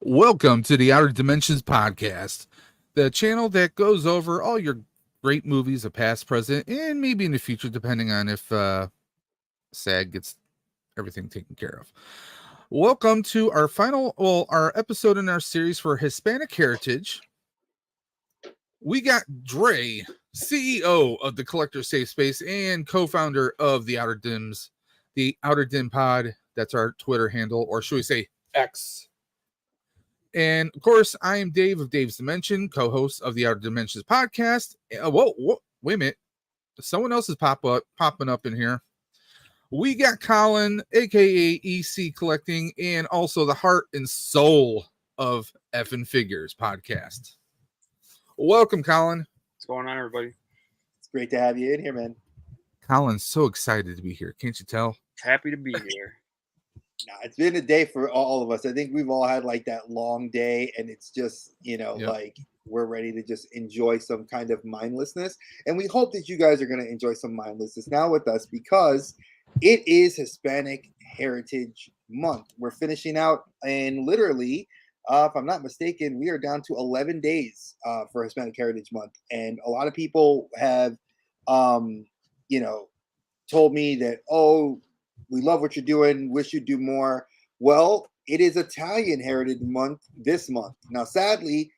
Welcome to the Outer Dimensions podcast, the channel that goes over all your great movies of past, present, and maybe in the future, depending on if SAG gets everything taken care of. Welcome to our our episode in our series for Hispanic Heritage. We got Dre, CEO of the Collector Safe Space and co-founder of the Outer Dims, the Outer Dim Pod. That's our Twitter handle, or should we say X? And of course, I am Dave of Dave's Dimension, co-host of the Outer Dimensions podcast. Whoa, wait a minute. Someone else is popping up in here. We got Colin, aka EC Collecting, and also the heart and soul of Effin' Figures podcast. Welcome, Colin. What's going on, everybody? It's great to have you in here, man. Colin's so excited to be here. Can't you tell? Happy to be here. No, it's been a day for all of us. I think we've all had like that long day, and it's just, like we're ready to just enjoy some kind of mindlessness. And we hope that you guys are going to enjoy some mindlessness now with us because it is Hispanic Heritage Month. We're finishing out, and literally, if I'm not mistaken, we are down to 11 days for Hispanic Heritage Month. And a lot of people have, told me that, we love what you're doing. Wish you'd do more. Well, it is Italian Heritage Month this month. Now, sadly,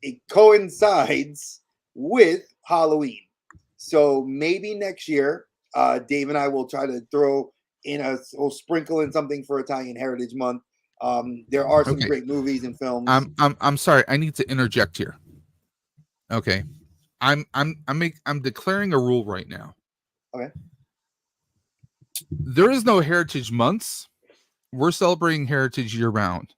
it coincides with Halloween. So maybe next year, Dave and I will try to throw in we'll sprinkle in something for Italian Heritage Month. There are some great movies and films. I'm sorry. I need to interject here. Okay, I'm declaring a rule right now. Okay. There is no Heritage Months. We're celebrating Heritage year round.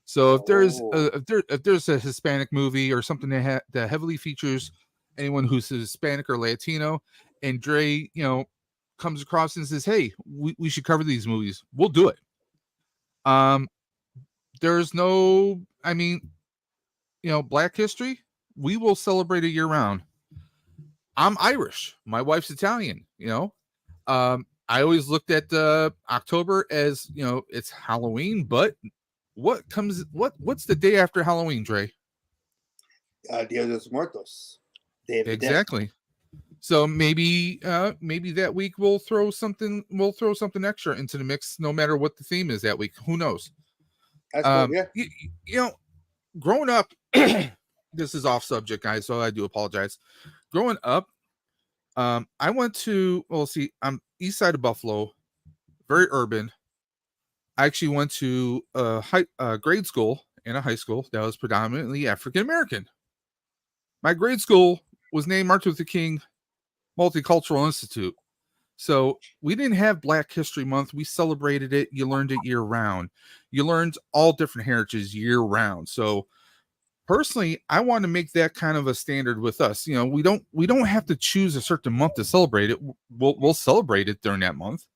So if there's a Hispanic movie or something that heavily features anyone who's Hispanic or Latino, and Dre, comes across and says, "Hey, we should cover these movies," we'll do it. There's no, Black History. We will celebrate it year round. I'm Irish. My wife's Italian. I always looked at October as, it's Halloween, but what's the day after Halloween, Dre? Dia de los Muertos. Exactly. So maybe that week we'll throw something extra into the mix, no matter what the theme is that week. Who knows? That's cool, yeah. Growing up, this is off subject, guys, so I do apologize. Growing up, I went to, I'm east side of Buffalo, very urban. I actually went to a grade school and a high school that was predominantly African American. My grade school was named Martin Luther King Multicultural Institute. So we didn't have Black History Month. We celebrated it. You learned it year round. You learned all different heritages year round. So personally, I want to make that kind of a standard with us. We don't have to choose a certain month to celebrate it. We'll celebrate it during that month,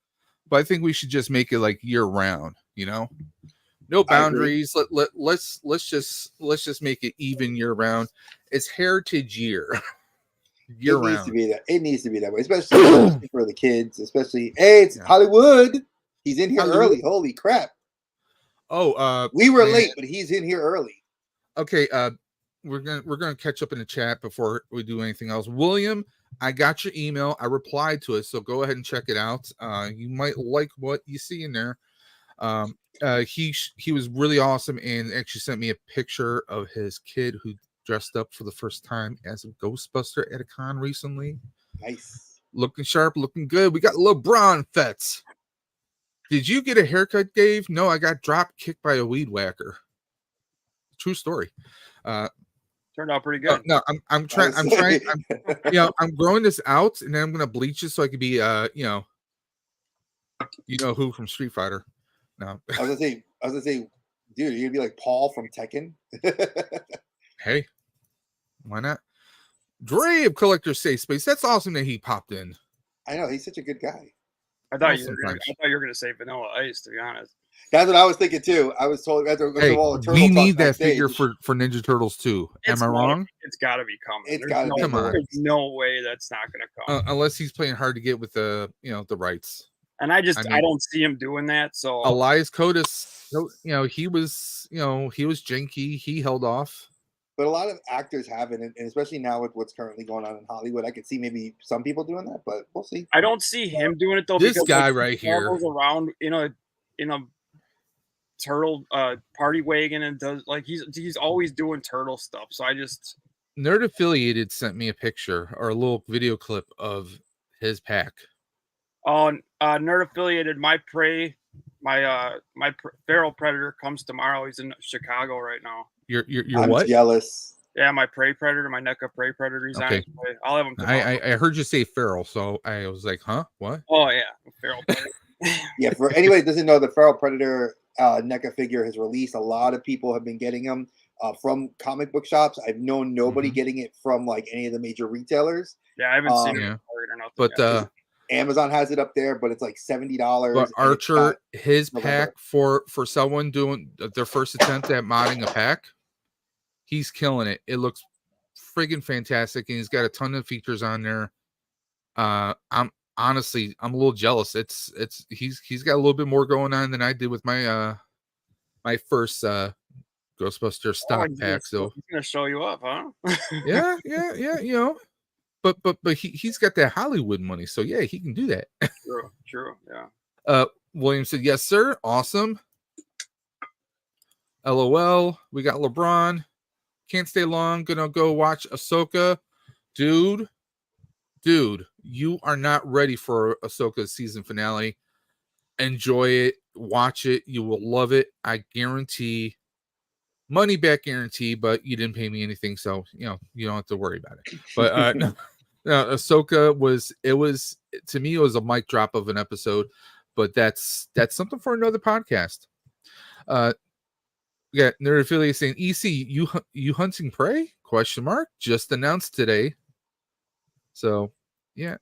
but I think we should just make it like year round. No boundaries. Let's just make it even year round. It's Heritage Year. Year round. It needs to be that way, especially for the kids. Especially, it's Hollywood. He's in here early. Holy crap! We were late, but he's in here early. Okay, we're gonna catch up in the chat before we do anything else. William, I got your email. I replied to it, so go ahead and check it out. You might like what you see in there. He was really awesome and actually sent me a picture of his kid who dressed up for the first time as a Ghostbuster at a con recently. Nice, looking sharp, looking good. We got LeBron Fets. Did you get a haircut, Dave? No, I got drop kicked by a weed whacker. True story. Turned out pretty good. No, I'm growing this out, and then I'm gonna bleach it so I could be You know who from Street Fighter? No. I was gonna say, dude, you'd be like Paul from Tekken. Hey, why not? Dre of Collector Safe Space. That's awesome that he popped in. I know he's such a good guy. I thought you were gonna say Vanilla Ice, to be honest. That's what I was thinking too. I was told hey, we need that figure for Ninja Turtles too. Am I wrong? It's got to be coming. It's got to be. Come on. There's no way that's not going to come. Unless he's playing hard to get with the the rights. And I don't see him doing that. So Elias Kotis, he was janky. He held off. But a lot of actors haven't, and especially now with what's currently going on in Hollywood, I could see maybe some people doing that, but we'll see. I don't see him doing it though. This guy right here travels around in a turtle party wagon and does he's always doing turtle stuff. So I just Nerd Affiliated sent me a picture or a little video clip of his pack. Oh, Nerd Affiliated, my feral predator comes tomorrow. He's in Chicago right now. You're I'm what? Jealous. Yeah, my prey predator, my NECA prey predator. He's okay. on his way. I'll have him tomorrow. I heard you say feral, so I was like, huh? What? Oh yeah, feral predator. Yeah, for anybody that doesn't know, the feral predator NECA figure has released. A lot of people have been getting them from comic book shops. I've known nobody getting it from like any of the major retailers. Yeah, I haven't seen it or nothing. But Amazon has it up there, but it's like $70. But Archer, his pack for someone doing their first attempt at modding a pack, he's killing it. It looks friggin' fantastic, and he's got a ton of features on there. I'm a little jealous. He's got a little bit more going on than I did with my my first Ghostbuster stock pack. So he's gonna show you up, huh? yeah. But he's got that Hollywood money, so yeah, he can do that. True, yeah. William said, yes, sir. Awesome. LOL. We got LeBron. Can't stay long. Gonna go watch Ahsoka. Dude, you are not ready for Ahsoka's season finale. Enjoy it. Watch it. You will love it. I guarantee. Money back guarantee, but you didn't pay me anything, so you don't have to worry about it. But no, Ahsoka was to me, it was a mic drop of an episode, but that's something for another podcast. Yeah, Nerd Affiliate saying, EC, you hunting prey? ? Just announced today. So yeah,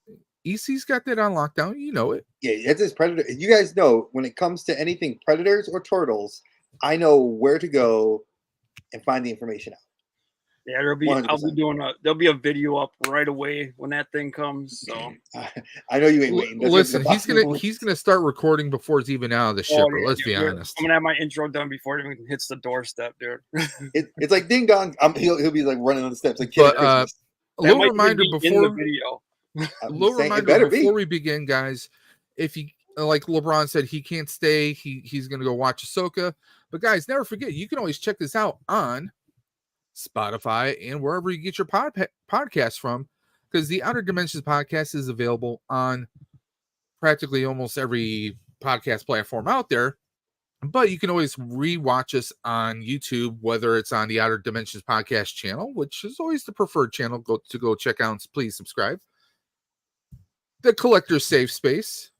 EC's got that on lockdown. You know it. Yeah, that's his predator. You guys know when it comes to anything predators or turtles, I know where to go and find the information out. Yeah, there'll be a video up right away when that thing comes. So I know you ain't waiting. Listen, he's gonna start recording before it's even out of the shipper. Yeah, let's be honest. I'm gonna have my intro done before it even hits the doorstep, dude. It's like ding dong. He'll be like running on the steps like. But a little reminder before we begin, guys. If you like LeBron said, he can't stay. He's gonna go watch Ahsoka. But guys, never forget, you can always check this out on Spotify and wherever you get your podcast from, because the Outer Dimensions podcast is available on practically almost every podcast platform out there. But you can always rewatch us on YouTube, whether it's on the Outer Dimensions podcast channel, which is always the preferred channel go check out and please subscribe. The Collector's Safe Space,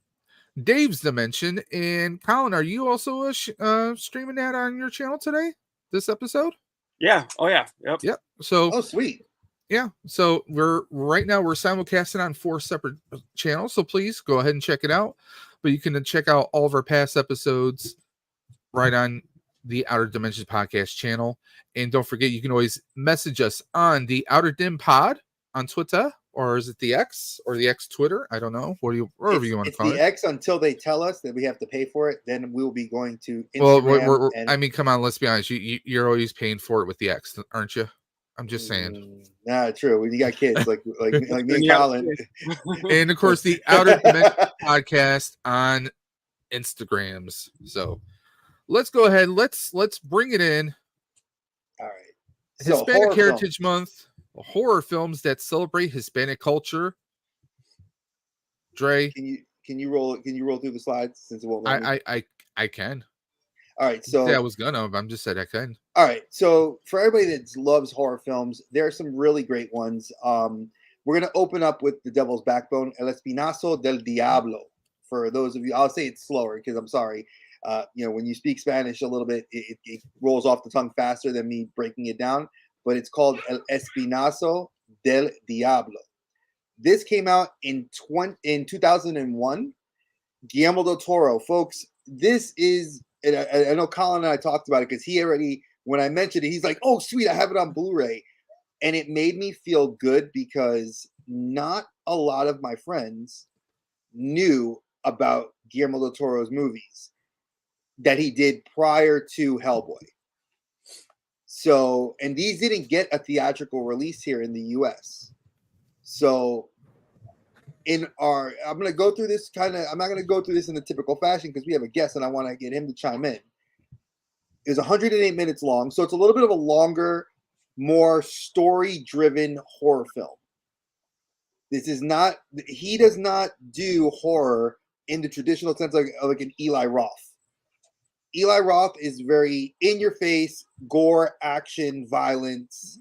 Dave's Dimension, and Colin, are you also streaming that on your channel today? This episode? Yeah. Oh yeah. Yep. So sweet. Yeah. So we're simulcasting on 4 separate channels. So please go ahead and check it out. But you can check out all of our past episodes right on the Outer Dimensions podcast channel. And don't forget, you can always message us on the Outer Dim Pod on Twitter. Or is it the X or the X Twitter? I don't know. Whatever you want to call it. It's the X until they tell us that we have to pay for it. Then we'll be going to Instagram. I mean, come on. Let's be honest. You're always paying for it with the X, aren't you? I'm just saying. Nah, true. You got kids like me and Colin. And of course, the Outer Dimension podcast on Instagrams. So let's go ahead. Let's bring it in. All right. Hispanic Heritage Month. Horror films that celebrate Hispanic culture. Dre, can you roll through the slides since it won't let me? I can. All right, so I was gonna. I'm just said I can. All right, so for everybody that loves horror films, there are some really great ones. We're gonna open up with The Devil's Backbone, El Espinazo del Diablo for those of you, I'll say it's slower because I'm sorry. When you speak Spanish a little bit, it rolls off the tongue faster than me breaking it down. But it's called El Espinazo del Diablo. This came out in 2001. Guillermo del Toro, folks. This is, and I know Colin and I talked about it because he already, when I mentioned it, he's like, "Oh, sweet, I have it on Blu-ray," and it made me feel good because not a lot of my friends knew about Guillermo del Toro's movies that he did prior to Hellboy. So, and these didn't get a theatrical release here in the US. So, I'm going to go through this I'm not going to go through this in the typical fashion because we have a guest and I want to get him to chime in. It's 108 minutes long. So it's a little bit of a longer, more story-driven horror film. He does not do horror in the traditional sense like an Eli Roth. Eli Roth is very in-your-face, gore, action, violence.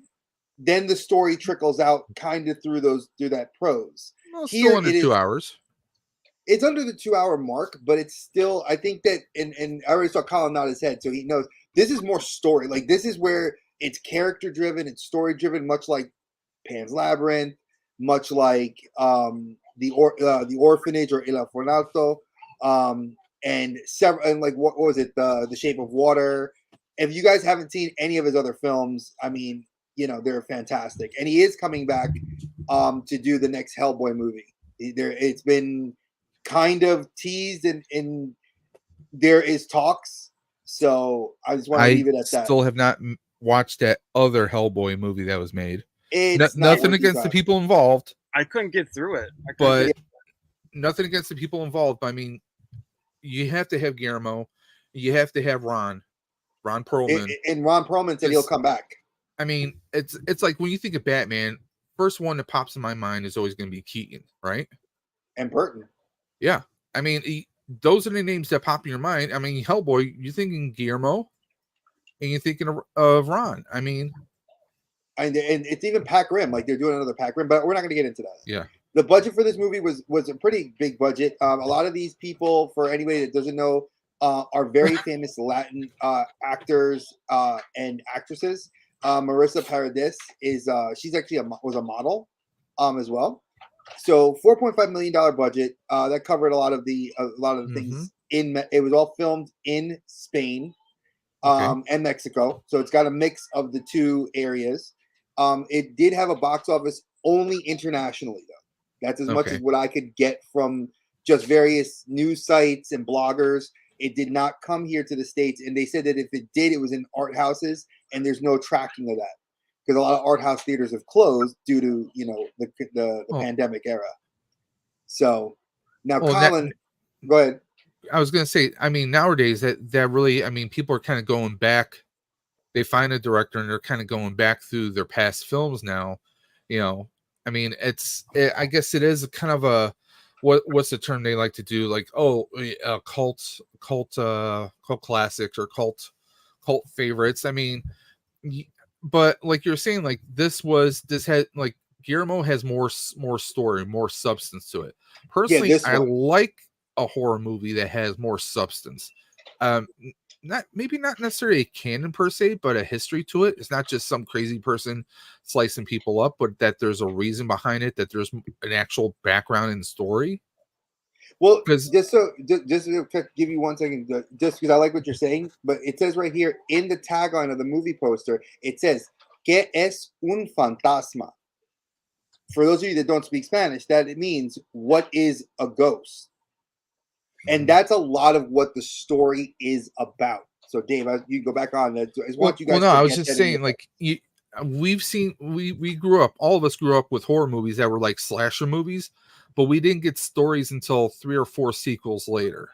Then the story trickles out kind of through that prose. Well, it's still under 2 hours. It's under the 2 hour mark, but it's still, I think that, and I already saw Colin nod his head, so he knows this is more story. Like, this is where it's character driven, it's story driven, much like Pan's Labyrinth, much like the Orphanage or El Orfanato, and like what was it, the Shape of Water. If you guys haven't seen any of his other films, I mean, they're fantastic, and he is coming back to do the next Hellboy movie. It's been kind of teased, and there is talks. So I just want to leave it at that. I still have not watched that other Hellboy movie that was made. Nothing against the people involved. I couldn't get through it. Nothing against the people involved. I mean, you have to have Guillermo. You have to have Ron Perlman. And Ron Perlman said he'll come back. I mean, it's like when you think of Batman, first one that pops in my mind is always going to be Keaton, right? And Burton. Yeah. I mean, those are the names that pop in your mind. I mean, Hellboy, you're thinking Guillermo, and you're thinking of Ron. I mean, and it's even Pat Grimm. Like, they're doing another Pat Grimm, but we're not going to get into that. Yeah. The budget for this movie was a pretty big budget. A lot of these people, for anybody that doesn't know, are very famous Latin actors and actresses. Marissa Paredes she's actually was a model as well. So $4.5 million budget that covered a lot of the things it was all filmed in Spain and Mexico. So it's got a mix of the two areas. It did have a box office only internationally though. That's as much as what I could get from just various news sites and bloggers. It did not come here to the States, and they said that if it did, it was in art houses, and there's no tracking of that because a lot of art house theaters have closed due to the pandemic era. So now, Colin, go ahead. I was going to say, I mean, nowadays that really, I mean, people are kind of going back. They find a director, and they're kind of going back through their past films now. I mean, I guess it is kind of a. What's the term they like to do? Like, cult classics or cult favorites. I mean, but like you're saying, like this had like Guillermo has more story, more substance to it. Personally, I like a horror movie that has more substance. Not necessarily a canon per se, but a history to it. It's not just some crazy person slicing people up, but that there's a reason behind it, that there's an actual background and story. Well, just to give you 1 second, just because I like what you're saying, but it says right here in the tagline of the movie poster, it says, "¿Qué es un fantasma?" For those of you that don't speak Spanish, that it means what is a ghost. And that's a lot of what the story is about. So, Dave, you go back on. I want you guys. Well, no, I was just saying, like, we grew up. All of us grew up with horror movies that were like slasher movies, but we didn't get stories until 3 or 4 sequels later.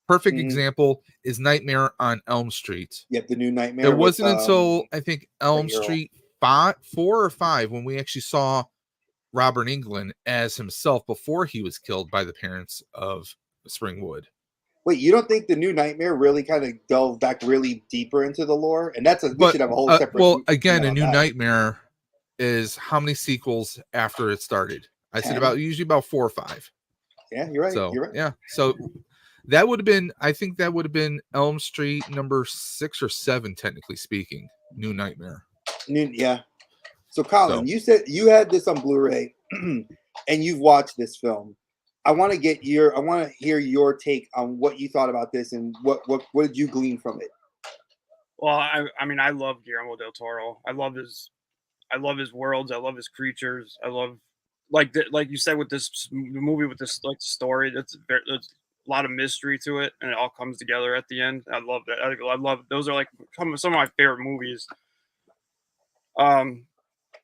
Perfect example is Nightmare on Elm Street. Yep, the new Nightmare. It wasn't until I think Elm Street 4 or 5 when we actually saw Robert Englund as himself before he was killed by the parents of Springwood. Wait, you don't think the new Nightmare really kind of delved back really deeper into the lore? And we should have a whole separate. Well, again, a new Nightmare is how many sequels after it started? I said usually about 4 or 5. Yeah, you're right. So You're right. yeah, so that would have been, I think that would have been Elm Street number 6 or 7, technically speaking. New Nightmare. Yeah. So Colin, you said you had this on Blu-ray, and you've watched this film. I want to hear your take on what you thought about this and what did you glean from it? Well, I mean, I love Guillermo del Toro. I love his worlds. I love his creatures. I love like you said with this movie with this like story. There's a lot of mystery to it, and it all comes together at the end. I love that. I love those are like some of my favorite movies. And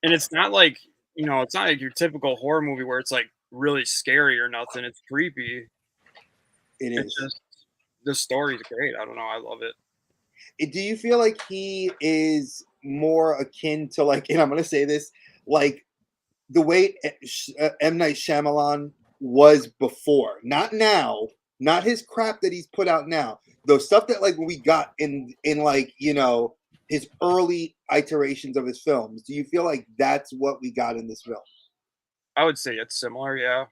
it's not like it's not like your typical horror movie where it's like really scary or nothing. It's creepy. It's just the story's great. I don't know. I love it. Do you feel like he is more akin to like, and I'm going to say this, like the way M. Night Shyamalan was before, not now, not his crap that he's put out now, the stuff that like we got in like, his early iterations of his films. Do you feel like that's what we got in this film? I would say it's similar. Yeah.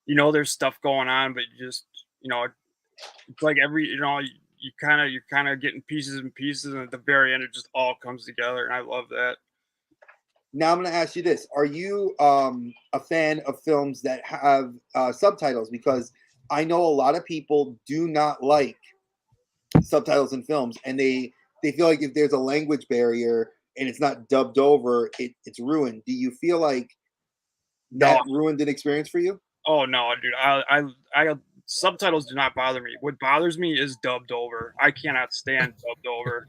There's stuff going on, but just, it's like you're kind of getting pieces and pieces, and at the very end, it just all comes together, and I love that. Now I'm going to ask you this: are you a fan of films that have subtitles? Because I know a lot of people do not like subtitles in films, and they feel like if there's a language barrier and it's not dubbed over, it's ruined. Do you feel like that ruined an experience for you? Oh no, dude! I subtitles do not bother me. What bothers me is dubbed over. I cannot stand dubbed over.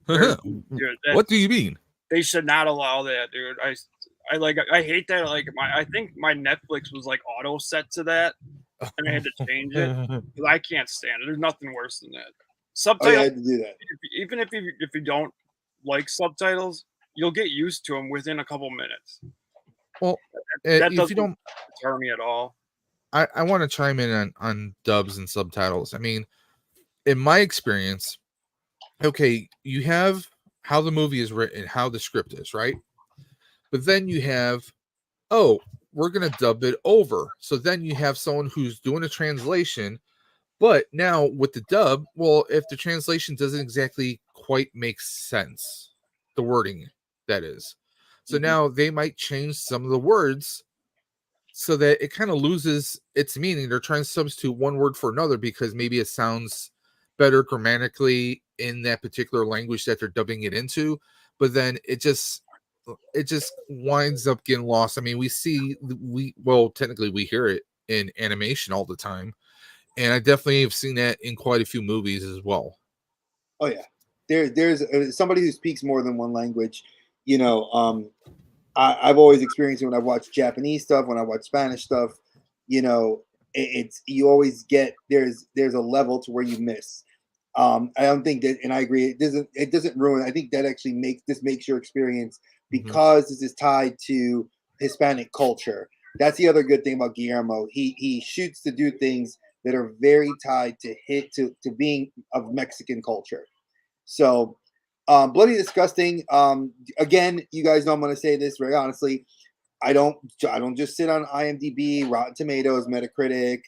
Dude, what do you mean? They should not allow that, dude. I hate that. Like I think my Netflix was like auto set to that, and I had to change it because I can't stand it. There's nothing worse than that. Subtitles. I had to do that. Even if you don't like subtitles, you'll get used to them within a couple minutes. Well, that if you don't deter me at all. I want to chime in on dubs and subtitles. I mean, in my experience, okay, you have how the movie is written, how the script is, right? But then you have, we're going to dub it over. So then you have someone who's doing a translation, but now with the dub, well, if the translation doesn't exactly quite make sense, the wording, that is. So now they might change some of the words so that it kind of loses its meaning. They're trying to substitute one word for another because maybe it sounds better grammatically in that particular language that they're dubbing it into, but then it just winds up getting lost. I mean, technically we hear it in animation all the time, and I definitely have seen that in quite a few movies as well. Oh yeah, there's somebody who speaks more than one language. I've always experienced it when I watch Japanese stuff, when I watch Spanish stuff. It's you always get there's a level to where you miss. I don't think that, and I agree. It doesn't ruin. I think that actually makes your experience because this is tied to Hispanic culture. That's the other good thing about Guillermo. He shoots to do things that are very tied to being of Mexican culture. So, Bloody Disgusting. Again, you guys know I'm going to say this very honestly. I don't just sit on IMDb, Rotten Tomatoes, Metacritic,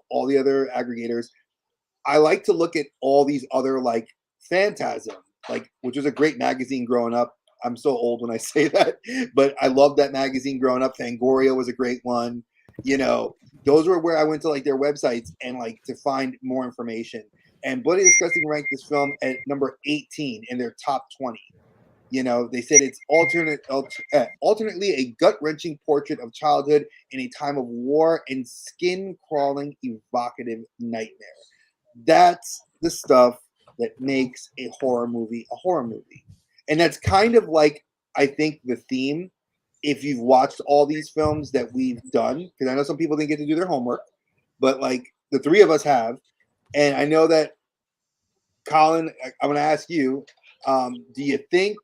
all the other aggregators. I like to look at all these other like Phantasm, which was a great magazine growing up. I'm so old when I say that, but I loved that magazine growing up. Fangoria was a great one. Those were where I went to like their websites and like to find more information. And Bloody Disgusting ranked this film at number 18 in their top 20. They said it's alternately a gut-wrenching portrait of childhood in a time of war and skin-crawling, evocative nightmare. That's the stuff that makes a horror movie a horror movie. And that's kind of like, I think, the theme, if you've watched all these films that we've done, because I know some people didn't get to do their homework, but like the three of us have. And I know that, Colin, I'm going to ask you, do you think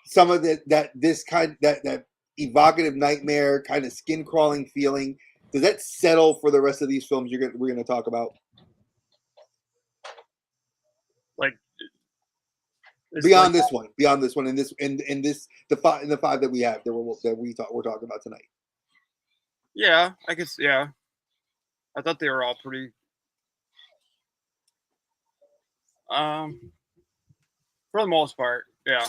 some of that evocative nightmare, kind of skin crawling feeling, does that settle for the rest of these films we're going to talk about? Like beyond this one, in the five that we have we're talking about tonight. Yeah, I guess. Yeah, I thought they were all pretty. For the most part, yeah.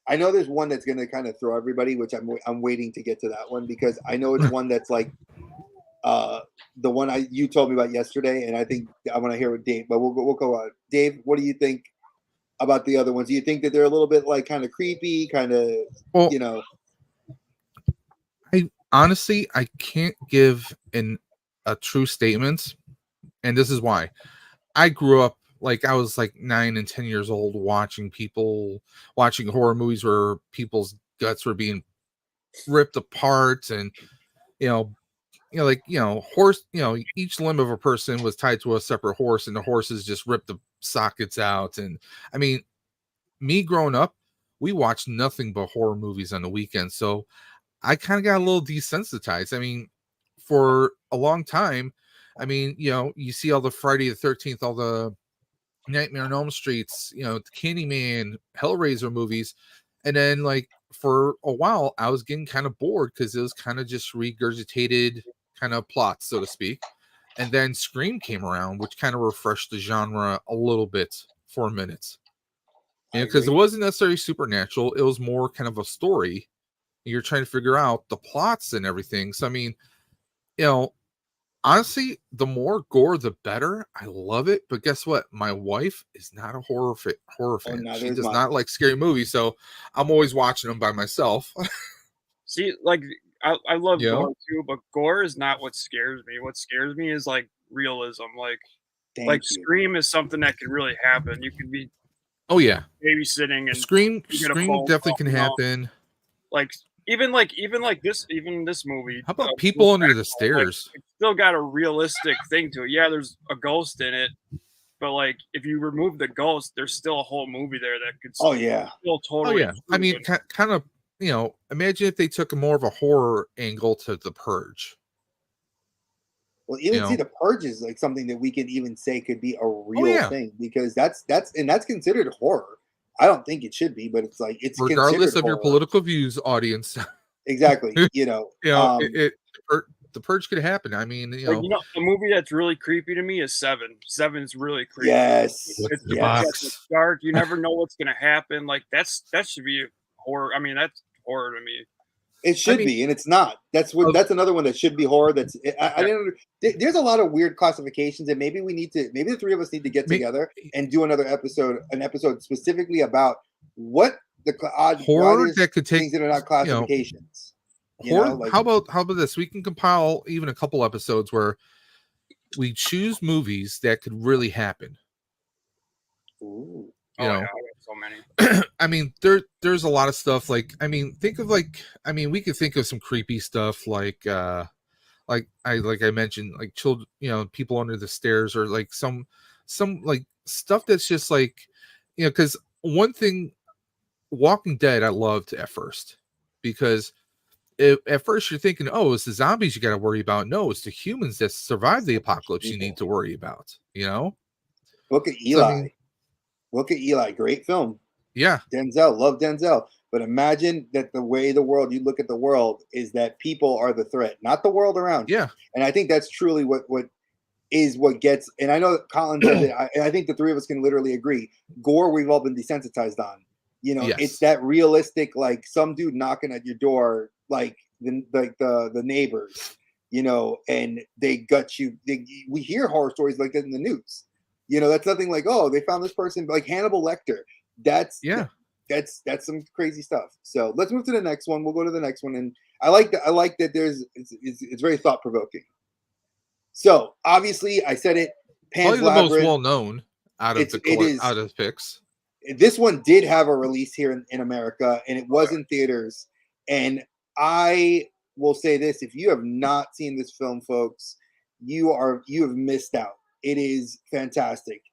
I know there's one that's going to kind of throw everybody, which I'm waiting to get to that one because I know it's one that's like the one you told me about yesterday, and I think I want to hear what Dave. But we'll go on. Dave, what do you think about the other ones? Do you think that they're a little bit like kind of creepy, kind of Well, you know? I honestly I can't give a true statement, and this is why. I grew up like I was like 9 and 10 years old watching horror movies where people's guts were being ripped apart, and you know horse, each limb of a person was tied to a separate horse, and the horses just ripped the sockets out. And I mean, me growing up, we watched nothing but horror movies on the weekend, so I kind of got a little desensitized. I mean, for a long time, I mean, you see all the Friday the 13th, all the Nightmare on Elm Streets, the Candyman, Hellraiser movies. And then, like, for a while, I was getting kind of bored because it was kind of just regurgitated kind of plots, so to speak. And then Scream came around, which kind of refreshed the genre a little bit for a minute. Because it wasn't necessarily supernatural, it was more kind of a story. You're trying to figure out the plots and everything. So, I mean, honestly, the more gore, the better. I love it. But guess what? My wife is not a horror fan. She does not like scary movies. So I'm always watching them by myself. See, like, I love gore too, but gore is not what scares me. What scares me is like realism. Like Scream is something that could really happen. You could be babysitting and Scream definitely can happen. Like even this movie. How about People Under the Stairs? Like, it's still got a realistic thing to it. Yeah, there's a ghost in it, but like if you remove the ghost, there's still a whole movie there that could. Still totally. I mean, kind of. Imagine if they took more of a horror angle to The Purge. Well, even see, The Purge is like something that we can even say could be a real thing because that's considered horror. I don't think it should be, but it's like it's regardless of horror. Your political views, audience. Exactly. The Purge could happen. I mean, a movie that's really creepy to me is Seven. Seven's really creepy. Yes. It's dark. You never know what's gonna happen. Like that should be horror. I mean, that's horror to me. It should be, and it's not. That's another one that should be horror. There's a lot of weird classifications, and maybe the three of us need to get together and do an episode specifically about what the horror that could take things that are not classifications. Horror. How about this? We can compile even a couple episodes where we choose movies that could really happen. Ooh. So many. I mean, there's a lot of stuff. Like, I mean, we could think of some creepy stuff like I mentioned, like children, People Under the Stairs, or like some like stuff that's just like, because one thing, Walking Dead, I loved at first because at first you're thinking, oh, it's the zombies you got to worry about. No, it's the humans that survive the apocalypse you need to worry about. Look at Eli. Look at Eli, great film. Yeah. Denzel, love Denzel. But imagine that the way you look at the world is that people are the threat, not the world around you. Yeah. And I think that's truly what gets, and I know that Colin says it, I think the three of us can literally agree. Gore, we've all been desensitized on. It's that realistic, like some dude knocking at your door, like the neighbors, and they gut you. We hear horror stories like that in the news. That's nothing like, oh, they found this person, like Hannibal Lecter. That's some crazy stuff. So let's move to the next one. We'll go to the next one, and I like that. It's very thought provoking. So obviously, I said it. Pan's Probably the Labyrinth, most well known out of the picks. This one did have a release here in America, and it was in theaters. And I will say this: if you have not seen this film, folks, you have missed out. It is fantastic.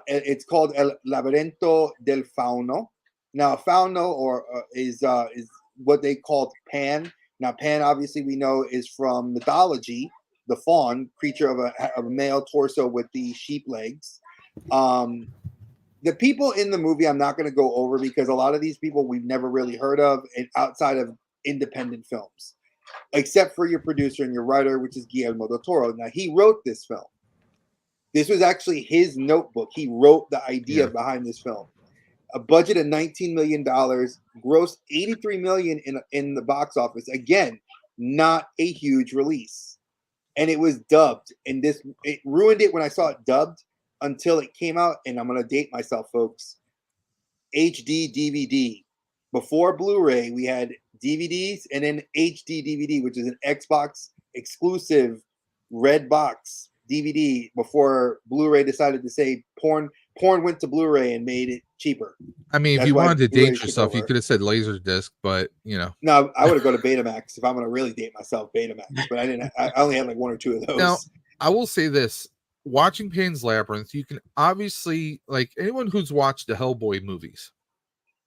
It's called El Laberinto del Fauno. Now, Fauno is what they called Pan. Now, Pan, obviously, we know is from mythology, the faun, creature of a male torso with the sheep legs. The people in the movie I'm not going to go over because a lot of these people we've never really heard of, and outside of independent films, except for your producer and your writer, which is Guillermo del Toro. Now, he wrote this film. This was actually his notebook. He wrote the idea behind this film. A budget of $19 million, grossed $83 million in the box office. Again, not a huge release. And it was dubbed. And it ruined it when I saw it dubbed until it came out. And I'm going to date myself, folks. HD DVD. Before Blu-ray, we had DVDs and then HD DVD, which is an Xbox exclusive red box DVD before Blu-ray decided to say porn went to Blu-ray and made it cheaper. I mean, if you wanted to date yourself, you could have said Laserdisc, but you know. No, I would have gone to Betamax if I'm going to really date myself, Betamax. But I didn't. I only had like one or two of those. Now, I will say this: watching Pan's Labyrinth, you can obviously, like anyone who's watched the Hellboy movies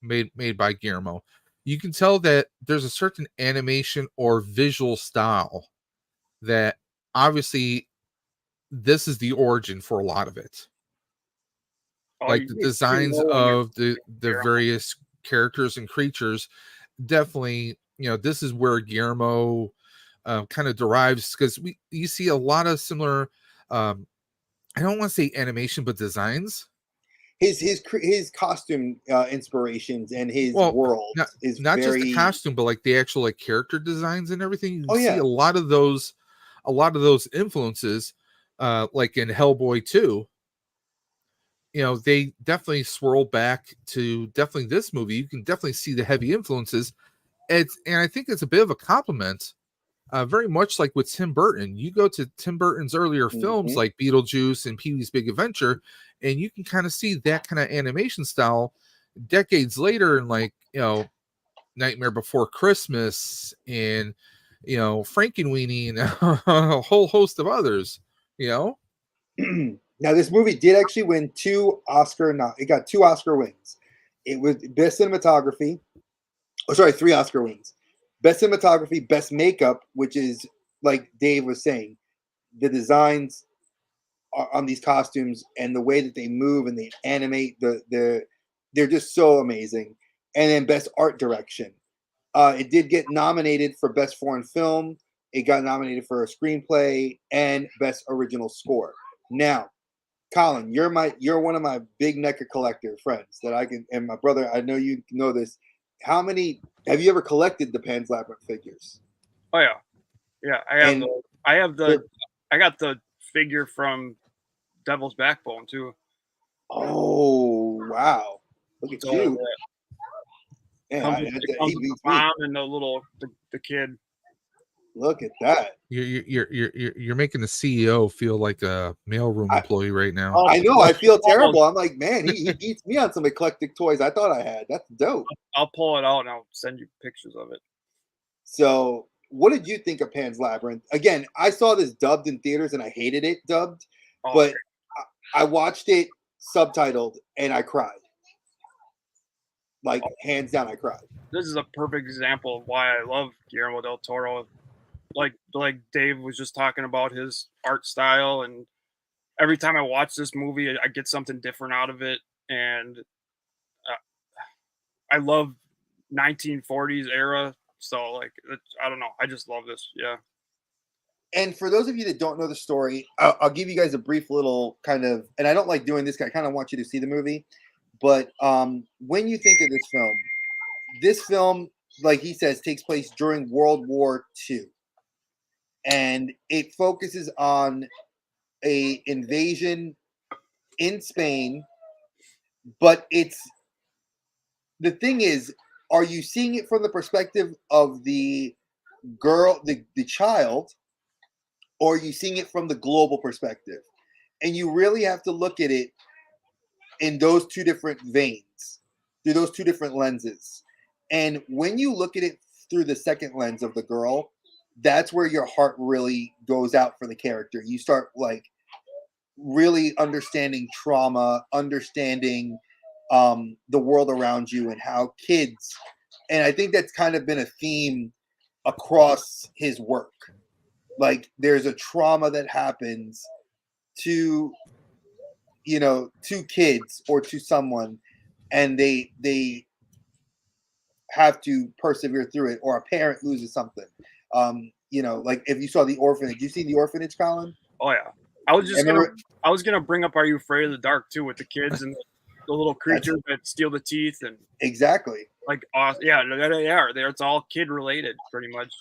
made by Guillermo, you can tell that there's a certain animation or visual style that obviously this is the origin for a lot of it. Like the designs of the various characters and creatures, definitely, you know, this is where Guillermo kind of derives, because you see a lot of similar, I don't want to say animation, but designs. His costume inspirations and his world is not very... just the costume, but like the actual like character designs and everything. You see a lot of those influences, like in Hellboy 2. You know, they definitely swirl back to this movie. You can definitely see the heavy influences. And I think it's a bit of a compliment, very much like with Tim Burton. You go to Tim Burton's earlier films like Beetlejuice and Pee-wee's Big Adventure, and you can kind of see that kind of animation style decades later in, like, you know, Nightmare Before Christmas and, you know, Frankenweenie and a whole host of others, you know. Now, this movie did actually win it got 2 Oscar wins. It was Best Cinematography. Oh, sorry, 3 Oscar wins. Best Cinematography, Best Makeup, which is, like Dave was saying, the designs on these costumes and the way that they move and they animate, they're just so amazing. And then Best Art Direction. It did get nominated for Best Foreign Film. It got nominated for a Screenplay and Best Original Score. Now, Colin, you're one of my big NECA collector friends that I can, and my brother, I know you know this. How many have you ever collected the Pan's Labyrinth figures? Oh yeah. I got the figure from Devil's Backbone too. Oh wow! Look at you. Yeah, the mom and the kid. Look at that. You're making the CEO feel like a mailroom employee right now. I know. I feel terrible. I'm like, man, he beats me on some eclectic toys I thought I had. That's dope. I'll pull it out and I'll send you pictures of it. So, what did you think of Pan's Labyrinth? Again, I saw this dubbed in theaters and I hated it dubbed, but I watched it subtitled and I cried. Like, hands down, I cried. This is a perfect example of why I love Guillermo del Toro. Like Dave was just talking about his art style, and every time I watch this movie, I get something different out of it. And I love 1940s era, so like I don't know, I just love this. Yeah. And for those of you that don't know the story, I'll give you guys a brief little kind of, and I don't like doing this. I kind of want you to see the movie, but when you think of this film, like he says, takes place during World War II. And it focuses on a invasion in Spain, but the thing is, are you seeing it from the perspective of the girl, the child, or are you seeing it from the global perspective? And you really have to look at it in those two different veins, through those two different lenses. And when you look at it through the second lens of the girl, that's where your heart really goes out for the character. You start like really understanding trauma, understanding the world around you and how kids, and I think that's kind of been a theme across his work. Like there's a trauma that happens to kids or to someone, and they have to persevere through it, or a parent loses something. You know, like if you saw The Orphanage, you see The Orphanage, Colin? Oh yeah, I was just Remember, I was gonna bring up Are You Afraid of the Dark too, with the kids and the little creatures that steal the teeth and exactly. like yeah, they are. It's all kid related pretty much.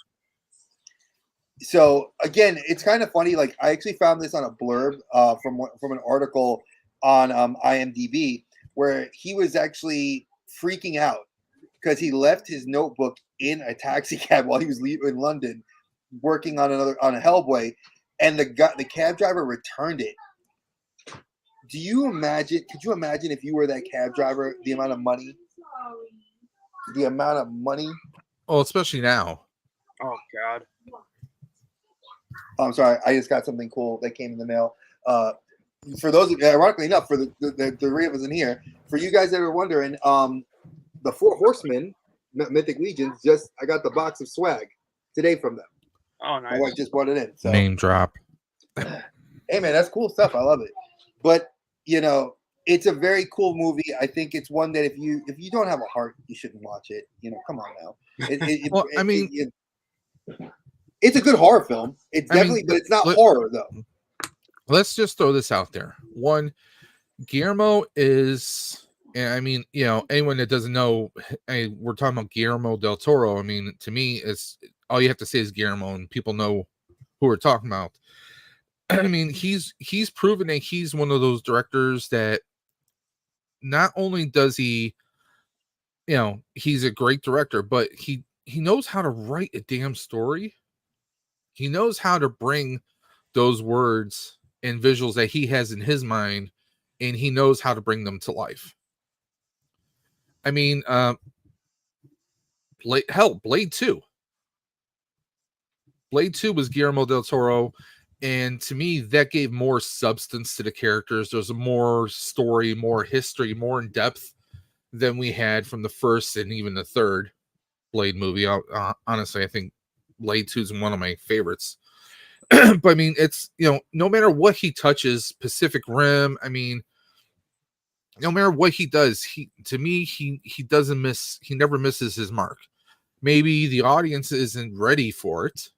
So again, it's kind of funny. Like I actually found this on a blurb from an article on IMDb, where he was actually freaking out because he left his notebook in a taxi cab while he was in London working on a Hellboy, and the cab driver returned it. Do you imagine? Could you imagine if you were that cab driver, the amount of money? Oh, especially now. Oh God. I'm sorry, I just got something cool that came in the mail. For those, ironically enough, for the three of us in here, for you guys that are wondering, the Four Horsemen, Mythic Legions, I got the box of swag today from them. Oh, nice. My wife just brought it in. So. Name drop. Hey man, that's cool stuff. I love it. But you know, it's a very cool movie. I think it's one that if you don't have a heart, you shouldn't watch it. You know, come on now. It's a good horror film. It's definitely, but it's not horror though. Let's just throw this out there. One, Guillermo is, and I mean, you know, anyone that doesn't know, we're talking about Guillermo del Toro. I mean, to me, it's all you have to say is Guillermo, and people know who we're talking about. I mean, he's proven that he's one of those directors that not only does he, you know, he's a great director, but he knows how to write a damn story. He knows how to bring those words and visuals that he has in his mind, and he knows how to bring them to life. I mean, Blade 2. Blade 2 was Guillermo del Toro, and to me, that gave more substance to the characters. There's more story, more history, more in depth than we had from the first and even the third Blade movie. Honestly, I think Blade 2 is one of my favorites. But I mean, it's, you know, no matter what he touches, Pacific Rim, I mean, no matter what he does, he doesn't miss, he never misses his mark. Maybe the audience isn't ready for it.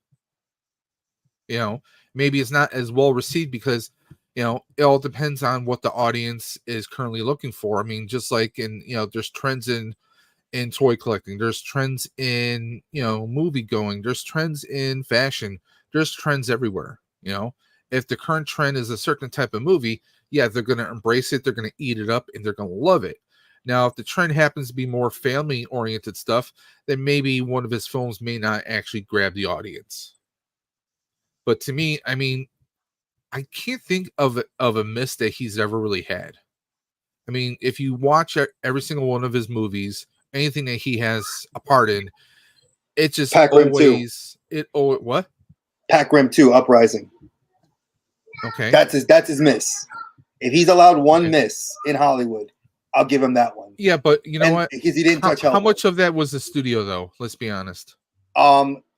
You know, maybe it's not as well received because, you know, it all depends on what the audience is currently looking for. I mean, just like in, you know, there's trends in toy collecting, there's trends in, you know, movie going, there's trends in fashion, there's trends everywhere. You know, if the current trend is a certain type of movie, yeah, they're going to embrace it, they're going to eat it up, and they're going to love it. Now, if the trend happens to be more family oriented stuff, then maybe one of his films may not actually grab the audience. But to me, I mean, I can't think of a miss that he's ever really had. I mean, if you watch every single one of his movies, anything that he has a part in, it just Pac always what? Pac Rim 2 Uprising. Okay. That's his miss. If he's allowed one miss in Hollywood, I'll give him that one. Yeah, but you know what? Because he didn't touch Hellboy. How much of that was the studio though? Let's be honest.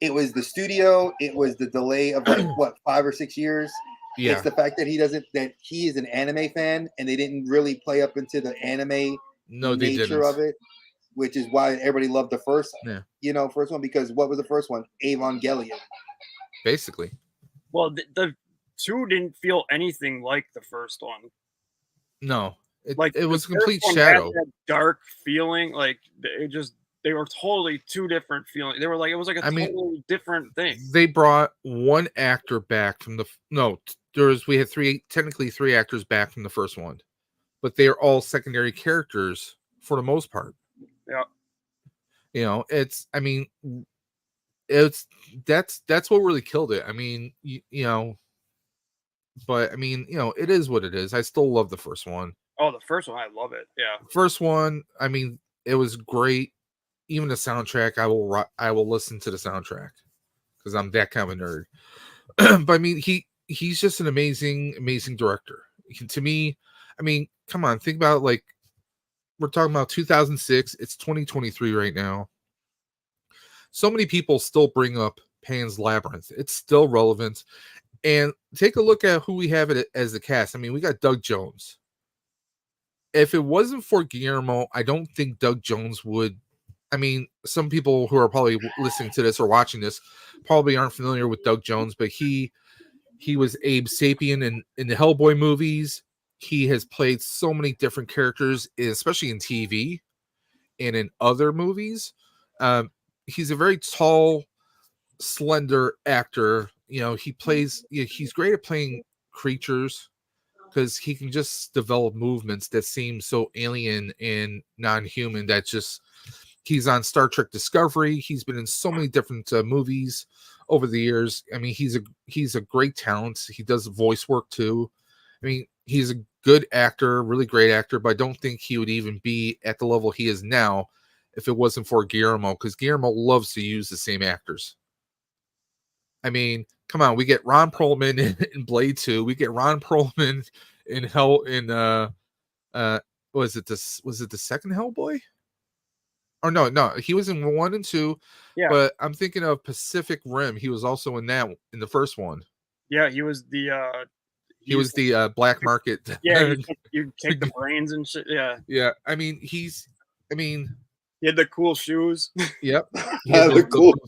It was the studio, it was the delay of like what, 5 or 6 years. Yeah. It's the fact that he is an anime fan and they didn't really play up into the anime nature of it, which is why everybody loved the first one, because what was the first one? Evangelion. Basically. Well, the two didn't feel anything like the first one. No. It was a complete shadow. Had that dark feeling, like they were totally two different feelings. They were like, it was like a totally different thing. They brought one actor back from we had technically three actors back from the first one, but they are all secondary characters for the most part. Yeah. You know, that's what really killed it. I mean, you know, but I mean, you know, it is what it is. I still love the first one. Oh, the first one, I love it. Yeah. First one, I mean, it was great. Even the soundtrack, I will listen to the soundtrack because I'm that kind of a nerd. But I mean, he's just an amazing director. To me, I mean, come on, think about it, like we're talking about 2006. It's 2023 right now. So many people still bring up Pan's Labyrinth. It's still relevant. And take a look at who we have as the cast. I mean, we got Doug Jones. If it wasn't for Guillermo, I don't think Doug Jones would I mean, some people who are probably listening to this or watching this probably aren't familiar with Doug Jones, but he was Abe Sapien in the Hellboy movies. He has played so many different characters, especially in TV and in other movies. He's a very tall, slender actor. He's great at playing creatures because he can just develop movements that seem so alien and non-human. He's on Star Trek Discovery. He's been in so many different movies over the years. I mean, he's a great talent. He does voice work too. I mean, he's a good actor, really great actor, but I don't think he would even be at the level he is now if it wasn't for Guillermo, because Guillermo loves to use the same actors. I mean, come on, we get Ron Perlman in Blade 2. We get Ron Perlman in was it the second Hellboy? Or no, he was in 1 and 2. Yeah. But I'm thinking of Pacific Rim. He was also in the first one. Yeah, he was the he was the black market. Yeah, you take the brains and shit. Yeah. Yeah. I mean, he had the cool shoes. Yep. He had those gold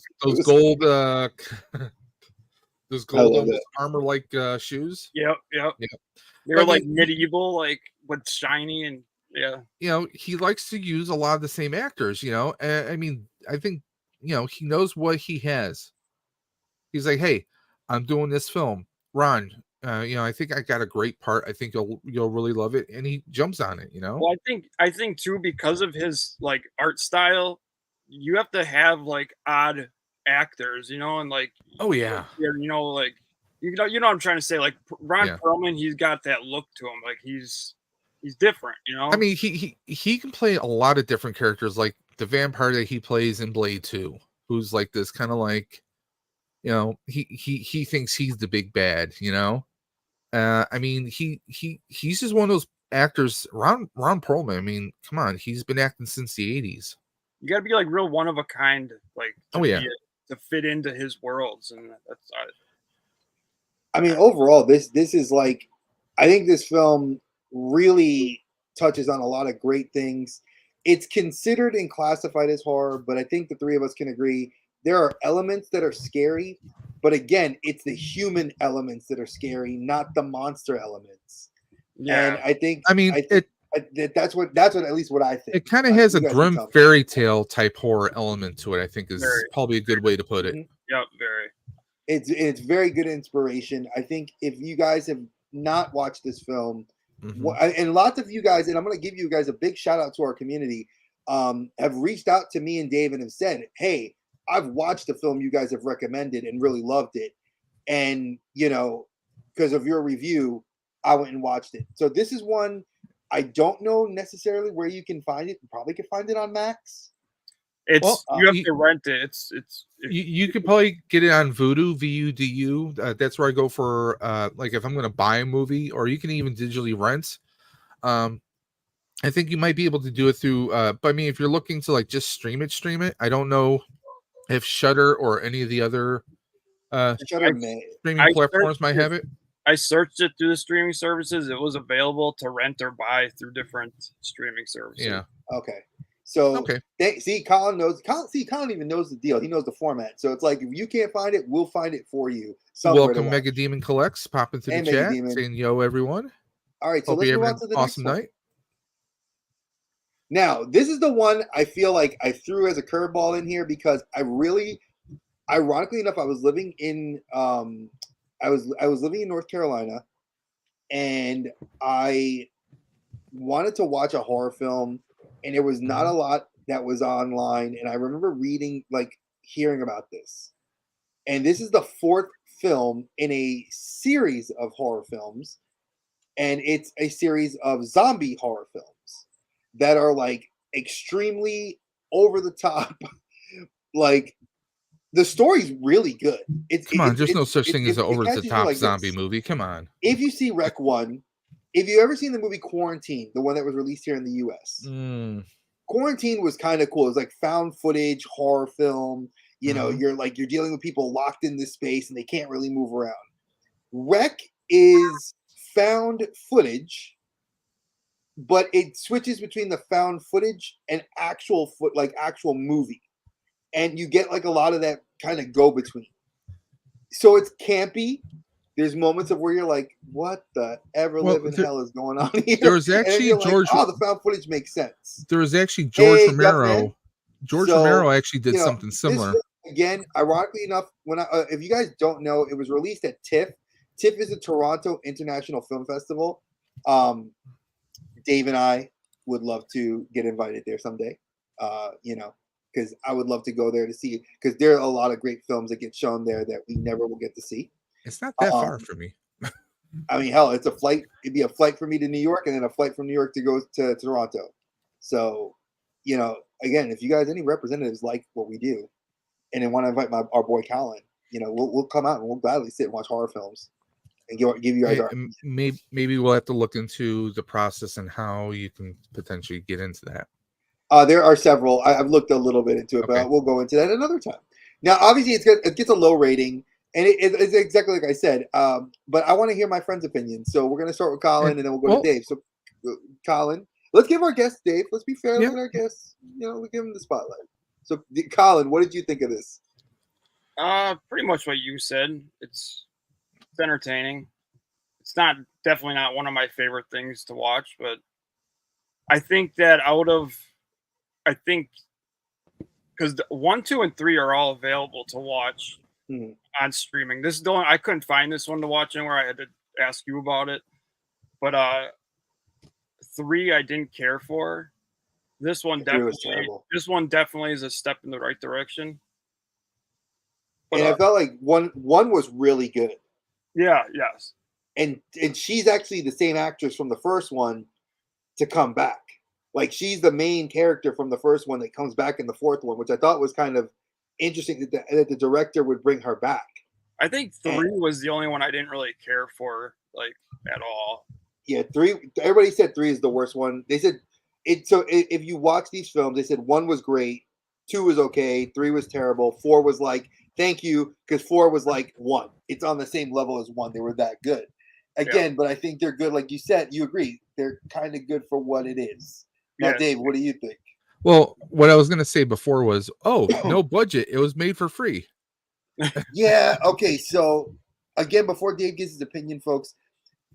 those gold almost armor-like shoes. Yep. They were like medieval, like but shiny, and yeah. He likes to use a lot of the same actors, I mean, I think, he knows what he has. He's like, hey, I'm doing this film. Ron, I think I got a great part. I think you'll really love it. And he jumps on it, Well, I think too, because of his like art style, you have to have like odd actors, and like, oh yeah, like, what I'm trying to say. Like Ron Perlman, he's got that look to him. Like he's different, I mean, he can play a lot of different characters, like the vampire that he plays in Blade 2, who's like this kind of like, he thinks he's the big bad, I mean, he's just one of those actors. Ron Perlman, I mean, come on, he's been acting since the 80s. You got to be like real one of a kind, like to fit into his worlds, and that's. I mean, overall, this is like, I think this film really touches on a lot of great things. It's considered and classified as horror, but I think the three of us can agree there are elements that are scary, but again, it's the human elements that are scary, not the monster elements. Yeah, and I think, that's what at least what I think. It kind of has a grim fairy tale type horror element to it. I think is probably a good way to put it. Yep, very. It's very good inspiration. I think if you guys have not watched this film, and lots of you guys, and I'm going to give you guys a big shout out to our community, have reached out to me and Dave and have said, hey, I've watched the film you guys have recommended and really loved it. And, because of your review, I went and watched it. So this is one, I don't know necessarily where you can find it. You probably can find it on Max. It's you have to rent it. You could probably get it on Vudu, VUDU. That's where I go for like if I'm going to buy a movie, or you can even digitally rent. I think you might be able to do it through. But I mean, if you're looking to like just stream it. I don't know if Shudder or any of the other streaming platforms might have it. I searched it through the streaming services. It was available to rent or buy through different streaming services. Yeah. Okay. So Colin knows. Colin even knows the deal. He knows the format. So it's like, if you can't find it, we'll find it for you. Welcome, Mega Demon Collects, popping through the chat, saying yo everyone. All right, so let's move on to the awesome next night. Now, this is the one I feel like I threw as a curveball in here because I really, ironically enough, I was living in I was living in North Carolina, and I wanted to watch a horror film, and there was not a lot that was online. And I remember hearing about this. And this is the fourth film in a series of horror films. And it's a series of zombie horror films that are like extremely over the top. Like, the story's really good. There's no such thing as an over the top zombie movie. Come on. If you see Rec 1, if you ever seen the movie Quarantine, the one that was released here in the US, Quarantine was kind of cool. It was like found footage horror film. You're dealing with people locked in this space and they can't really move around. Rec is found footage but it switches between the found footage and actual actual movie, and you get like a lot of that kind of go between. So it's campy. There's moments of where you're like, what the ever living hell is going on here? There was actually George. Like, oh, the found footage makes sense. There was actually George Romero. Man. George Romero actually did something similar. Again, ironically enough, when if you guys don't know, it was released at TIFF. TIFF is a Toronto International Film Festival. Dave and I would love to get invited there someday. Because I would love to go there to see it, because there are a lot of great films that get shown there that we never will get to see. It's not that far for me. I mean, hell, it's a flight. It'd be a flight for me to New York, and then a flight from New York to go to Toronto. So, again, if you guys, any representatives like what we do, and then want to invite our boy Colin, we'll come out and we'll gladly sit and watch horror films and give you guys our. Maybe we'll have to look into the process and how you can potentially get into that. There are several. I've looked a little bit into it, but we'll go into that another time. Now, obviously, it gets a low rating. And it's exactly like I said, but I want to hear my friend's opinion. So we're going to start with Colin, and then we'll go to Dave. So, Colin, let's give our guest Dave. Let's be fair with our guests. We give him the spotlight. So, Colin, what did you think of this? Pretty much what you said. It's entertaining. It's definitely not one of my favorite things to watch, but I think that because 1, 2, and 3 are all available to watch. On streaming. This is the one I couldn't find this one to watch anywhere. I had to ask you about it. But 3 I didn't care for. This one definitely is a step in the right direction. But, and I felt like one was really good. Yeah, yes. And she's actually the same actress from the first one to come back. Like, she's the main character from the first one that comes back in the fourth one, which I thought was kind of interesting that the director would bring her back. I think 3 was the only one I didn't really care for, like, at all. Yeah, 3. Everybody said 3 is the worst one. They said it. So if you watch these films, they said 1 was great, 2 was okay, 3 was terrible, 4 was like thank you, because 4 was like 1. It's on the same level as 1. They were that good. Again, but I think they're good. Like you said, you agree. They're kind of good for what it is. Now, Dave, what do you think? Well, what I was going to say before was, no budget. It was made for free. Yeah. Okay. So again, before Dave gives his opinion, folks,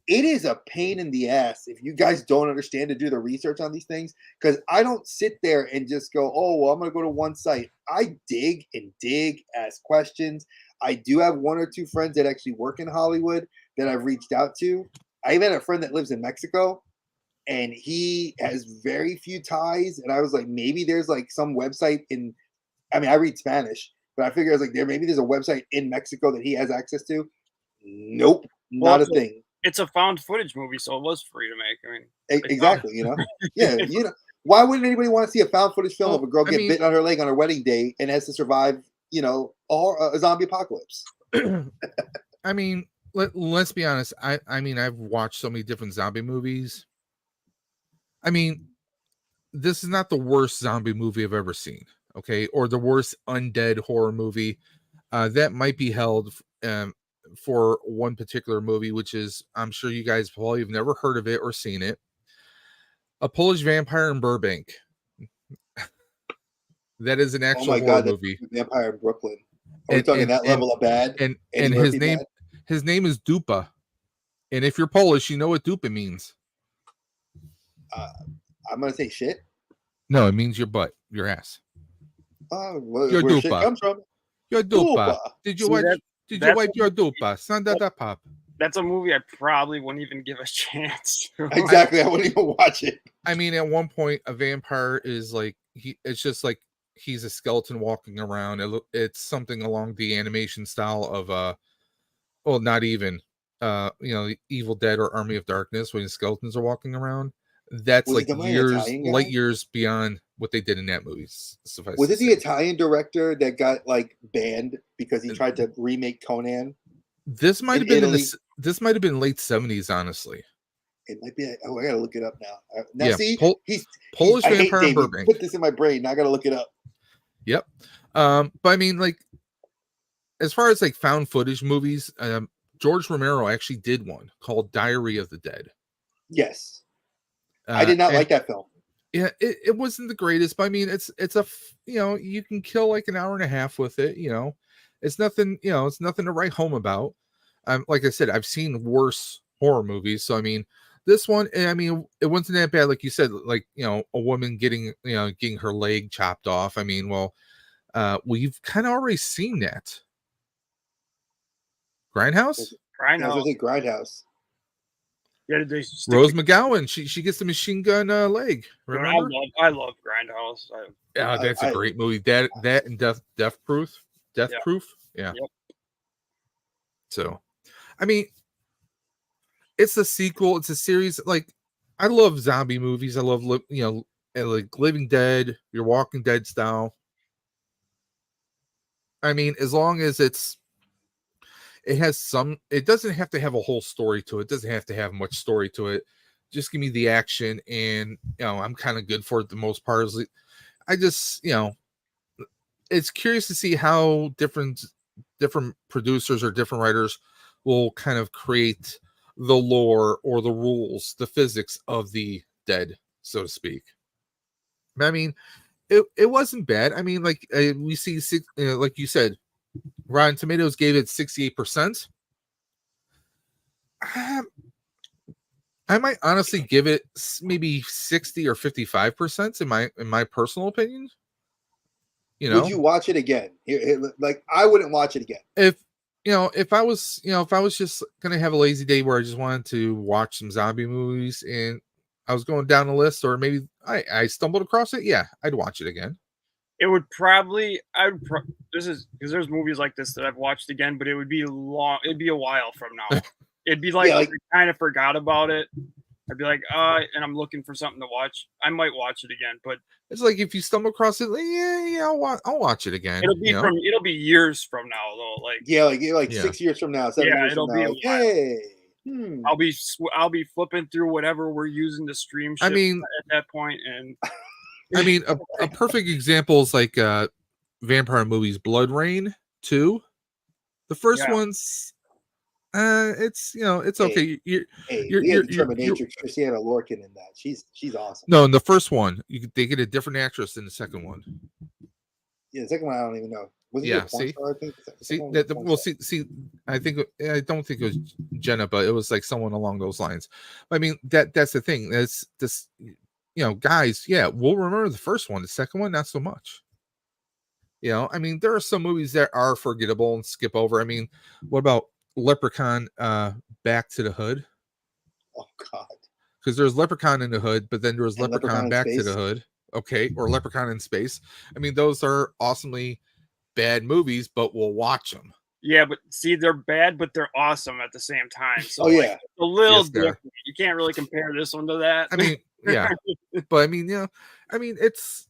it is a pain in the ass if you guys don't understand to do the research on these things, because I don't sit there and just go, oh, well, I'm going to go to one site. I dig, ask questions. I do have 1 or 2 friends that actually work in Hollywood that I've reached out to. I even had a friend that lives in Mexico, and he has very few ties. And I was like, maybe there's like some website I read Spanish, but I figured I was like, maybe there's a website in Mexico that he has access to. Nope, not a thing. It's a found footage movie, so it was free to make. I mean, exactly, yeah, why wouldn't anybody want to see a found footage film of a girl get bitten on her leg on her wedding day and has to survive, a zombie apocalypse? I mean, let's be honest. I mean, I've watched so many different zombie movies. I mean, this is not the worst zombie movie I've ever seen, okay? Or the worst undead horror movie. That might be held for one particular movie, which is, I'm sure you guys probably have never heard of it or seen it. A Polish Vampire in Burbank. That is an actual horror movie. Vampire in Brooklyn. Are we talking that level of bad? And his name is Dupa. And if you're Polish, you know what Dupa means. I'm gonna say shit. No, it means your butt, your ass. Your Dupa. Shit comes from? Your Dupa. Did you wipe your Dupa? Sanda pop. That's a movie I probably wouldn't even give a chance. Exactly, I wouldn't even watch it. I mean, at one point, a vampire is like it's just like he's a skeleton walking around. It's something along the animation style of not even Evil Dead or Army of Darkness when the skeletons are walking around. That's like light years beyond what they did in that movie. Was it the Italian director that got like banned because he tried to remake Conan? This might have been this might have been late 70s, honestly. It might be. I gotta look it up now. Now, see, he's Polish Vampire in Burbank. Put this in my brain. Now I gotta look it up. Yep. But I mean, like, as far as like found footage movies, George Romero actually did one called Diary of the Dead. Yes. I did not like that film. Yeah, it wasn't the greatest, but I mean, it's a you can kill like an hour and a half with it. It's nothing. It's nothing to write home about. Like I said, I've seen worse horror movies, so I mean, this one, I mean, it wasn't that bad. Like you said, like a woman getting her leg chopped off. I mean, well, we've kind of already seen that. Grindhouse. Grindhouse. Yeah, they Rose McGowan. She gets the machine gun leg. Remember? I love Grindhouse. Yeah, that's a great movie. That and Death Proof. Yeah. Yeah. Yep. So, I mean, it's a sequel. It's a series. Like, I love zombie movies. I love like Living Dead, Your Walking Dead style. I mean, as long as it doesn't have to have a whole story to it. It doesn't have to have much story to it. Just give me the action, and I'm kind of good for it the most part. I just it's curious to see how different producers or different writers will kind of create the lore or the rules, the physics of the dead, so to speak. I mean, it wasn't bad. I mean, like we see, like you said, Rotten Tomatoes gave it 68%. I might honestly give it maybe 60 or 55% in my personal opinion. Would you watch it again? Like, I wouldn't watch it again. If I was just gonna have a lazy day where I just wanted to watch some zombie movies and I was going down the list, or maybe I stumbled across it, yeah, I'd watch it again. It would probably this is because there's movies like this that I've watched again, but it would be long. It'd be a while from now. It'd be like, I kind of forgot about it. I'd be like, and I'm looking for something to watch. I might watch it again, but it's like if you stumble across it, like, yeah, I'll watch it again. It'll be years from now though. Like 6 years from now, 7 years it'll from be now. a while. I'll be flipping through whatever we're using to stream shit at that point, and I mean, a perfect example is like vampire movies, Blood Rain 2. The first one's it's it's okay. We had the Terminatrix, Christina Lorcan in that. She's awesome. No, in the first one, they get a different actress in the second one. Yeah, the second one I don't even know. Was it a porn star, I think? I don't think it was Jenna, but it was like someone along those lines. I mean, that's the thing. That's this, guys. Yeah, we'll remember the first one. The second one, not so much. I mean, there are some movies that are forgettable and skip over. I mean, what about Leprechaun Back to the Hood? Oh God. Because there's Leprechaun in the Hood, but then there was Leprechaun Back to the Hood. Okay, or Leprechaun in Space. I mean, those are awesomely bad movies, but we'll watch them. Yeah, but see, they're bad, but they're awesome at the same time. So a little different. You can't really compare this one to that. I mean, yeah, but I mean, it's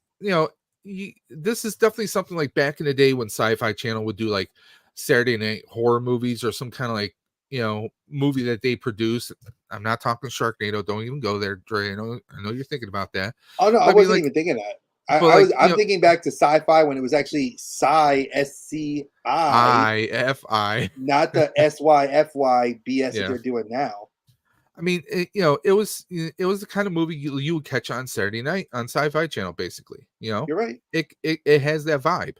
this is definitely something like back in the day when Sci-Fi Channel would do like Saturday night horror movies or some kind of like movie that they produce. I'm not talking Sharknado. Don't even go there, Dre. I know you're thinking about that. Oh no, I wasn't even thinking that. I'm thinking back to Sci-Fi when it was actually Sci SCI, not the SYFY BS that they're doing now. I mean, it was the kind of movie you would catch on Saturday night on Sci-Fi Channel, basically. You're right. It has that vibe,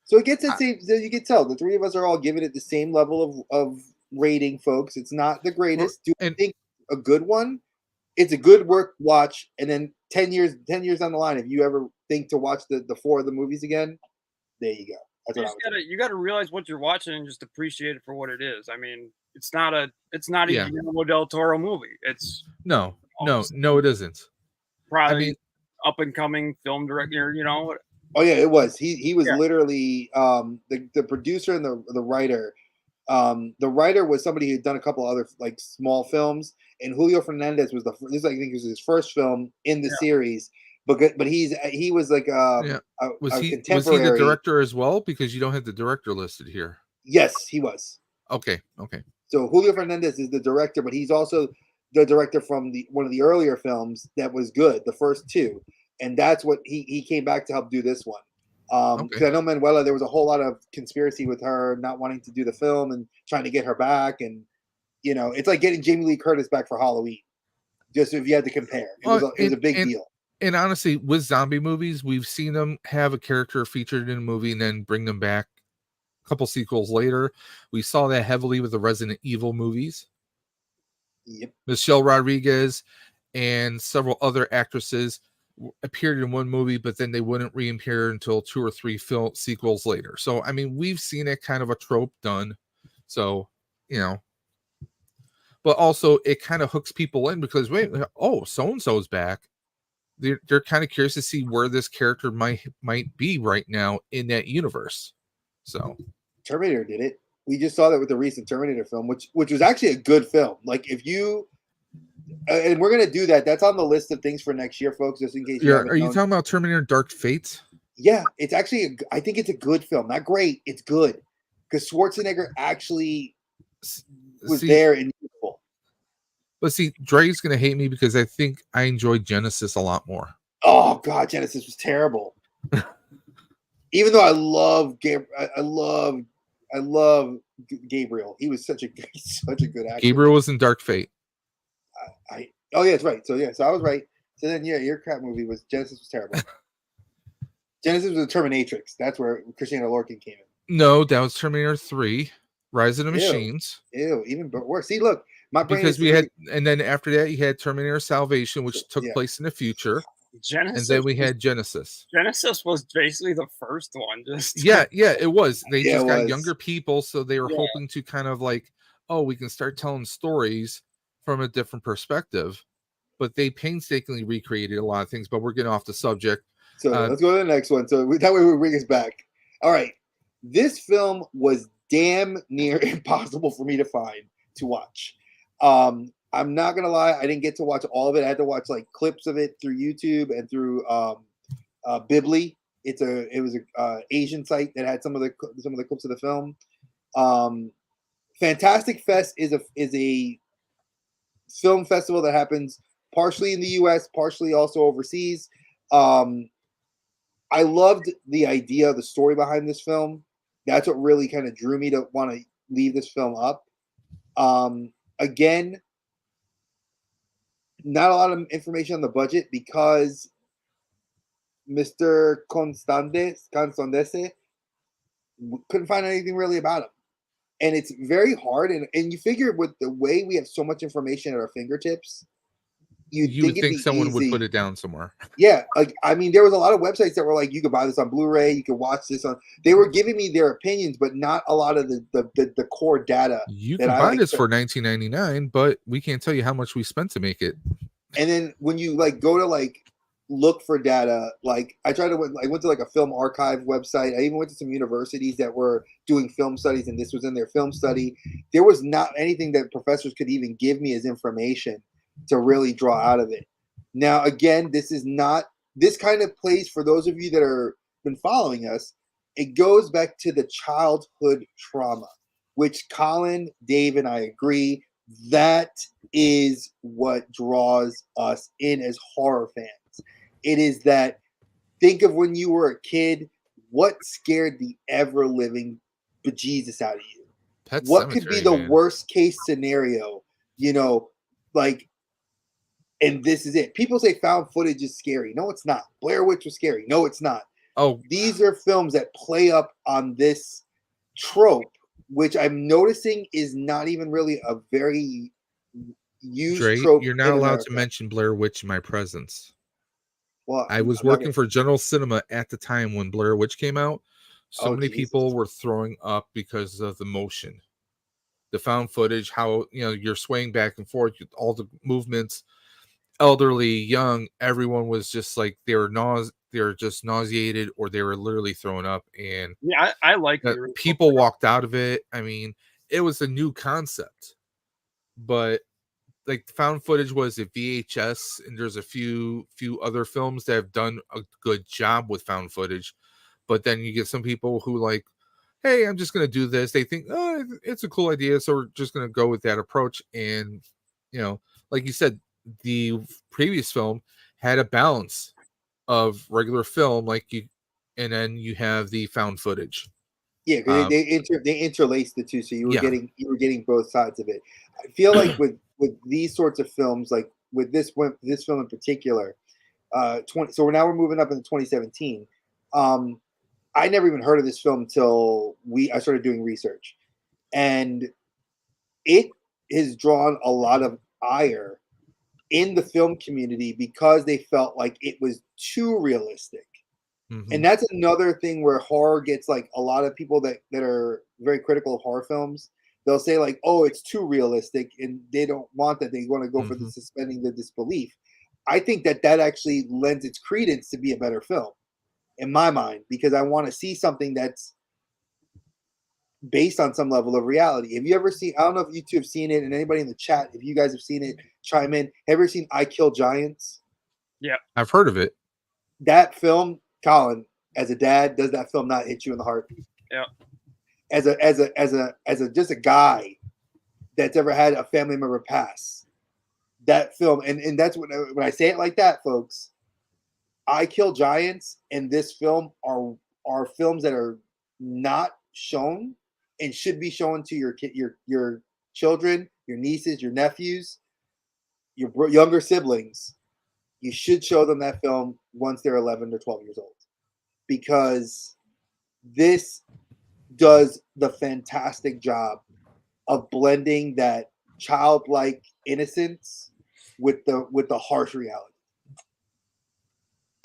So it gets the same. You can tell the three of us are all giving it the same level of rating, folks. It's not the greatest. Do I think a good one? It's a good work watch, and then 10 years down the line, if you ever think to watch the four of the movies again, there you go. That's you got to realize what you're watching and just appreciate it for what it is. I mean, it's not a Guillermo del Toro movie. It's no, it isn't. Probably up and coming film director. Oh yeah, it was. He was literally the producer and the writer. The writer was somebody who'd done a couple other like small films, and Julio Fernandez was I think was his first film in the series. But he was like was he the director as well? Because you don't have the director listed here. Yes, he was. Okay. So Julio Fernandez is the director, but he's also the director from one of the earlier films that was good, the first two, and that's what he came back to help do this one. Because I know Manuela, there was a whole lot of conspiracy with her not wanting to do the film and trying to get her back, and it's like getting Jamie Lee Curtis back for Halloween. Just if you had to compare, it was a big deal. And honestly, with zombie movies, we've seen them have a character featured in a movie and then bring them back a couple sequels later. We saw that heavily with the Resident Evil movies. Yep. Michelle Rodriguez and several other actresses appeared in one movie, but then they wouldn't reappear until 2 or 3 film sequels later. So, I mean, we've seen it kind of a trope done. So, you know, but also it kind of hooks people in because, wait, oh, so-and-so's back. They're kind of curious to see where this character might be right now in that universe. So Terminator did it. We just saw that with the recent Terminator film, which was actually a good film. Like if you and we're gonna do that. That's on the list of things for next year, folks. Just in case. Are you talking about Terminator Dark Fate? Yeah, it's actually. I think it's a good film. Not great. It's good because Schwarzenegger actually was there and useful. But see, Dre's gonna hate me because I think I enjoyed Genesis a lot more. Oh God, Genesis was terrible. Even though I love Gabriel. He was such a good actor. Gabriel was in Dark Fate. Oh yeah, that's right. So I was right. So then your crap movie was Genesis was terrible. Genesis was the Terminatrix. That's where Christina Lorcan came in. No, that was Terminator 3, Rise of the Machines. Ew, even worse. See, look, my brain because we had, and then after that you had Terminator Salvation, which took place in the future. Genesis, and then we had Genesis. Genesis was basically the first one. Yeah, it was. They just got younger people, so they were hoping to kind of like, oh, we can start telling stories from a different perspective. But they painstakingly recreated a lot of things. But we're getting off the subject. So let's go to the next one. So that way we bring us back. All right, this film was damn near impossible for me to watch. I'm not gonna lie, I didn't get to watch all of it. I had to watch like clips of it through YouTube and through Bibly. It was a Asian site that had some of the clips of the film. Fantastic Fest is a film festival that happens partially in the U.S., partially also overseas. I loved the idea, the story behind this film. That's what really kind of drew me to want to leave this film up. Again, not a lot of information on the budget because Mr. Constandese couldn't find anything really about him. And it's very hard. And you figure with the way we have so much information at our fingertips, you would think someone would put it down somewhere. Yeah. Like, I mean, there was a lot of websites that were like, you could buy this on Blu-ray, you could watch this on, they were giving me their opinions, but not a lot of the core data. You can buy this for $19.99, but we can't tell you how much we spent to make it. And then when you like go to like look for data, like I went to like a film archive website. I even went to some universities that were doing film studies, and this was in their film study. There was not anything that professors could even give me as information to really draw out of it. Now, again, this kind of plays for those of you that are been following us. It goes back to the childhood trauma, which Colin, Dave, and I agree that is what draws us in as horror fans. It is that, think of when you were a kid, what scared the ever living bejesus out of you? What could be the worst case scenario? Like, and this is it. People say found footage is scary. No, it's not. Blair Witch was scary. No, it's not. Oh, these are films that play up on this trope, which I'm noticing is not even really a very used trope. You're not allowed to mention Blair Witch in my presence. Well, I was working for General Cinema at the time when Blair Witch came out. So many people were throwing up because of the motion, the found footage, how you're swaying back and forth, all the movements. Elderly, young, everyone was just like they were just nauseated, or they were literally throwing up. And yeah, I like that. People walked out of it. I mean, it was a new concept, but like found footage was a VHS, and there's a few other films that have done a good job with found footage. But then you get some people who like, hey, I'm just gonna do this. They think, oh, it's a cool idea, so we're just gonna go with that approach. And like you said, the previous film had a balance of regular film, and then you have the found footage. Yeah, because they interlace the two, so you were getting both sides of it. I feel like with these sorts of films, like with this film in particular. So we're moving up into 2017. I never even heard of this film until I started doing research, and it has drawn a lot of ire in the film community because they felt like it was too realistic. Mhm. And that's another thing where horror gets like a lot of people that are very critical of horror films. They'll say like, "Oh, it's too realistic," and they don't want that. They want to go for the Mhm. suspending the disbelief. I think that actually lends its credence to be a better film, in my mind, because I want to see something that's based on some level of reality. Have you ever seen? I don't know if you two have seen it, and anybody in the chat, if you guys have seen it, chime in. Have you ever seen I Kill Giants? Yeah, I've heard of it. That film, Colin, as a dad, does that film not hit you in the heart? yeah. As a just a guy that's ever had a family member pass, that film, and that's when I say it like that, folks. I Kill Giants and this film are films that are not shown and should be shown to your children, your nieces, your nephews, your younger siblings. You should show them that film once they're 11 or 12 years old, because this does the fantastic job of blending that childlike innocence with the harsh reality.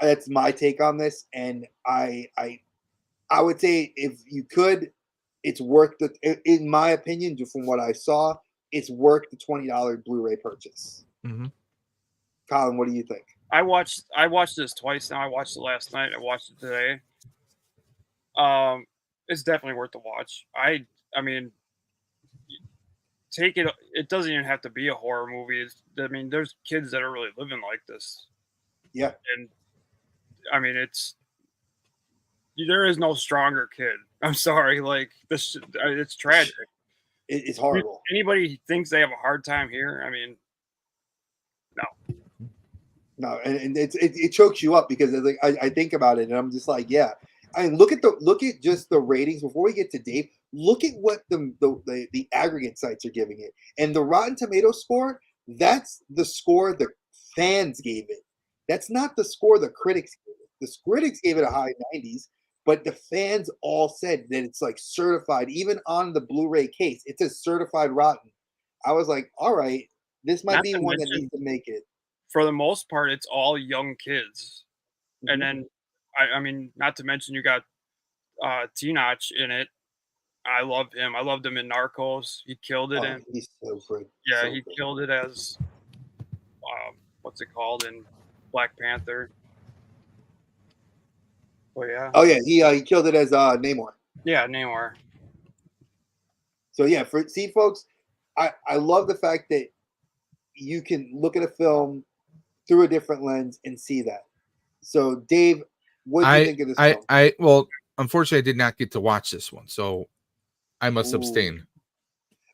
That's my take on this, and I would say if you could, it's worth in my opinion, just from what I saw, it's worth the $20 Blu-ray purchase. Mm-hmm. Colin, what do you think? I watched this twice now. I watched it last night. I watched it today. It's definitely worth the watch. I mean, take it. It doesn't even have to be a horror movie. I mean, there's kids that are really living like this. Yeah, and I mean, there is no stronger kid. I'm sorry, like this. It's tragic. it's horrible. Anybody thinks they have a hard time here? I mean, no, and it chokes you up because like I think about it and I'm just like, yeah. I mean, look at just the ratings before we get to Dave. Look at what the aggregate sites are giving it, and the Rotten Tomato score. That's the score the fans gave it. That's not the score the critics gave it. The critics gave it a high 90s, but the fans all said that it's like certified. Even on the Blu-ray case, it says certified rotten. I was like, all right, this might be one that needs to make it. For the most part, it's all young kids, and then I mean, not to mention you got Tenoch in it. I love him. I loved him in Narcos. He killed it. And he's so good. Yeah, so he good. killed it as what's it called in Black Panther. Oh yeah. Oh yeah, he killed it as Namor. Yeah, Namor. So yeah, folks, I love the fact that you can look at a film through a different lens and see that. So Dave, what do you think of this film? Well, unfortunately, I did not get to watch this one, so I must abstain.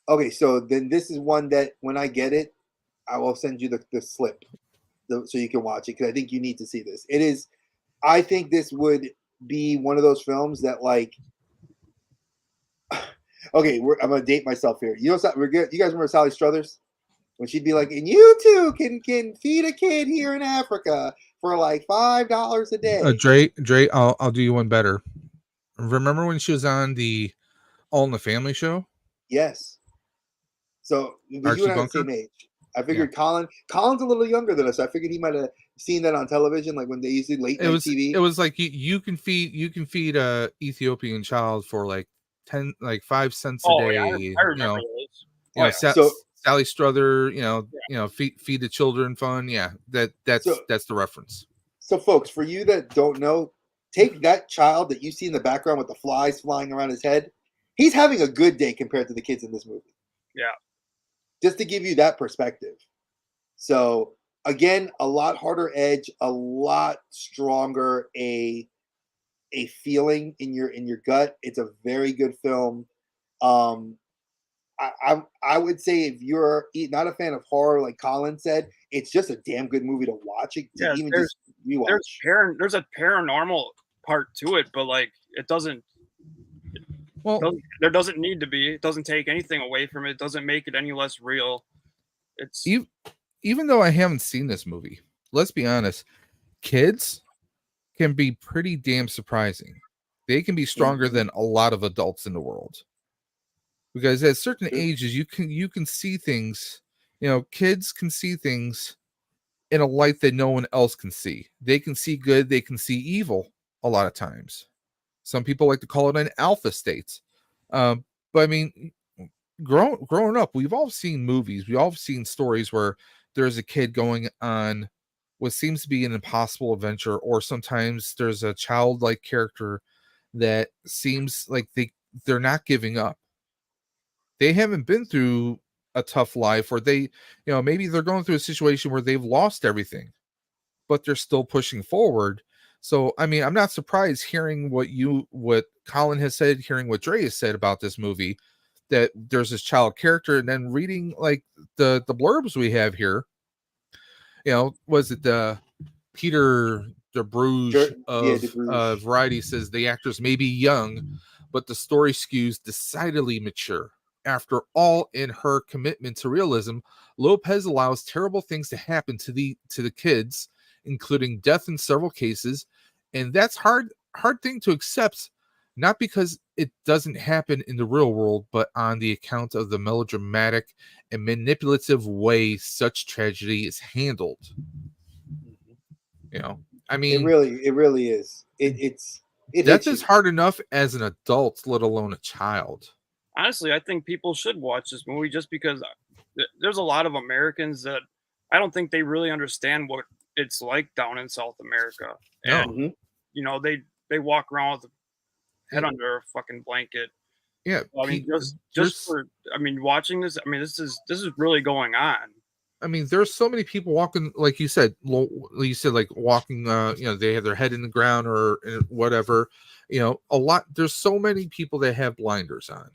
Okay, so then this is one that when I get it, I will send you the slip so you can watch it, because I think you need to see this. It is, I think this would be one of those films that like, okay, I'm gonna date myself here. You know, you guys remember Sally Struthers when she'd be like, "And you too can feed a kid here in Africa for like $5 a day." Dre, I'll do you one better. Remember when she was on the All in the Family show? Yes. So you and I are the same age. I figured Colin's a little younger than us. So I figured he might have seen that on television, like when they used to late night TV. It was like you can feed a Ethiopian child for like 5 cents a day. Yeah, I remember those. Sally Struther, feed the children fun. Yeah, that's the reference. So folks, for you that don't know, take that child that you see in the background with the flies flying around his head. He's having a good day compared to the kids in this movie. Yeah. Just to give you that perspective. So again, a lot harder edge, a lot stronger a feeling in your gut. It's a very good film. I would say if you're not a fan of horror, like Colin said, it's just a damn good movie to watch. Just rewatch. There's a paranormal part to it, but like it doesn't. Well, there doesn't need to be. It doesn't take anything away from it. It doesn't make it any less real. It's even though I haven't seen this movie, let's be honest, kids can be pretty damn surprising. They can be stronger than a lot of adults in the world. Because at certain ages you can see things, kids can see things in a light that no one else can see. They can see good, they can see evil a lot of times. Some people like to call it an alpha state. But I mean, growing up, we've all seen movies, we've all seen stories where there's a kid going on what seems to be an impossible adventure, or sometimes there's a childlike character that seems like they're not giving up. They haven't been through a tough life, or they, maybe they're going through a situation where they've lost everything, but they're still pushing forward. So, I mean, I'm not surprised hearing what Colin has said, hearing what Dre has said about this movie, that there's this child character, and then reading like the blurbs we have here. Was it the Peter DeBruge of Variety says the actors may be young, but the story skews decidedly mature. After all, in her commitment to realism, Lopez allows terrible things to happen to the kids, including death in several cases, and that's hard thing to accept, not because it doesn't happen in the real world, but on the account of the melodramatic and manipulative way such tragedy is handled. I mean, it really is. Death is hard enough as an adult, let alone a child. Honestly, I think people should watch this movie just because there's a lot of Americans that I don't think they really understand what it's like down in South America. And they walk around with a head under a fucking blanket. Yeah, I mean, watching this, I mean, this is really going on. I mean, there's so many people walking, like you said, like walking, they have their head in the ground or whatever, a lot. There's so many people that have blinders on.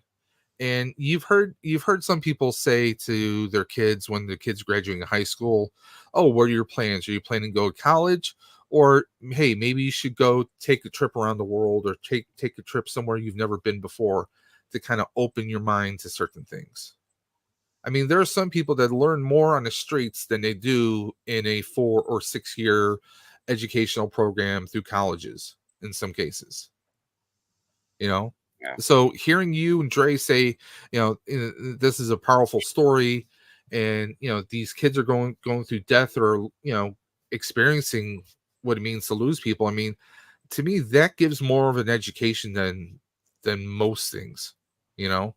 And you've heard some people say to their kids when the kids graduating high school, "Oh, what are your plans? Are you planning to go to college? Or hey, maybe you should go take a trip around the world, or take a trip somewhere you've never been before, to kind of open your mind to certain things." I mean, there are some people that learn more on the streets than they do in a 4 or 6 year educational program through colleges in some cases. Yeah. So hearing you and Dre say, this is a powerful story, and these kids are going through death, or experiencing what it means to lose people. I mean, to me, that gives more of an education than most things. It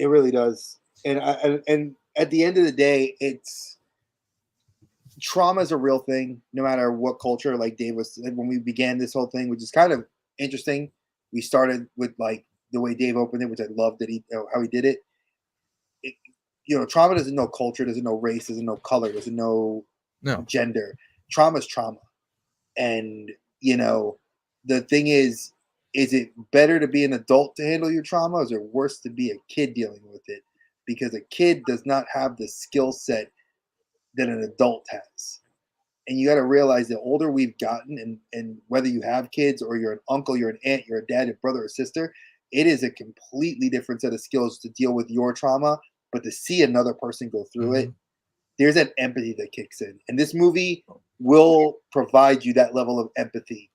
really does. And at the end of the day, trauma is a real thing, no matter what culture. Like Dave was, when we began this whole thing, which is kind of interesting. We started with like the way Dave opened it, which I loved that how he did it. Trauma doesn't know culture, doesn't know race, doesn't know color, doesn't know gender. Trauma is trauma. And, the thing is it better to be an adult to handle your trauma, or is it worse to be a kid dealing with it? Because a kid does not have the skill set that an adult has. And you got to realize the older we've gotten, and whether you have kids or you're an uncle, you're an aunt, you're a dad, a brother or sister, it is a completely different set of skills to deal with your trauma, but to see another person go through it, there's that empathy that kicks in. And this movie will provide you that level of empathy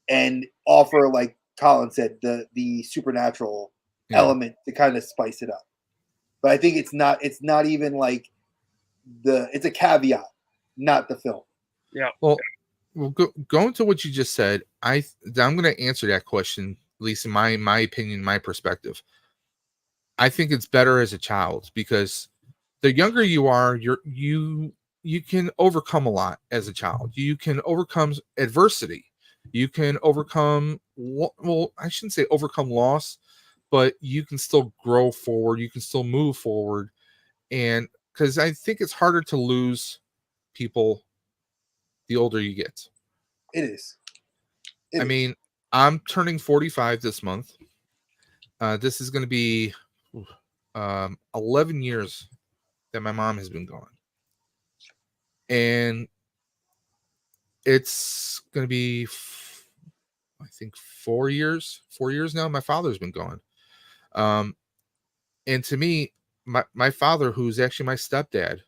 and offer, like Colin said, the supernatural element to kind of spice it up. But I think it's not even like it's a caveat, not the film. Yeah. Well, going to what you just said, I'm going to answer that question, at least in my opinion, my perspective. I think it's better as a child, because the younger you are, you can overcome a lot as a child. You can overcome adversity. You can overcome, well, I shouldn't say overcome loss, but you can still grow forward. You can still move forward. And because I think it's harder to lose people the older you get. It is. I mean, I'm turning 45 this month. This is going to be 11 years that my mom has been gone. And it's going to be, I think, 4 years now. My father's been gone. And to me, my father, who's actually my stepdad,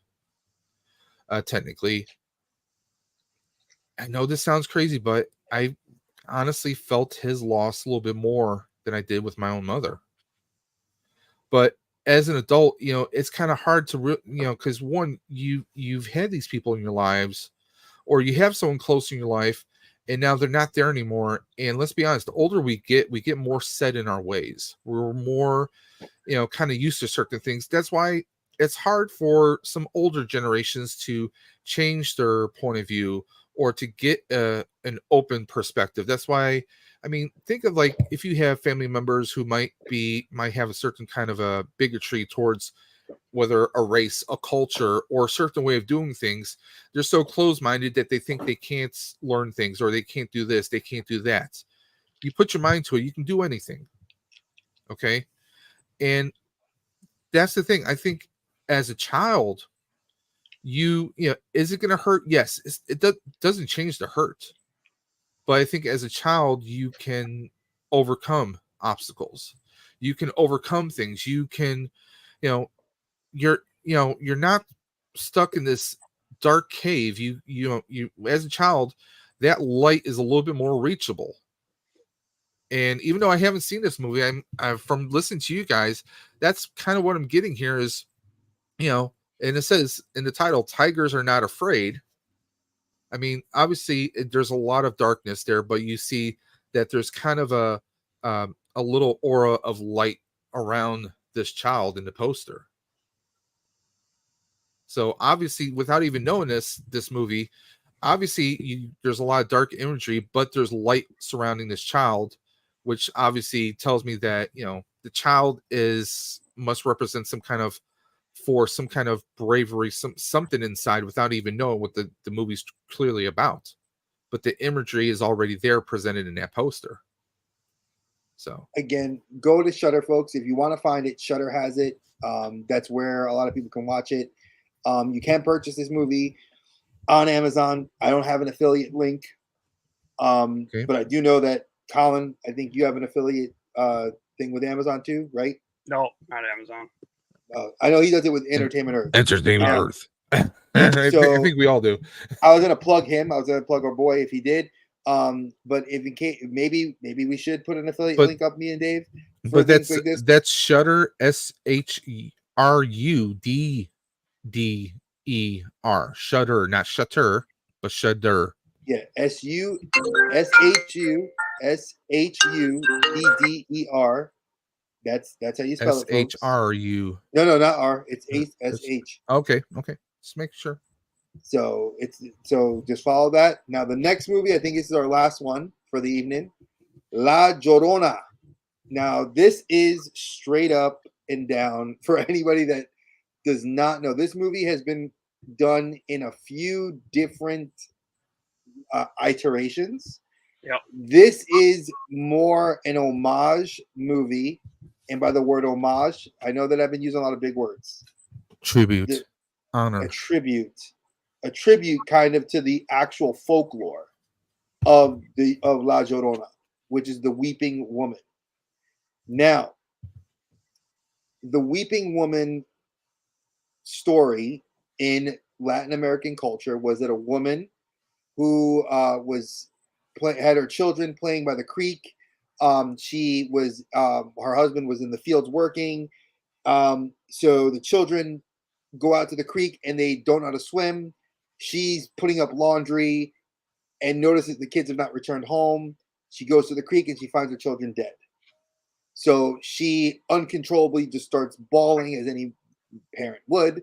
technically. I know this sounds crazy, but I honestly felt his loss a little bit more than I did with my own mother. But as an adult, it's kind of hard to, because one, you've had these people in your lives, or you have someone close in your life, and now they're not there anymore. And let's be honest, the older we get more set in our ways. We're more, kind of used to certain things. That's why it's hard for some older generations to change their point of view or to get an open perspective. That's why, I mean, think of like if you have family members who might have a certain kind of a bigotry towards whether a race, a culture, or a certain way of doing things. They're so closed-minded that they think they can't learn things, or they can't do this, they can't do that. You put your mind to it, you can do anything. Okay? And that's the thing. I think as a child, is it going to hurt? Yes. Doesn't change the hurt. But I think as a child, you can overcome obstacles. You can overcome things. You can, you know, you're not stuck in this dark cave. You as a child, that light is a little bit more reachable. And even though I haven't seen this movie, I'm from listening to you guys, that's kind of what I'm getting here is, and it says in the title, Tigers Are Not Afraid. I mean, obviously there's a lot of darkness there, but you see that there's kind of a little aura of light around this child in the poster. So obviously, without even knowing this movie, obviously there's a lot of dark imagery, but there's light surrounding this child, which obviously tells me that the child must represent some kind of force, some kind of bravery, something inside without even knowing what the movie's clearly about. But the imagery is already there, presented in that poster. So again, go to Shudder, folks. If you want to find it, Shudder has it. That's where a lot of people can watch it. You can purchase this movie on Amazon. I don't have an affiliate link, okay. But I do know that Colin, I think you have an affiliate thing with Amazon too, right? No, not Amazon. I know he does it with Entertainment Earth. Entertainment Earth. I think we all do. I was gonna plug him. I was gonna plug our boy if he did. But if in case, maybe we should put an affiliate link up, me and Dave. But that's Shudder, SHURDDER. Shudder, not Shutter, but Shudder. Yeah, SHUDDER. That's how you spell it, folks. SHRU. No, not R. It's SH. Okay. Just make sure. So just follow that. Now the next movie, I think this is our last one for the evening. La Llorona. Now this is straight up and down for anybody that does not know. This movie has been done in a few different iterations. Yep. This is more an homage movie. And by the word homage, I know that I've been using a lot of big words. Tribute. Honor. A tribute kind of to the actual folklore of La Llorona, which is the weeping woman. Now, the weeping woman story in Latin American culture was that a woman who had her children playing by the creek. She was her husband was in the fields working. So the children go out to the creek and they don't know how to swim. She's putting up laundry and notices the kids have not returned home. She goes to the creek and she finds her children dead. So she uncontrollably just starts bawling, as any parent would,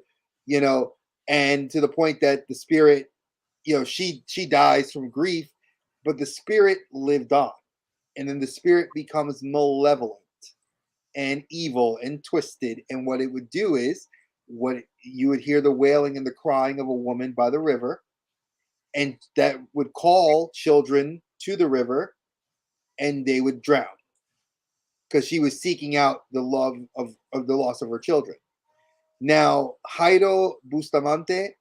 and to the point that the spirit, she dies from grief, but the spirit lived on. And then the spirit becomes malevolent and evil and twisted. And what it would do is, you would hear the wailing and the crying of a woman by the river, and that would call children to the river, and they would drown because she was seeking out the love of the loss of her children. Now, Jairo Bustamante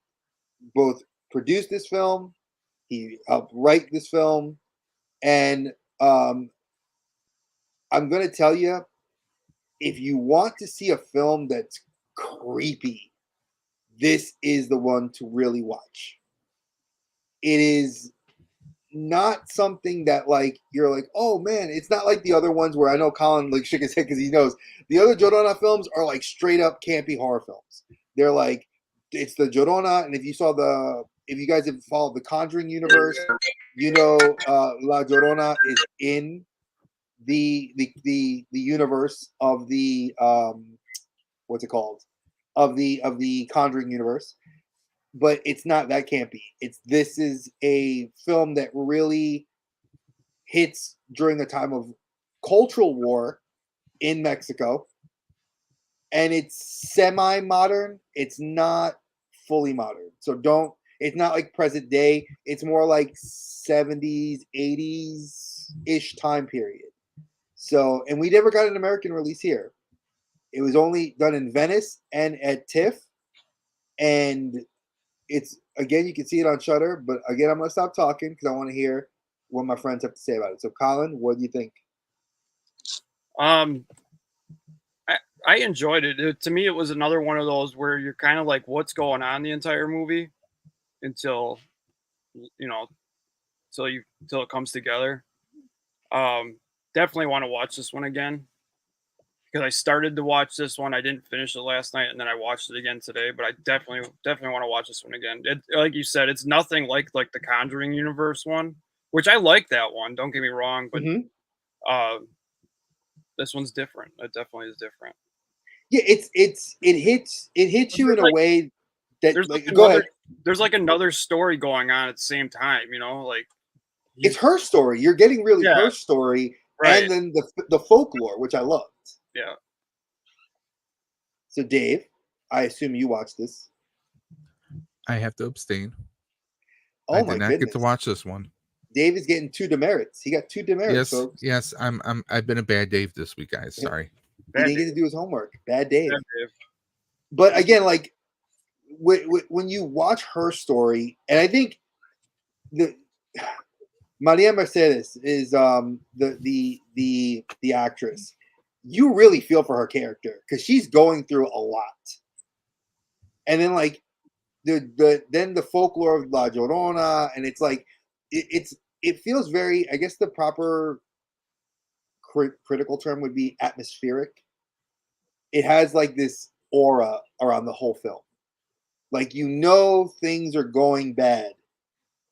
both produced this film, he helped write this film, and I'm going to tell you, if you want to see a film that's creepy, this is the one to really watch. It is not something that like you're like, oh man, it's not like the other ones where I know Colin like shook his head because he knows the other Jorona films are like straight up campy horror films. They're like, it's the Jorona, and if you guys have followed the Conjuring universe, you know La Llorona is in the universe of the what's it called, of the Conjuring universe, but it's not that campy. This is a film that really hits during the time of cultural war in Mexico, and it's semi-modern. It's not fully modern, so don't. It's not like present day. It's more like 70s, 80s ish time period. So, and we never got an American release here. It was only done in Venice and at TIFF, and it's again you can see it on Shudder. But again, I'm gonna stop talking because I want to hear what my friends have to say about it. So, Colin, what do you think? I enjoyed it. To me, it was another one of those where you're kind of like, what's going on the entire movie until until it comes together. Definitely want to watch this one again because I started to watch this one. I didn't finish it last night, and then I watched it again today. But I definitely want to watch this one again. Like you said, it's nothing like the Conjuring universe one, which I like that one. Don't get me wrong, but this one's different. It definitely is different. Yeah, it hits you in a way that there's like go ahead. There's like another story going on at the same time, like it's her story. You're getting really her story, right. And then the folklore, which I loved. Yeah. So Dave, I assume you watched this. I have to abstain. Oh I my did not goodness. get to watch this one. Dave is getting 2 demerits. He got 2 demerits. Yes, folks. yes. I've been a bad Dave this week, guys. Sorry. He didn't get to do his homework. Bad Dave. Bad Dave. But again, like when you watch her story, and I think the Maria Mercedes is the actress. You really feel for her character because she's going through a lot. And then like the folklore of La Llorona, and it's like it feels very, I guess the proper critical term would be atmospheric. It has like this aura around the whole film. Like things are going bad.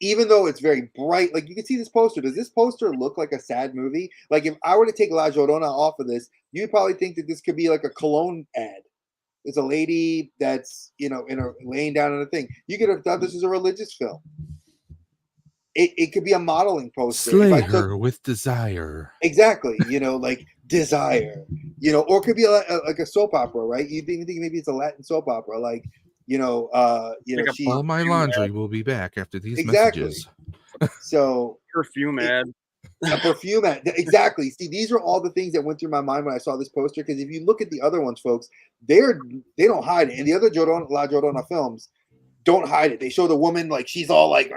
Even though it's very bright, like you can see this poster. Does this poster look like a sad movie? Like if I were to take La Llorona off of this, you'd probably think that this could be like a cologne ad. It's a lady that's laying down on a thing. You could have thought this is a religious film. It could be a modeling poster. Slay her with desire. Exactly. Like desire. Or it could be like a soap opera, right? You think maybe it's a Latin soap opera, like. All my laundry will be back after these messages. So perfume ad. A perfume ad. Exactly. See, these are all the things that went through my mind when I saw this poster. Because if you look at the other ones, folks, they don't hide it. And the other La Llorona films don't hide it. They show the woman like she's all like,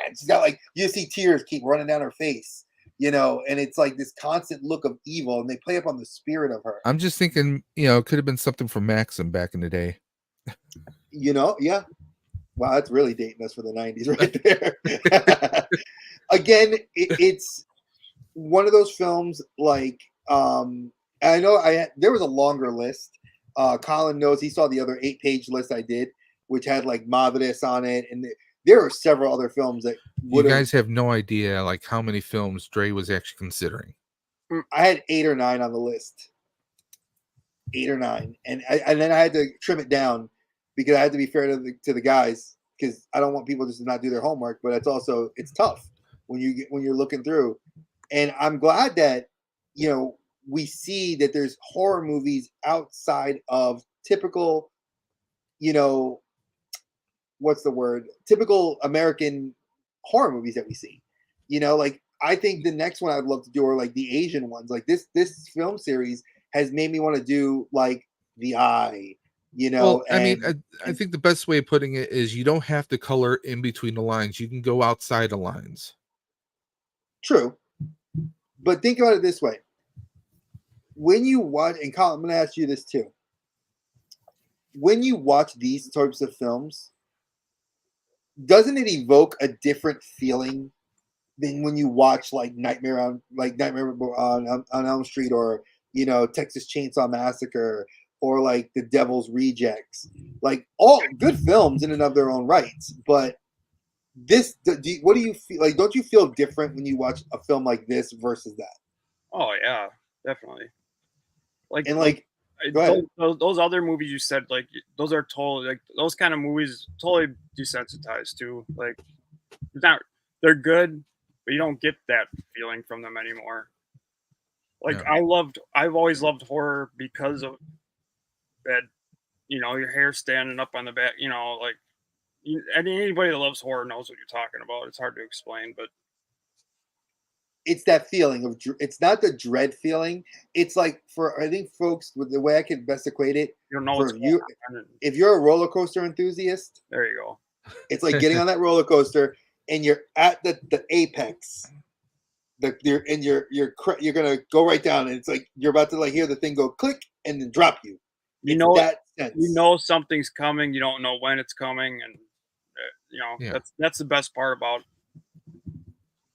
she's got like, you see tears keep running down her face. And it's like this constant look of evil, and they play up on the spirit of her. I'm just thinking, it could have been something from Maxim back in the day. Yeah. Wow, that's really dating us for the 90s right there. Again, it's one of those films like I know there was a longer list. Colin knows, he saw the other 8-page list I did, which had like Madres on it, and there are several other films that you guys have no idea like how many films Dre was actually considering. I had 8 or 9 on the list. 8 or 9, and then I had to trim it down because I had to be fair to the guys, because I don't want people just to not do their homework. But it's tough when you're looking through, and I'm glad that we see that there's horror movies outside of typical, what's the word? Typical American horror movies that we see. Like I think the next one I'd love to do are like the Asian ones. Like this film series has made me want to do like The Eye, Well, I think the best way of putting it is you don't have to color in between the lines. You can go outside the lines. True. But think about it this way. When you watch, and Colin, I'm going to ask you this too. when you watch these types of films, doesn't it evoke a different feeling than when you watch like Nightmare on Elm Street, or Texas Chainsaw Massacre, or like The Devil's Rejects, like all good films in and of their own rights. But what do you feel like? Don't you feel different when you watch a film like this versus that? Oh yeah, definitely. Like Go ahead. those other movies you said, like those are totally, like those kind of movies totally desensitized to. Like they're good, but you don't get that feeling from them anymore. Like Yeah. I've always loved horror because of that. Your hair standing up on the back. Like anybody that loves horror knows what you're talking about. It's hard to explain, but It's that feeling of it's not the dread feeling. It's like, I think folks, with the way I can best equate it, you don't know what's for going you, on. if you're a roller coaster enthusiast, There you go. it's like getting on that roller coaster and you're at the apex. You're gonna go right down, and it's like you're about to like hear the thing go click and then drop you. That sense. Something's coming. You don't know when it's coming, and that's the best part about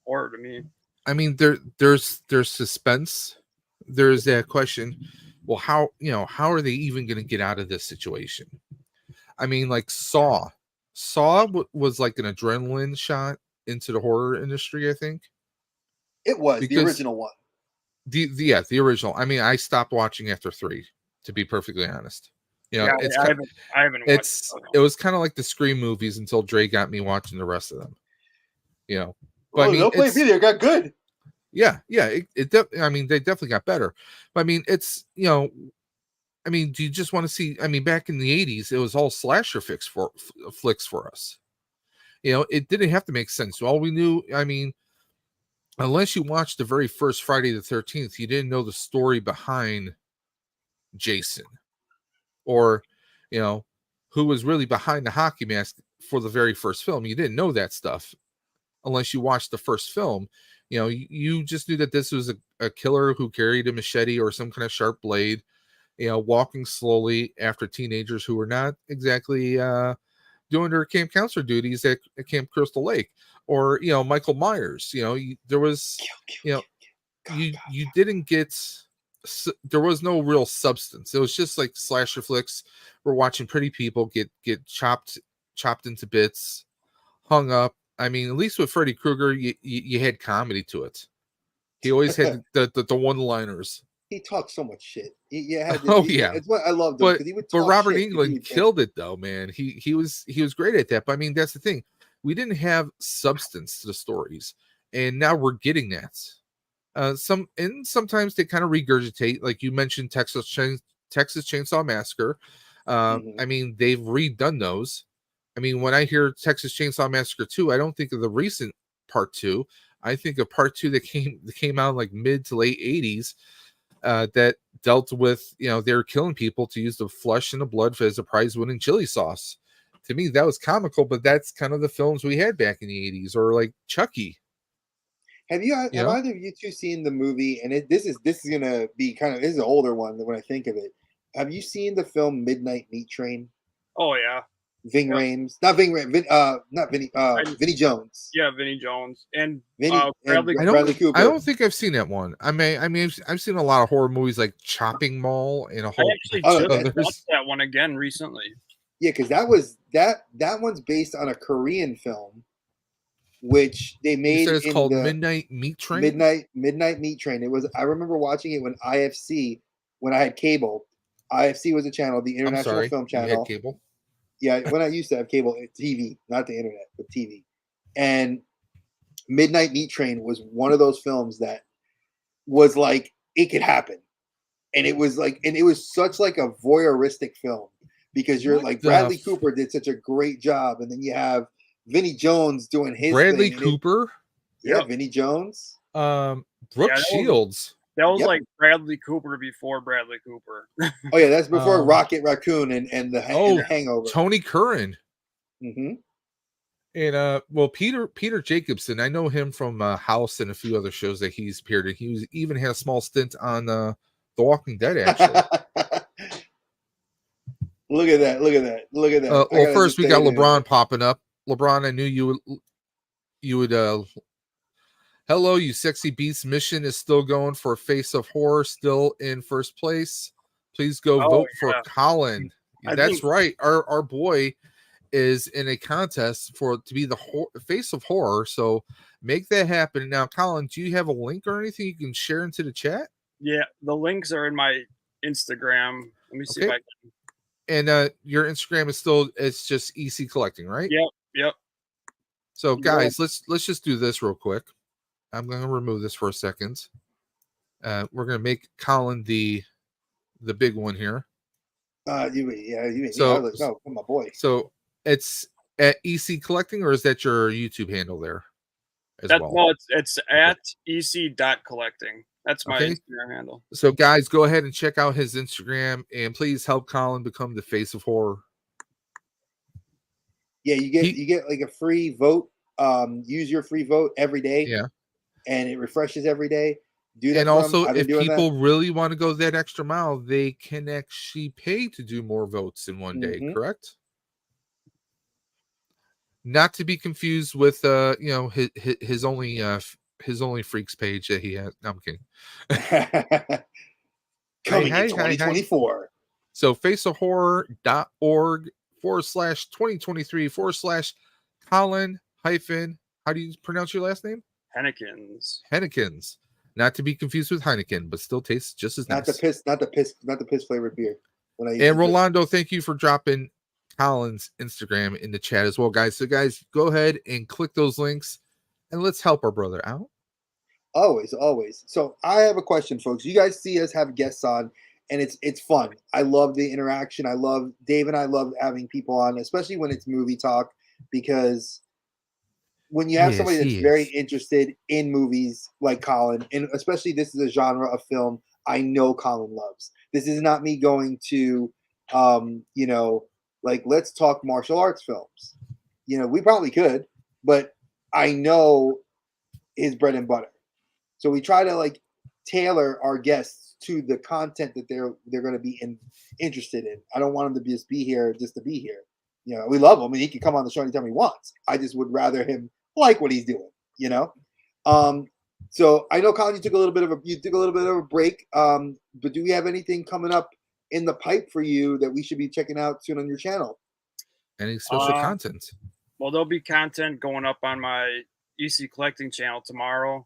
horror to me. I mean, there's suspense. There's that question. Well, how are they even going to get out of this situation? I mean, like Saw was like an adrenaline shot into the horror industry. I think it was the original one. The original. I mean, I stopped watching after 3, to be perfectly honest. I haven't. It was kind of like the Scream movies until Dre got me watching the rest of them. But they'll play video got good. Yeah. I mean, they definitely got better. But I mean, it's I mean, do you just want to see? I mean, back in the 80s, it was all slasher flicks for us. It didn't have to make sense. All we knew, I mean, unless you watched the very first Friday the 13th, you didn't know the story behind Jason, or who was really behind the hockey mask for the very first film. You didn't know that stuff unless you watched the first film. You just knew that this was a killer who carried a machete or some kind of sharp blade, walking slowly after teenagers who were not exactly doing their camp counselor duties at Camp Crystal Lake, or Michael Myers. There was you didn't get, there was no real substance. It was just like slasher flicks. We're watching pretty people get chopped into bits, hung up. I mean, at least with Freddy Krueger, you had comedy to it. He always had the one-liners. He talked so much shit. Yeah. It's what I loved him, because he would talk. But Robert Englund killed it, though, man. He was great at that. But I mean, that's the thing. We didn't have substance to the stories, and now we're getting that. Sometimes they kind of regurgitate, like you mentioned, Texas Chainsaw Massacre. I mean, they've redone those. I mean, when I hear Texas Chainsaw Massacre 2, I don't think of the recent part 2. I think of part 2 that came out in like mid to late 80s, that dealt with, they were killing people to use the flesh and the blood as a prize-winning chili sauce. To me, that was comical, but that's kind of the films we had back in the 80s, or like Chucky. Have either of you two seen the movie? And this is gonna be this is an older one when I think of it. Have you seen the film Midnight Meat Train? Oh yeah. Vinny Jones. Yeah, Vinny Jones and Bradley Cooper. I don't think I've seen that one. I mean, I've seen a lot of horror movies like Chopping Mall and a whole. I actually just watched that one again recently. Yeah, because that one's based on a Korean film, which they made. It's called Midnight Meat Train. Midnight Meat Train. It was. I remember watching it when I had cable. IFC was a channel, the International Film Channel. You had cable? Yeah, when I used to have cable, TV, not the internet, but TV. And Midnight Meat Train was one of those films that was like, it could happen. And it was such like a voyeuristic film, because you're like, Bradley Cooper did such a great job. And then you have Vinny Jones doing his Bradley Cooper? Yeah, Vinny Jones. Brooke Shields. That was like Bradley Cooper before Bradley Cooper. Oh yeah, that's before Rocket Raccoon and the Hangover. Tony Curran. Mm-hmm. And Peter Jacobson, I know him from House and a few other shows that he's appeared in. He even had a small stint on The Walking Dead, actually. Look at that. Look at that. Look at that. Well, first we got LeBron popping up. LeBron, I knew you would hello, you sexy beast. Mission is still going for Face of Horror, still in first place. Please go vote for Colin. That's right. Our boy is in a contest to be the Face of Horror. So make that happen. Now, Colin, do you have a link or anything you can share into the chat? Yeah, the links are in my Instagram. Let me see if I can. And your Instagram is still, it's just EC Collecting, right? Yep. So guys, let's just do this real quick. I'm going to remove this for a second. We're going to make Colin the big one here. So no, my boy. So it's at EC Collecting, or is that your YouTube handle there as well? No, it's at ec.collecting. That's my Instagram handle. So guys, go ahead and check out his Instagram, and please help Colin become the Face of Horror. Yeah, you get like a free vote. Use your free vote every day. Yeah, and it refreshes every day. Do that. And also, if people really want to go that extra mile, they can actually pay to do more votes in one day. Correct? Not to be confused with his only freaks page that he has. No, I'm kidding. Coming in 2024. So faceofhorror.org/2023/Colin hyphen, how do you pronounce your last name? Hennekins. Not to be confused with Heineken, but still tastes just as nice. Not the piss flavored beer. And Rolando, thank you for dropping Colin's Instagram in the chat as well, guys. So guys, go ahead and click those links and let's help our brother out. Always. So I have a question, folks. You guys see us have guests on, and it's fun. I love the interaction. Dave and I love having people on, especially when it's movie talk, because when you have somebody that's very interested in movies like Colin, and especially this is a genre of film I know Colin loves. This is not me going to, let's talk martial arts films. We probably could, but I know his bread and butter. So we try to tailor our guests to the content that they're going to be interested in. I don't want him to just be here just to be here. We love him, and he can come on the show anytime he wants. I just would rather him like what he's doing, So I know, Colin, you took a little bit of a break. But do we have anything coming up in the pipe for you that we should be checking out soon on your channel? Any special content? Well, there'll be content going up on my EC Collecting channel tomorrow.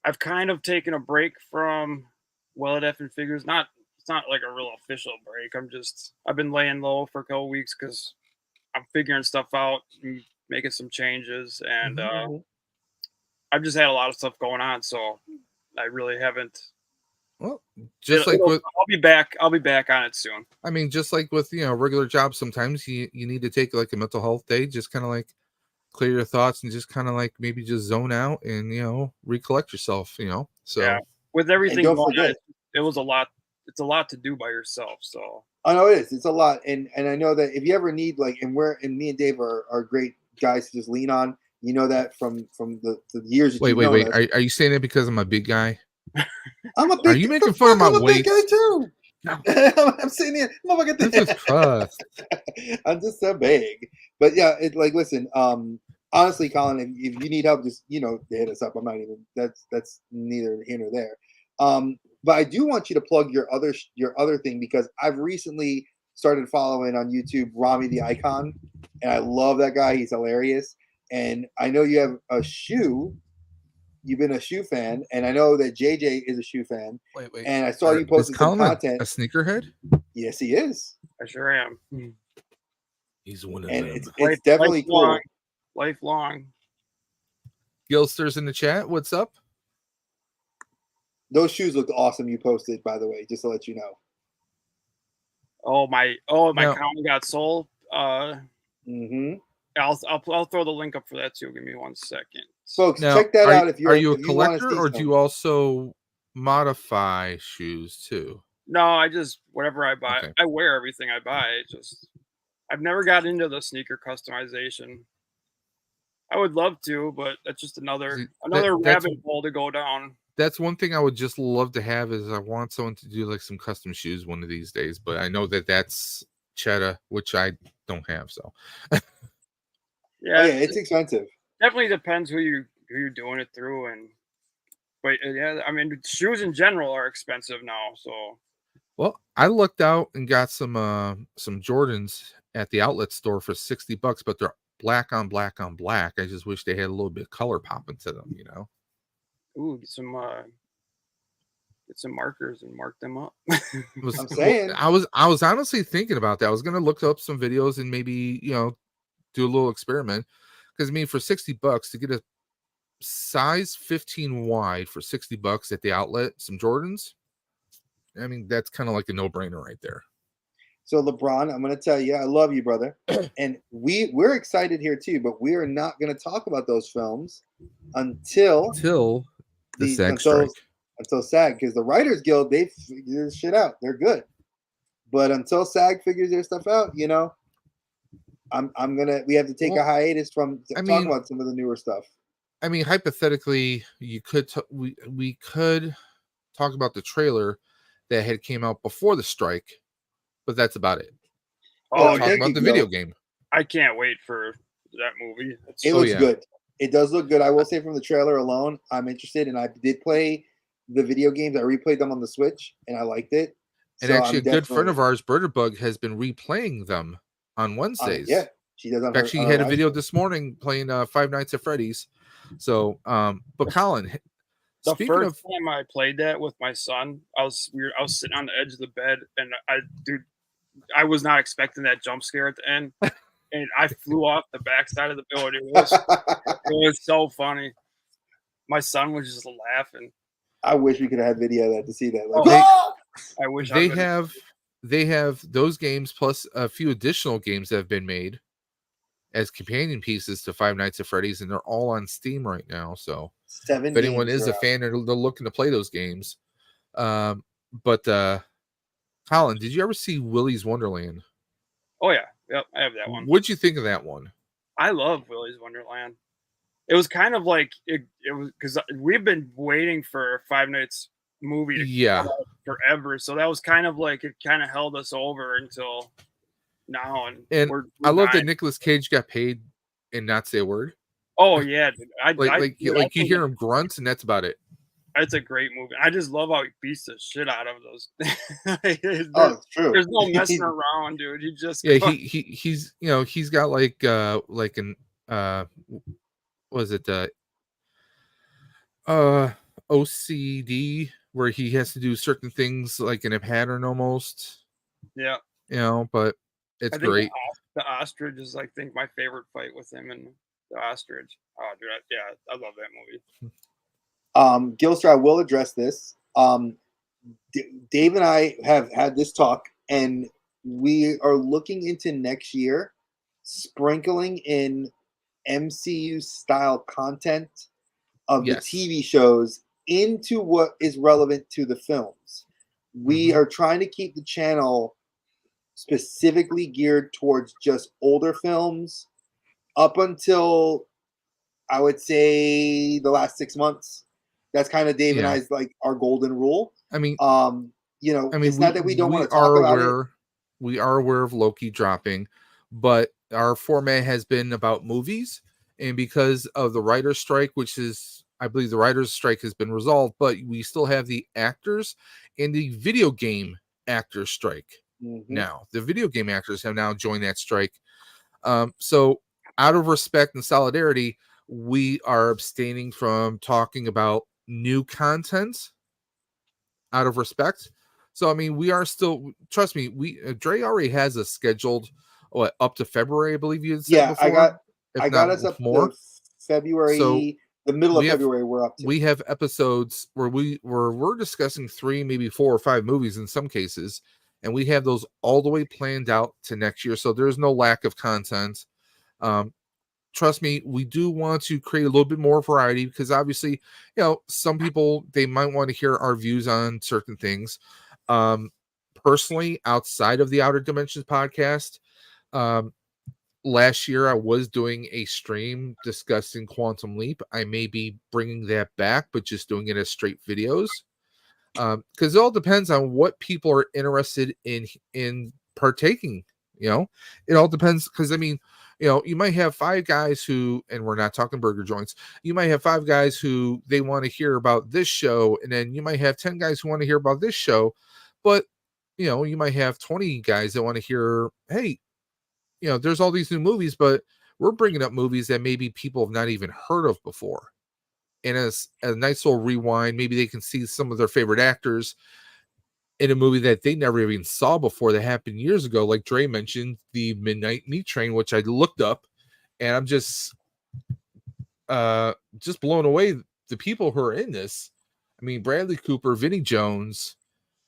I've kind of taken a break from Well At Effing Figures. It's not like a real official break. I've been laying low for a couple weeks because I'm figuring stuff out and making some changes, and I've just had a lot of stuff going on, so I really haven't. Well, I'll be back on it soon. I mean, just like with regular jobs, sometimes you need to take a mental health day, just kind of clear your thoughts and just kind of maybe just zone out and recollect yourself. So yeah, with everything going on, it was a lot. It's a lot to do by yourself. So I know it is. It's a lot, and I know that if you ever need and me and Dave are great guys to just lean on. That from the years. Wait. Are you saying that because I'm a big guy? I'm a big. Are you making fun of my weight? Big guy too. No. I'm sitting here. This is crust. I'm just so big, but yeah. Listen. Honestly, Colin, if you need help, just hit us up. I'm not even. That's neither here nor there. But I do want you to plug your other thing, because I've recently started following on YouTube Rami the Icon, and I love that guy. He's hilarious. And I know you have a shoe. You've been a shoe fan, and I know that JJ is a shoe fan. Wait. And I saw you posting some content. A sneakerhead? Yes, he is. I sure am. He's one of them. It's definitely cool. Lifelong. Gilster's in the chat. What's up? Those shoes looked awesome. You posted, by the way, just to let you know. My comment got sold. I'll throw the link up for that too. Give me 1 second. Folks, check that out. If are you a collector, or do you also modify shoes too? No, I just whatever I buy. Okay. I wear everything I buy. I've never got into the sneaker customization. I would love to, but that's just another rabbit hole to go down. That's one thing I would just love to have is I want someone to do like some custom shoes one of these days, but I know that that's cheddar, which I don't have. So Yeah, it's expensive. Definitely depends who you're doing it through, but yeah, I mean, shoes in general are expensive now. So, well, I looked out and got some Jordans at the outlet store for $60, but they're black on black on black. I just wish they had a little bit of color pop into them, you know. ooh, get some markers and mark them up. I'm saying. I was honestly thinking about that. I was gonna look up some videos and maybe, you know, do a little experiment. Because I mean, for $60 to get a size 15 wide for $60 at the outlet, some Jordans, I mean, that's kind of like a no-brainer right there. So LeBron, I'm gonna tell you, I love you, brother. And we're excited here too, but we are not gonna talk about those films until the SAG strike. Until SAG, because the Writers Guild, they figure this shit out. They're good. But until SAG figures their stuff out, you know, we have to take a hiatus from talking about some of the newer stuff. I mean, hypothetically, you could we could talk about the trailer that had came out before the strike, but that's about it. Oh, talk about the video game. I can't wait for that movie. It looks good. It does look good. I will say from the trailer alone, I'm interested, and I did play the video games. I replayed them on the Switch, and I liked it. And so actually, a good friend of ours, Birderbug, has been replaying them on Wednesdays. Yeah, she does. Actually, had a video this morning playing Five Nights at Freddy's. So, but Colin, the first time I played that with my son, I was sitting on the edge of the bed, and I was not expecting that jump scare at the end, and I flew off the backside of the building. It was so funny. My son was just laughing. I wish we could have had video of that to see that. I wish they have those games plus a few additional games that have been made as companion pieces to Five Nights at Freddy's, and they're all on Steam right now. So if anyone is a fan and they're looking to play those games, but Colin, did you ever see Willy's Wonderland? Oh yeah, yep, I have that one. What'd you think of that one? I love Willy's Wonderland. It was kind of like it was because we've been waiting for a Five Nights movie to come out forever, so that was kind of like it kind of held us over until now. And we're I love that Nicolas Cage got paid and not say a word. Oh yeah, you hear him grunt, and that's about it. It's a great movie. I just love how he beats the shit out of those. It's true. There's no messing around, dude. He just he's he's got like an was it OCD where he has to do certain things like in a pattern almost. Yeah. But it's great. The ostrich is I think my favorite fight with him and the ostrich. Oh dude, I love that movie. Gilster, I will address this. Dave and I have had this talk, and we are looking into next year sprinkling in MCU style content of the TV shows into what is relevant to the films. We are trying to keep the channel specifically geared towards just older films up until I would say the last 6 months. That's kind of Dave and I's like our golden rule. I mean, it's not that we don't want to talk about it. We are aware of Loki dropping, but our format has been about movies, and because of the writer's strike, which is, I believe the writer's strike has been resolved, but we still have the actors and the video game actors strike. Now the video game actors have now joined that strike. So out of respect and solidarity, we are abstaining from talking about new content out of respect. So, I mean, we are still, trust me, Dre already has us scheduled up to February, I believe you had said before. I got us up to February, so the middle of February we're up to. We have episodes where we're discussing 3, maybe 4 or 5 movies in some cases, and we have those all the way planned out to next year. So there's no lack of content. Trust me, we do want to create a little bit more variety because obviously, some people, they might want to hear our views on certain things. Personally, outside of the Outer Dimensions podcast, last year I was doing a stream discussing Quantum Leap. I may be bringing that back, but just doing it as straight videos. Because it all depends on what people are interested in partaking. You know, it all depends. Because I mean, you know, you might have 5 guys who, and we're not talking burger joints. You might have 5 guys who they want to hear about this show, and then you might have 10 guys who want to hear about this show. But you know, you might have 20 guys that want to hear, hey, you know, there's all these new movies, but we're bringing up movies that maybe people have not even heard of before. And as a nice little rewind, maybe they can see some of their favorite actors in a movie that they never even saw before that happened years ago. Like Dre mentioned, the Midnight Meat Train, which I looked up, and I'm just blown away. The people who are in this, I mean, Bradley Cooper, Vinnie Jones,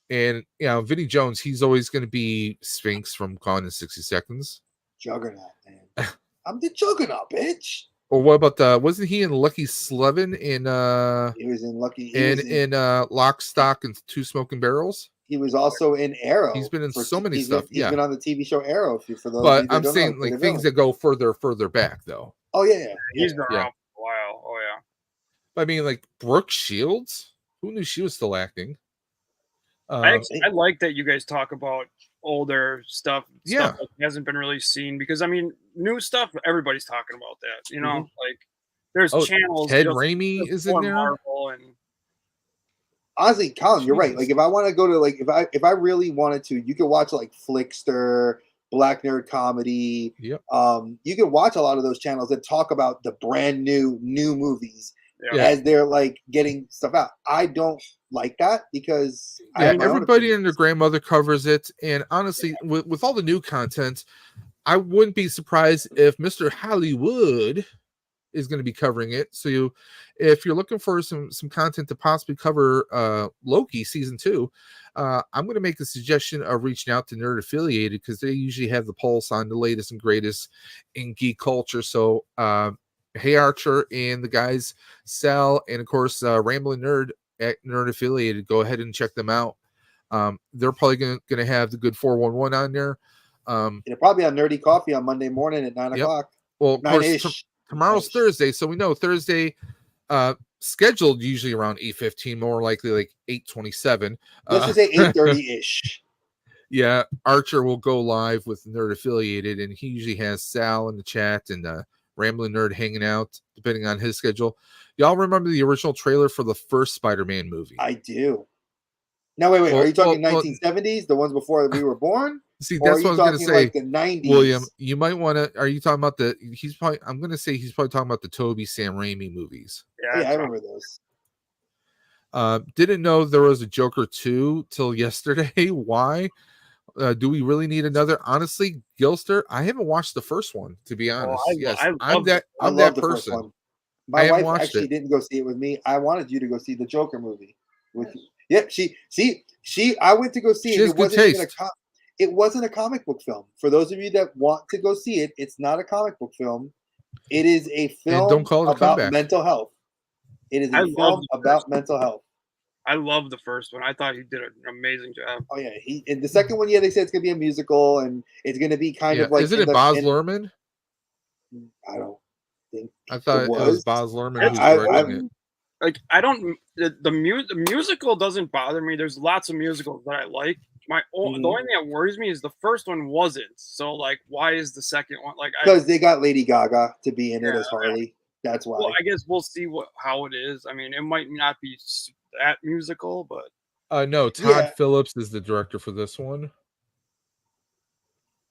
and you know, Vinnie Jones, he's always going to be Sphinx from Gone in 60 Seconds. Juggernaut, man. I'm the Juggernaut, bitch. Or what about wasn't he in Lucky Slevin in he was in Lucky in Lock, Stock, and Two Smoking Barrels? He was also in Arrow. He's been in so many stuff. He's been on the TV show Arrow for those. But I'm saying like things that go further back though. Oh yeah. He's been around for a while. Oh yeah. I mean, like Brooke Shields. Who knew she was still acting? I like that you guys talk about older stuff that hasn't been really seen, because I mean, new stuff, everybody's talking about that, you know. Like there's channels. Ted Raimi is in there. Marvel and honestly, Colin, you're right. Like if I want to go to like if I really wanted to, you could watch like Flickster, Black Nerd Comedy. Yep. You can watch a lot of those channels that talk about the brand new movies as they're like getting stuff out. I don't like that because everybody and their grandmother covers it. And honestly, with all the new content, I wouldn't be surprised if Mr. Hollywood is going to be covering it. So if you're looking for some content to possibly cover Loki season 2, I'm going to make a suggestion of reaching out to Nerd Affiliated, because they usually have the pulse on the latest and greatest in geek culture. So Hey Archer and the guys Sal and of course Rambling Nerd at Nerd Affiliated, go ahead and check them out. They're probably going to have the good 411 on there. It'll probably be on Nerdy Coffee on Monday morning at 9 o'clock. Well, of course, tomorrow's Thursday, so we know Thursday scheduled usually around 8:15, more likely like 8:27. Let's just say 8:30-ish. Yeah, Archer will go live with Nerd Affiliated, and he usually has Sal in the chat and Rambling Nerd hanging out, depending on his schedule. Y'all remember the original trailer for the first Spider-Man movie? I do. Now, wait. Are you talking 1970s, the ones before we were born? See, that's what I was going to say. Like the 90s? William, you might want to. Are you talking about I'm going to say he's probably talking about the Toby Sam Raimi movies. Yeah, I remember those. Didn't know there was a Joker 2 till yesterday. Why? Do we really need another? Honestly, Gilster, I haven't watched the first one, to be honest. I'm that person. My wife actually didn't go see it with me. I wanted you to go see the Joker movie with you. Yep, I went to go see it. It wasn't a comic book film. For those of you that want to go see it, it's not a comic book film. It is a film about mental health. It is a film about mental health. I love the first one. I thought he did an amazing job. Oh yeah, in the second one, they said it's gonna be a musical and it's gonna be kind of like. Isn't it Baz Luhrmann? I don't think. I thought it was Baz Luhrmann who was directing it. Like the musical doesn't bother me. There's lots of musicals that I like. The only thing that worries me is the first one wasn't. So like, why is the second one like? Because they got Lady Gaga to be in it as Harley. That's why. Well, I guess we'll see how it is. I mean, it might not be that musical, but no, Todd Phillips is the director for this one.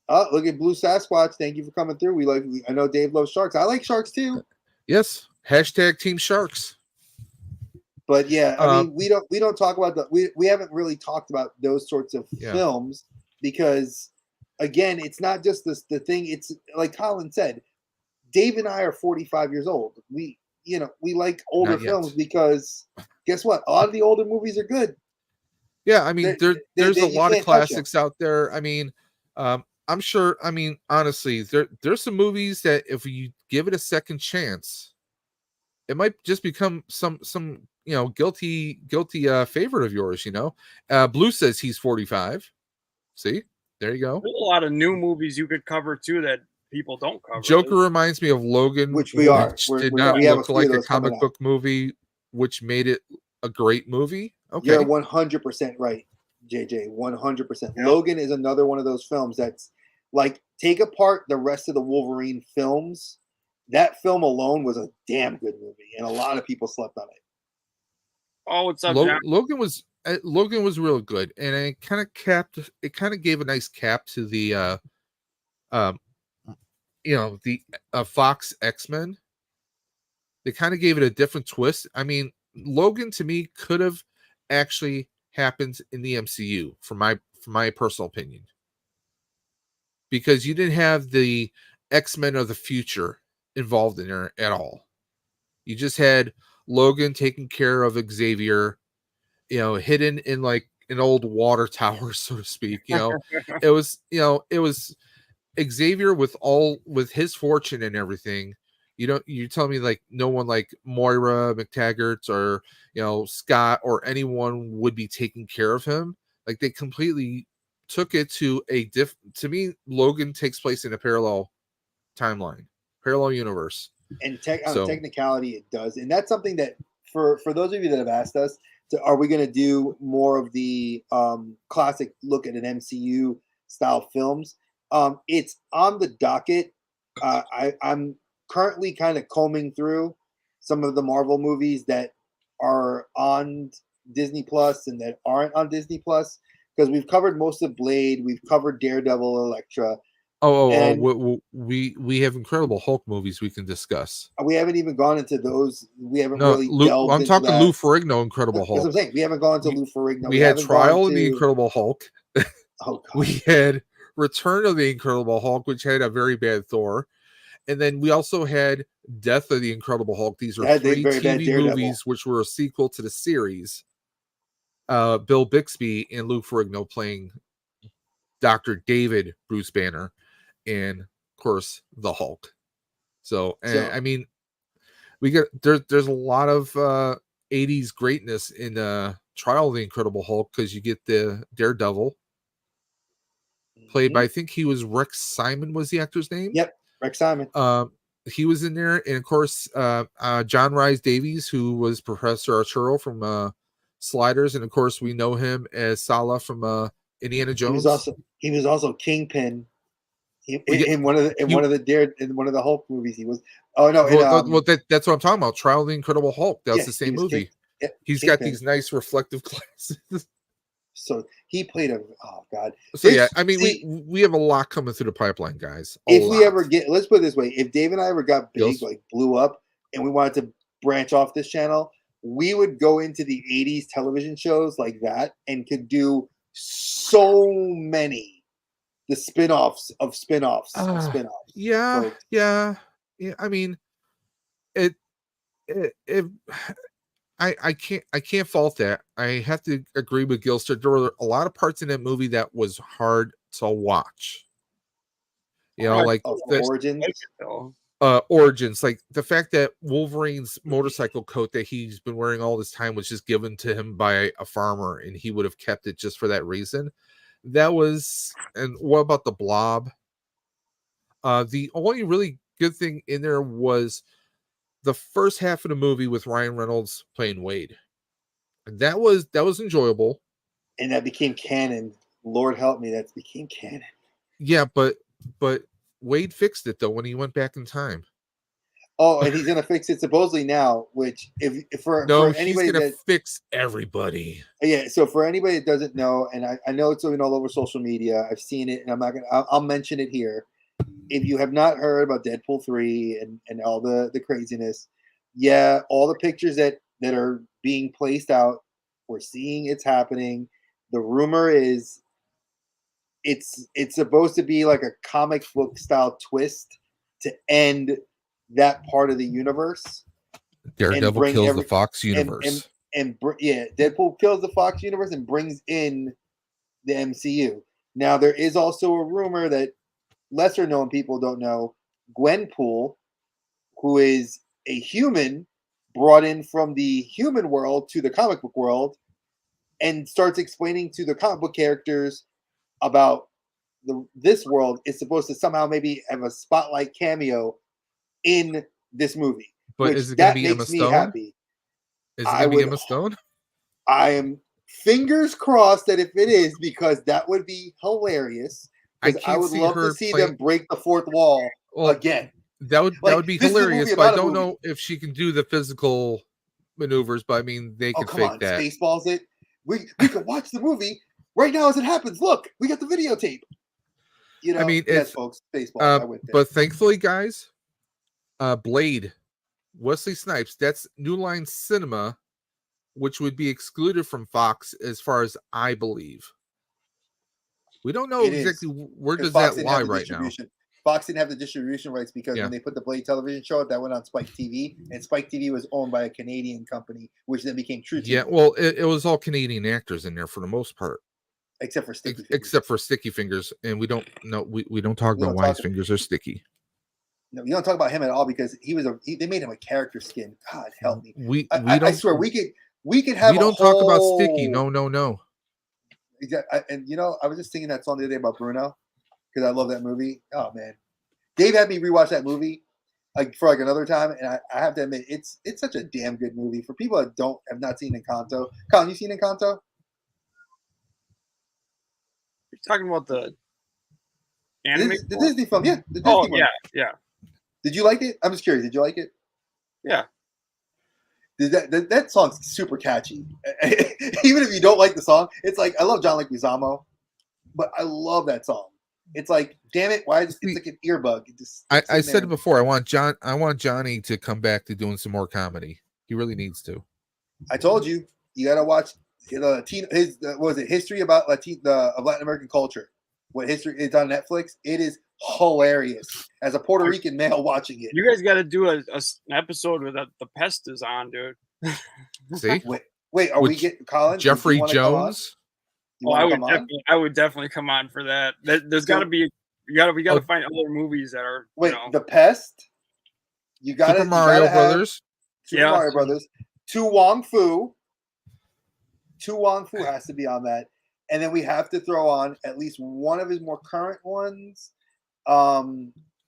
Oh, look at Blue Sasquatch. Thank you for coming through. I know Dave loves sharks. I like sharks too. Yes. # Team Sharks. But yeah, I mean, we don't talk about we haven't really talked about those sorts of films because again, it's not just the thing. It's like Colin said, Dave and I are 45 years old. We like older films because guess what? A lot of the older movies are good. Yeah, I mean, there's a lot of classics out there. I mean, I'm sure. I mean, honestly, there's some movies that if you give it a second chance, it might just become some guilty favorite of yours. Blue says he's 45. See, there you go. There's a lot of new movies you could cover too that people don't cover. Joker reminds me of Logan, which we are. Did not we have look a few like of a those coming comic book movie, which made it a great movie. Okay, you're 100% right, JJ. 100%. Yep. Logan is another one of those films that's like, take apart the rest of the Wolverine films. That film alone was a damn good movie, and a lot of people slept on it. Oh, what's up, Logan was real good, and it kind of gave a nice cap to the the Fox X-Men. They kind of gave it a different twist. I mean, Logan to me could have actually happened in the MCU, from my personal opinion, because you didn't have the X-Men of the future involved in there at all. You just had Logan taking care of Xavier, hidden in like an old water tower, so to speak. It was Xavier with his fortune and everything. You tell me like no one like Moira McTaggart or Scott or anyone would be taking care of him. Like, they completely took it to to me, Logan takes place in a parallel timeline, parallel universe. And on technicality, it does. And that's something that for those of you that have asked us, are we going to do more of the classic look at an MCU style films? It's on the docket. I'm currently kind of combing through some of the Marvel movies that are on Disney Plus and that aren't on Disney Plus, because we've covered most of Blade, we've covered Daredevil, Elektra. We have Incredible Hulk movies we can discuss. We haven't even gone into those. We haven't really delved I'm talking that. Lou Ferrigno Incredible Hulk. That's what I'm saying. We haven't gone to Lou Ferrigno. We had Trial of the Incredible Hulk. Oh, God. We had Return of the Incredible Hulk, which had a very bad Thor. And then we also had Death of the Incredible Hulk. These are three TV movies which were a sequel to the series. Bill Bixby and Lou Ferrigno playing Dr. David Bruce Banner, and of course the Hulk. So I mean, we got there's a lot of 80s greatness in Trial of the Incredible Hulk, because you get the Daredevil played by, I think he was Rex Simon was the actor's name. Yep, Rex Simon. He was in there, and of course John Rhys Davies, who was Professor Arturo from Sliders, and of course we know him as Sala from Indiana Jones. He was also Kingpin. In one of the Hulk movies, he was. Oh no! That's what I'm talking about. Trial of the Incredible Hulk. That was the same movie. He's got these nice reflective glasses. So he played oh God. So I mean, we have a lot coming through the pipeline, guys. We ever get, let's put it this way: if Dave and I ever got big, like blew up, and we wanted to branch off this channel, we would go into the '80s television shows like that, and could do so many. The spin-offs of spin-offs. Yeah. I mean, I can't fault that. I have to agree with Gilster. There were a lot of parts in that movie that was hard to watch. Like Origins. Origins, like the fact that Wolverine's motorcycle coat that he's been wearing all this time was just given to him by a farmer, and he would have kept it just for that reason. That was, and what about the Blob? The only really good thing in there was the first half of the movie with Ryan Reynolds playing Wade. That was enjoyable. And that became canon. Lord help me, that became canon. Yeah, but Wade fixed it though when he went back in time. Oh, and he's gonna fix it supposedly now. Which, if for anybody, he's gonna fix everybody. Yeah. So for anybody that doesn't know, and I know it's been all over social media, I've seen it, and I'm not gonna. I'll mention it here. If you have not heard about Deadpool 3 and all the craziness, yeah, all the pictures that are being placed out, we're seeing it's happening. The rumor is it's supposed to be like a comic book style twist to end that part of the universe. Daredevil kills the Fox universe. Deadpool kills the Fox universe and brings in the MCU. Now, there is also a rumor that lesser known people don't know, Gwenpool, who is a human brought in from the human world to the comic book world, and starts explaining to the comic book characters about this world is supposed to somehow maybe have a spotlight cameo in this movie. But which is it going to that be Emma makes me Stone? happy. Is it going to be Emma Stone? I am fingers crossed that if it is, because that would be hilarious. Because I would love to see them break the fourth wall again. That would be hilarious, but I don't know if she can do the physical maneuvers. But I mean, they can fake that. Spaceballs it. We can watch the movie right now as it happens. Look, we got the videotape. You know, I mean, yes, folks, Spaceballs. I went there. But thankfully, guys, Blade, Wesley Snipes, that's New Line Cinema, which would be excluded from Fox, as far as I believe. We don't know exactly where does that lie right now. Fox didn't have the distribution rights because when they put the Blade television show, that went on Spike TV, and Spike TV was owned by a Canadian company, which then became True TV. Yeah, well, it was all Canadian actors in there for the most part, except for Sticky Fingers. Except for Sticky Fingers, and we don't talk about why his fingers are sticky. No, you don't talk about him at all because they made him a character skin. God help me. I swear we could have. We don't talk about Sticky. No. Exactly. And I was just singing that song the other day about Bruno because I love that movie. Oh man, Dave had me rewatch that movie for another time, and I have to admit it's such a damn good movie for people that have not seen Encanto. Colin, you seen Encanto? You're talking about the anime, the Disney film, yeah. The Disney one. Yeah. Did you like it? I'm just curious. Did you like it? Yeah. That song's super catchy. Even if you don't like the song, it's like I love John Leguizamo, but I love that song. It's like, damn it, it's like an earbug. I said it before. I want Johnny to come back to doing some more comedy. He really needs to. I told you, you got to watch History about of Latin American culture. What history? It's on Netflix. It is hilarious. As a Puerto Rican male watching it, you guys got to do an episode where the pest is on, dude. See? Wait, are we getting Colin? Jeffrey Jones? I would definitely come on for that. There's got to be we got to find other movies that are The Pest. You got Super Mario Brothers. Super Mario Brothers. Tu Wong Fu. Tu Wong Fu has to be on that. And then we have to throw on at least one of his more current ones. I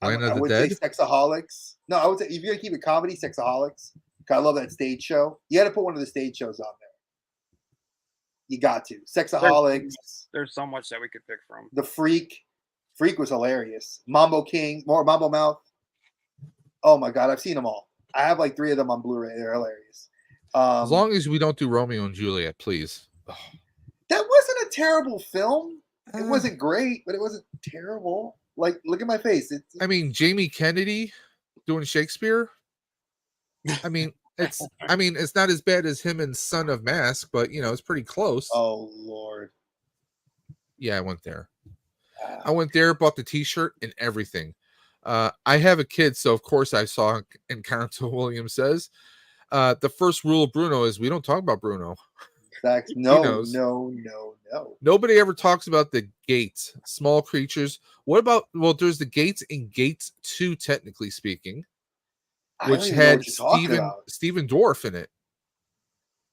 would say Sexaholics. No, I would say if you're gonna keep it comedy, Sexaholics. I love that stage show. You got to put one of the stage shows on there. You got to. Sexaholics. There's so much that we could pick from. The Freak. Freak was hilarious. Mambo King, more Mambo Mouth. Oh my God, I've seen them all. I have like 3 of them on Blu-ray. They're hilarious. As long as we don't do Romeo and Juliet, please. That wasn't a terrible film. It wasn't great, but it wasn't terrible. Like, look at my face. I mean, Jamie Kennedy doing Shakespeare. I mean, it's not as bad as him in Son of Mask, but it's pretty close. Oh Lord. Yeah, I went there. Bought the T-shirt and everything. I have a kid, so of course I saw Encanto. Williams says, the first rule of Bruno is we don't talk about Bruno. Facts. No. Nobody ever talks about the gates, small creatures. What about? Well, there's the gates in Gates 2, technically speaking, which had Stephen Dorff in it.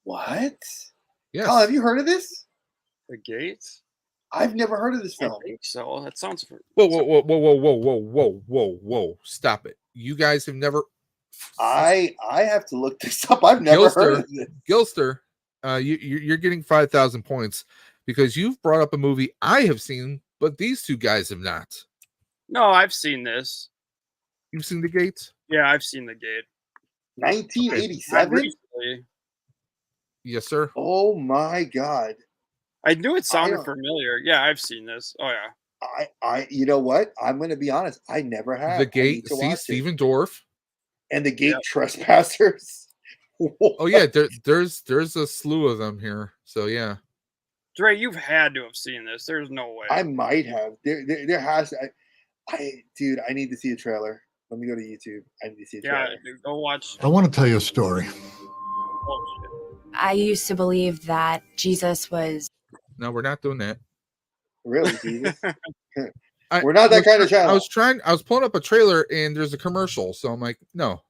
What? Yes. Colin, have you heard of this? The Gates? I've never heard of this film. I think so. That sounds. Whoa! Stop it! You guys have never. I have to look this up. I've never heard of this. Gilster, you're getting 5,000 points because you've brought up a movie I have seen, but these two guys have not. No, I've seen this. You've seen The Gate? Yeah, I've seen The Gate. 1987? Yes, sir. Oh my God. I knew it sounded familiar. Yeah, I've seen this. Oh yeah. I you know what? I'm gonna be honest. I never have. The Gate. See Stephen Dorff. And The Gate Trespassers. Oh yeah, there's a slew of them here. So yeah. Dre, you've had to have seen this. There's no way. I might have. There has to. Dude, I need to see a trailer. Let me go to YouTube. I need to see a trailer. Yeah, dude, go watch. I want to tell you a story. I used to believe that Jesus was. No, we're not doing that. Really, Jesus? We're not that kind of channel. I was pulling up a trailer and there's a commercial, so I'm like, no.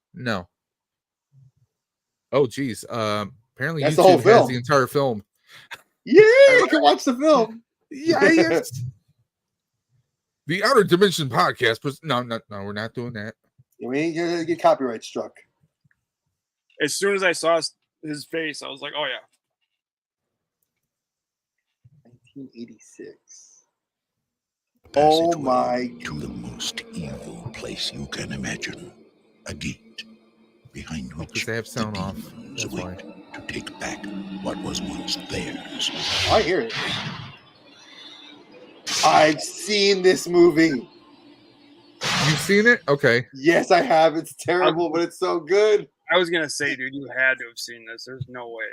Oh, geez. Apparently that's YouTube the whole film. has the entire film. Yeah, you can watch the film. Yes. The Outer Dimension podcast. No, we're not doing that. We ain't gonna get copyright struck. As soon as I saw his face, I was like, oh yeah. 1986. Oh my! To the most evil place you can imagine, a gate behind which they have sound off. That's wait to take back what was once theirs. I hear it. I've seen this movie. You've seen it? Okay. Yes, I have. It's terrible, but it's so good. I was gonna say, dude, you had to have seen this. There's no way.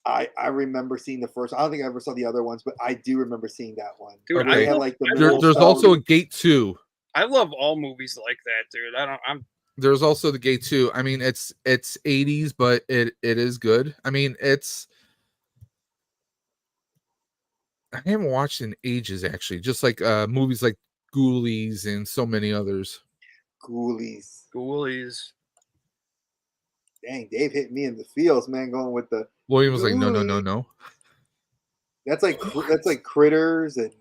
I remember seeing the first. I don't think I ever saw the other ones, but I do remember seeing that one. Dude, okay. There's Celery. also a Gate 2. I love all movies like that, dude. There's also the Gate 2. I mean, it's 80s, but it is good. I mean, I haven't watched in ages, actually. Just like movies like Ghoulies and so many others. Ghoulies. Dang, Dave hit me in the feels, man. Going with the William was like, no. That's like Critters and.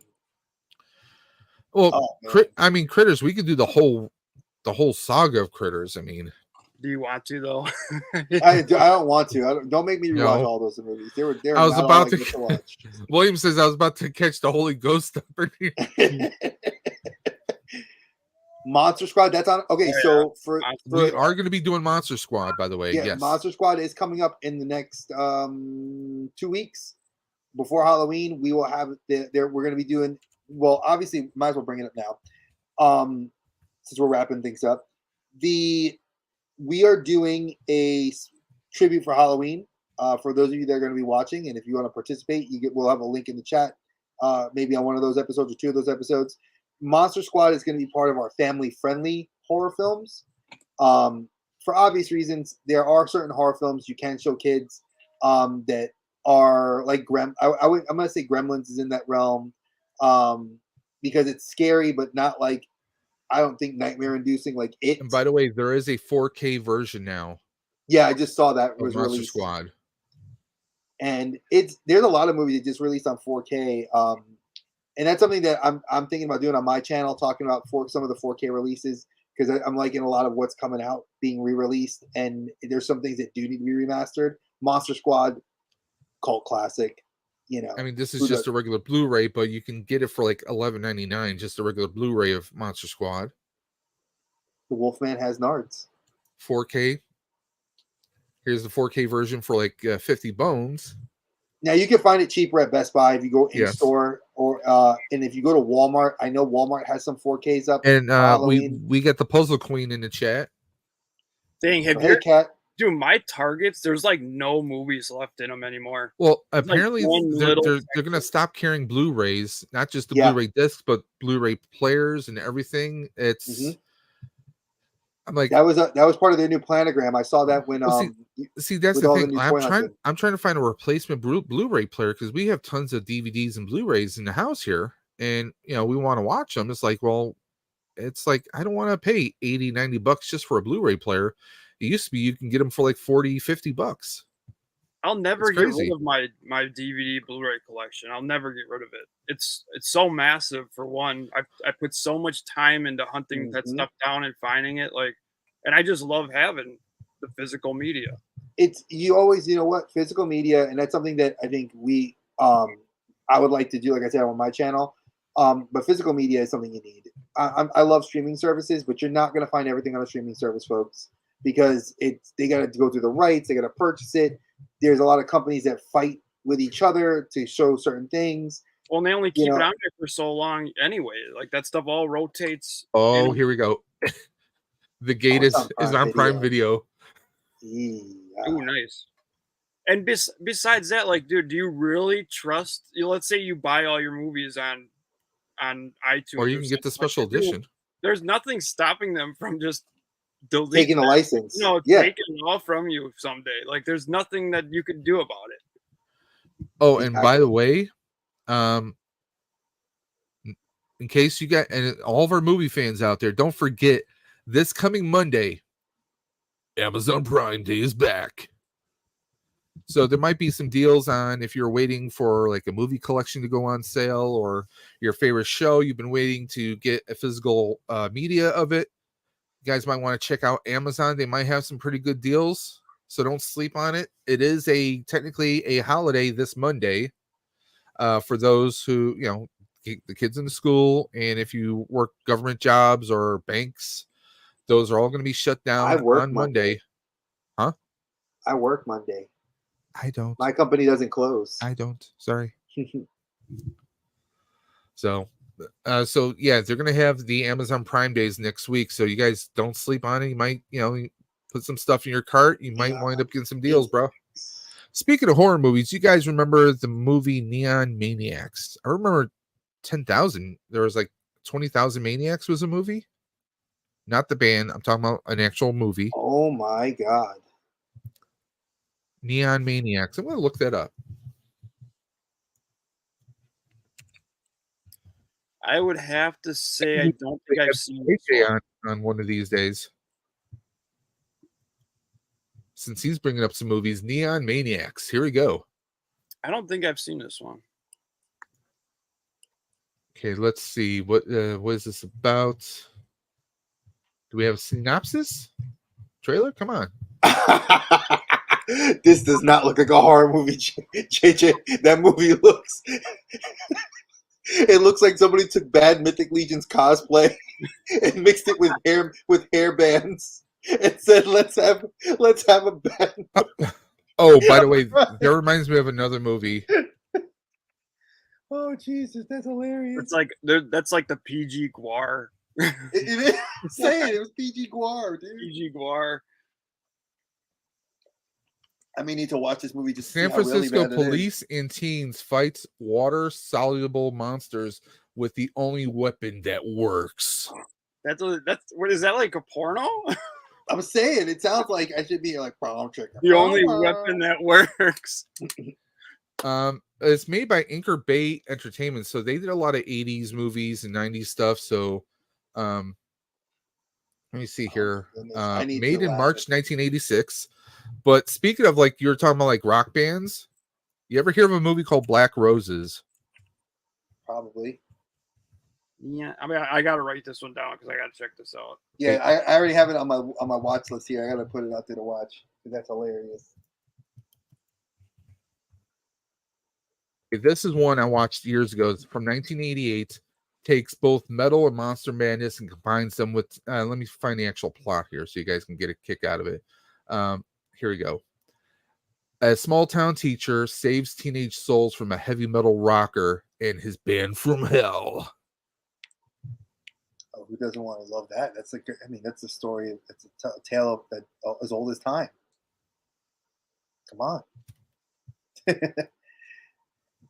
Well, I mean, Critters. We could do the whole saga of Critters. I mean, do you want to though? I don't want to. Don't make me rewatch all those movies. They were. I was about to watch. William says I was about to catch the Holy Ghost up in here. Monster Squad. That's on. Okay, so we are going to be doing Monster Squad, by the way. Yeah, yes. Monster Squad is coming up in the next 2 weeks before Halloween. We will have we're going to be doing. Well, obviously, might as well bring it up now, since we're wrapping things up. We are doing a tribute for Halloween. For those of you that are going to be watching, and if you want to participate, we'll have a link in the chat, maybe on one of those episodes or two of those episodes. Monster Squad is going to be part of our family-friendly horror films. For obvious reasons, there are certain horror films you can show kids that are like I'm going to say Gremlins is in that realm because it's scary, but not like I don't think nightmare-inducing like it. And by the way, there is a 4K version now. Yeah, I just saw that was Monster released. Squad, and there's a lot of movies that just released on 4K. And that's something that I'm thinking about doing on my channel, talking about some of the 4K releases, because I'm liking a lot of what's coming out being re-released, and there's some things that do need to be remastered. Monster Squad, cult classic, I mean, this is just a regular Blu-ray, but you can get it for like $11.99, just a regular Blu-ray of Monster Squad. The Wolfman has nards. 4K. Here's the 4K version for like 50 bones. Now you can find it cheaper at Best Buy if you go in store, or and if you go to Walmart. I know Walmart has some 4Ks up. And we get the Puzzle Queen in the chat. Dang, hey Kat. Dude, my Targets, there's like no movies left in them anymore. Well, apparently they're going to stop carrying Blu-rays, not just the Blu-ray discs, but Blu-ray players and everything. It's I'm like that was part of their new planogram. I saw that when see that's the thing. I'm trying to find a replacement Blu-ray player because we have tons of DVDs and Blu-rays in the house here, and we want to watch them. It's like, well, it's like I don't want to pay $80-$90 just for a Blu-ray player. It used to be you can get them for like $40-$50. I'll never get rid of my DVD Blu-ray collection. I'll never get rid of it. It's so massive. For one, I put so much time into hunting that stuff down and finding it. And I just love having the physical media. You always, physical media, and that's something that I think I would like to do, like I said, on my channel. But physical media is something you need. I love streaming services, but you're not going to find everything on a streaming service, folks, because they got to go through the rights, they got to purchase it. There's a lot of companies that fight with each other to show certain things. Well, and they only keep it on there for so long anyway. Like that stuff all rotates. Oh, here we go. The Gate is on Prime Video. Yeah. Ooh, nice. And besides that, like, dude, do you really trust? Let's say you buy all your movies on iTunes, or you can get the special edition. There's nothing stopping them from just taking the license. Taking it all from you someday. Like, there's nothing that you could do about it. Oh, and by the way, in case you got, and all of our movie fans out there, don't forget this coming Monday, Amazon Prime Day is back. So there might be some deals on if you're waiting for like a movie collection to go on sale, or your favorite show, you've been waiting to get a physical media of it. You guys might want to check out Amazon. They might have some pretty good deals, so don't sleep on it. It is technically a holiday this Monday for those who, the kids in the school, and if you work government jobs or banks, those are all going to be shut down on Monday. Huh? I work Monday. I don't. My company doesn't close. I don't. Sorry. So yeah, they're gonna have the Amazon Prime days next week. So you guys don't sleep on it. You might, put some stuff in your cart. You might wind up getting some deals, bro. Speaking of horror movies, you guys remember the movie Neon Maniacs? I remember 10,000. There was like 20,000 Maniacs was a movie. Not the band. I'm talking about an actual movie. Oh my God. Neon Maniacs. I'm going to look that up. I would have to say I don't think I've seen AJ on one of these days. Since he's bringing up some movies, Neon Maniacs. Here we go. I don't think I've seen this one. Okay, let's see. What is this about? Do we have a synopsis? Trailer? Come on. This does not look like a horror movie, JJ. That movie looks... It looks like somebody took bad Mythic Legion's cosplay and mixed it with hair bands and said, "Let's have a band." Oh, by the way, that reminds me of another movie. Oh Jesus, that's hilarious! That's like the PG Guar. It is. Say it was PG Guar, dude. PG Guar. I may need to watch this movie just San Francisco police and teens fights water-soluble monsters with the only weapon that works. That's what is that, like a porno? I'm saying it sounds like I should be like prom chicken. The only weapon that works. It's made by Anchor Bay Entertainment, so they did a lot of 80s movies and 90s stuff. So let me see here. Made in March 1986. But speaking of, like, you were talking about like rock bands, you ever hear of a movie called Black Roses? Probably. Yeah, I mean, I gotta write this one down because I gotta check this out. Yeah, I already have it on my watch list here. I gotta put it out there to watch because that's hilarious. This is one I watched years ago. It's from 1988. Takes both metal and monster madness and combines them with. Let me find the actual plot here so you guys can get a kick out of it. Here we go. A small town teacher saves teenage souls from a heavy metal rocker and his band from hell. Oh, who doesn't want to love that? That's that's a story. It's a tale of that as old as time. Come on.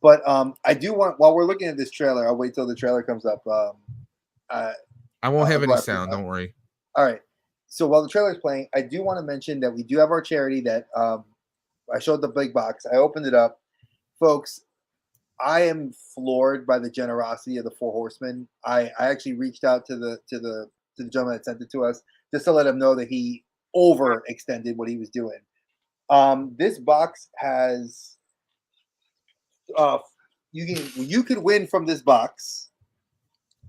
But I do want, while we're looking at this trailer, I'll wait till the trailer comes up. I won't have any sound. Don't worry. All right. So while the trailer is playing, I do want to mention that we do have our charity that I showed the big box. I opened it up. Folks, I am floored by the generosity of the Four Horsemen. I actually reached out to the gentleman that sent it to us just to let him know that he overextended what he was doing. This box has you could win from this box,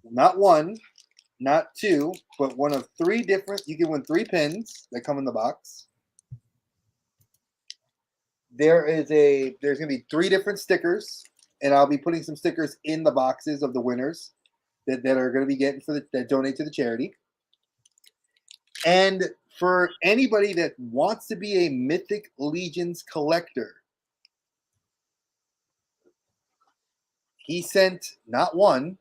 not one, not two, but one of three different. You can win 3 pins that come in the box. There's going to be 3 different stickers, and I'll be putting some stickers in the boxes of the winners that are going to be getting that donate to the charity. And for anybody that wants to be a Mythic Legions collector, he sent not one,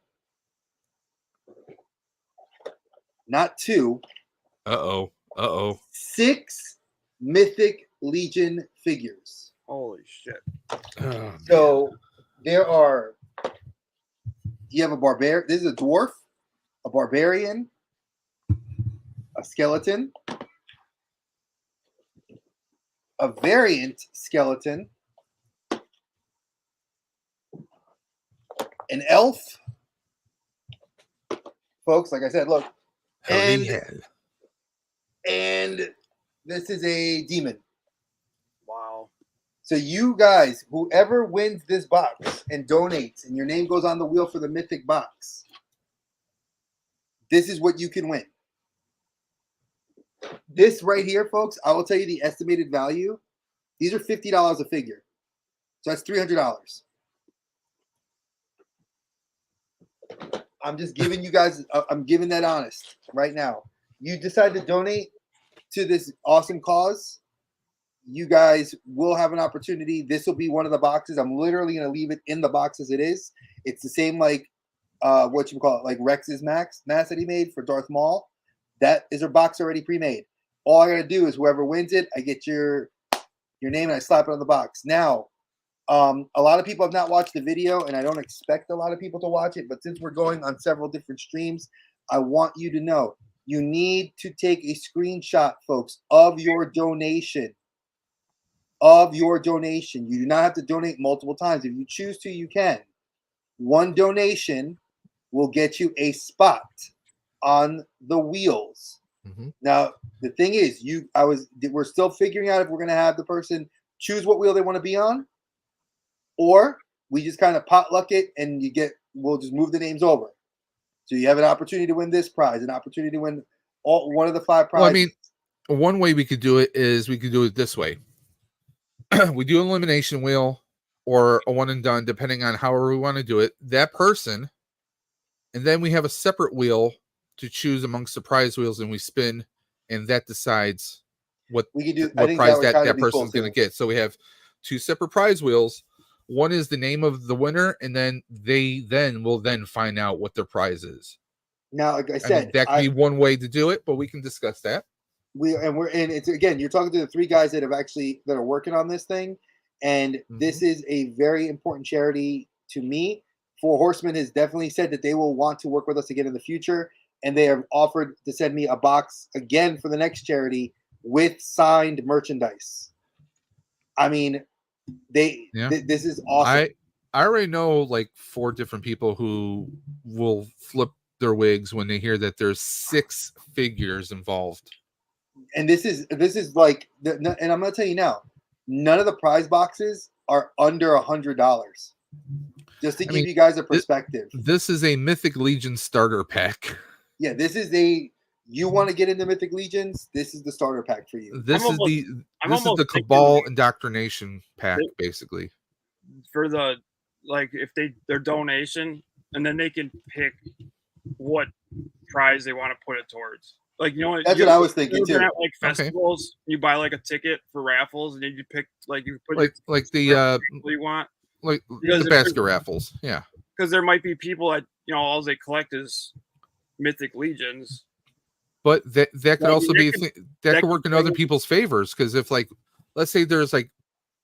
not 2. 6 Mythic Legion figures. Holy shit. So there are, you have a barbarian, this is a dwarf, a barbarian, a skeleton, a variant skeleton, an elf. Folks, like I said, look. And this is a demon. Wow. So you guys, whoever wins this box and donates, and your name goes on the wheel for the mythic box, this is what you can win. This right here, folks, I will tell you the estimated value. These are $50 a figure. So that's $300. I'm just giving you guys, I'm giving that honest right now. You decide to donate to this awesome cause, you guys will have an opportunity. This will be one of the boxes. I'm literally going to leave it in the box as it is. It's the same like what you call it, like Rex's mask that he made for Darth Maul. That is a box already pre-made. All I got to do is whoever wins it, I get your name and I slap it on the box. Now, a lot of people have not watched the video, and I don't expect a lot of people to watch it, but since we're going on several different streams, I want you to know you need to take a screenshot, folks, of your donation. Of your donation. You do not have to donate multiple times. If you choose to, you can. One donation will get you a spot on the wheels. Mm-hmm. Now, the thing is, we're still figuring out if we're going to have the person choose what wheel they want to be on, or we just kind of potluck it and we'll just move the names over. So you have an opportunity to win this prize, an opportunity to win one of the 5 prizes. Well, I mean, one way we could do it is we could do it this way. We do an elimination wheel or a one and done, depending on however we want to do it. That person, and then we have a separate wheel to choose amongst the prize wheels, and we spin, and that decides what prize that person's going to get. So we have 2 separate prize wheels. One is the name of the winner, and then they will find out what their prize is. Now, like I said, that could be one way to do it, but we can discuss that. It's again, you're talking to the 3 guys that are working on this thing, and this is a very important charity to me. Four Horsemen has definitely said that they will want to work with us again in the future, and they have offered to send me a box again for the next charity with signed merchandise. I mean, this is awesome. I already know like 4 different people who will flip their wigs when they hear that there's 6 figures involved. And this is like, and I'm going to tell you now, none of the prize boxes are under $100. Just to give you guys a perspective. This is a Mythic Legion starter pack. Yeah, you want to get into Mythic Legions, this is the starter pack for you. This is the Cabal Indoctrination pack, basically. For the, like, if their donation, and then they can pick what prize they want to put it towards. Like, that's what I was thinking too. At, like, festivals, you buy like a ticket for raffles, and then you pick you put like the you want, like the basket raffles, yeah. Because there might be people that all they collect is Mythic Legions. But that could also be that could work in other people's favors, because if, like, let's say there's like,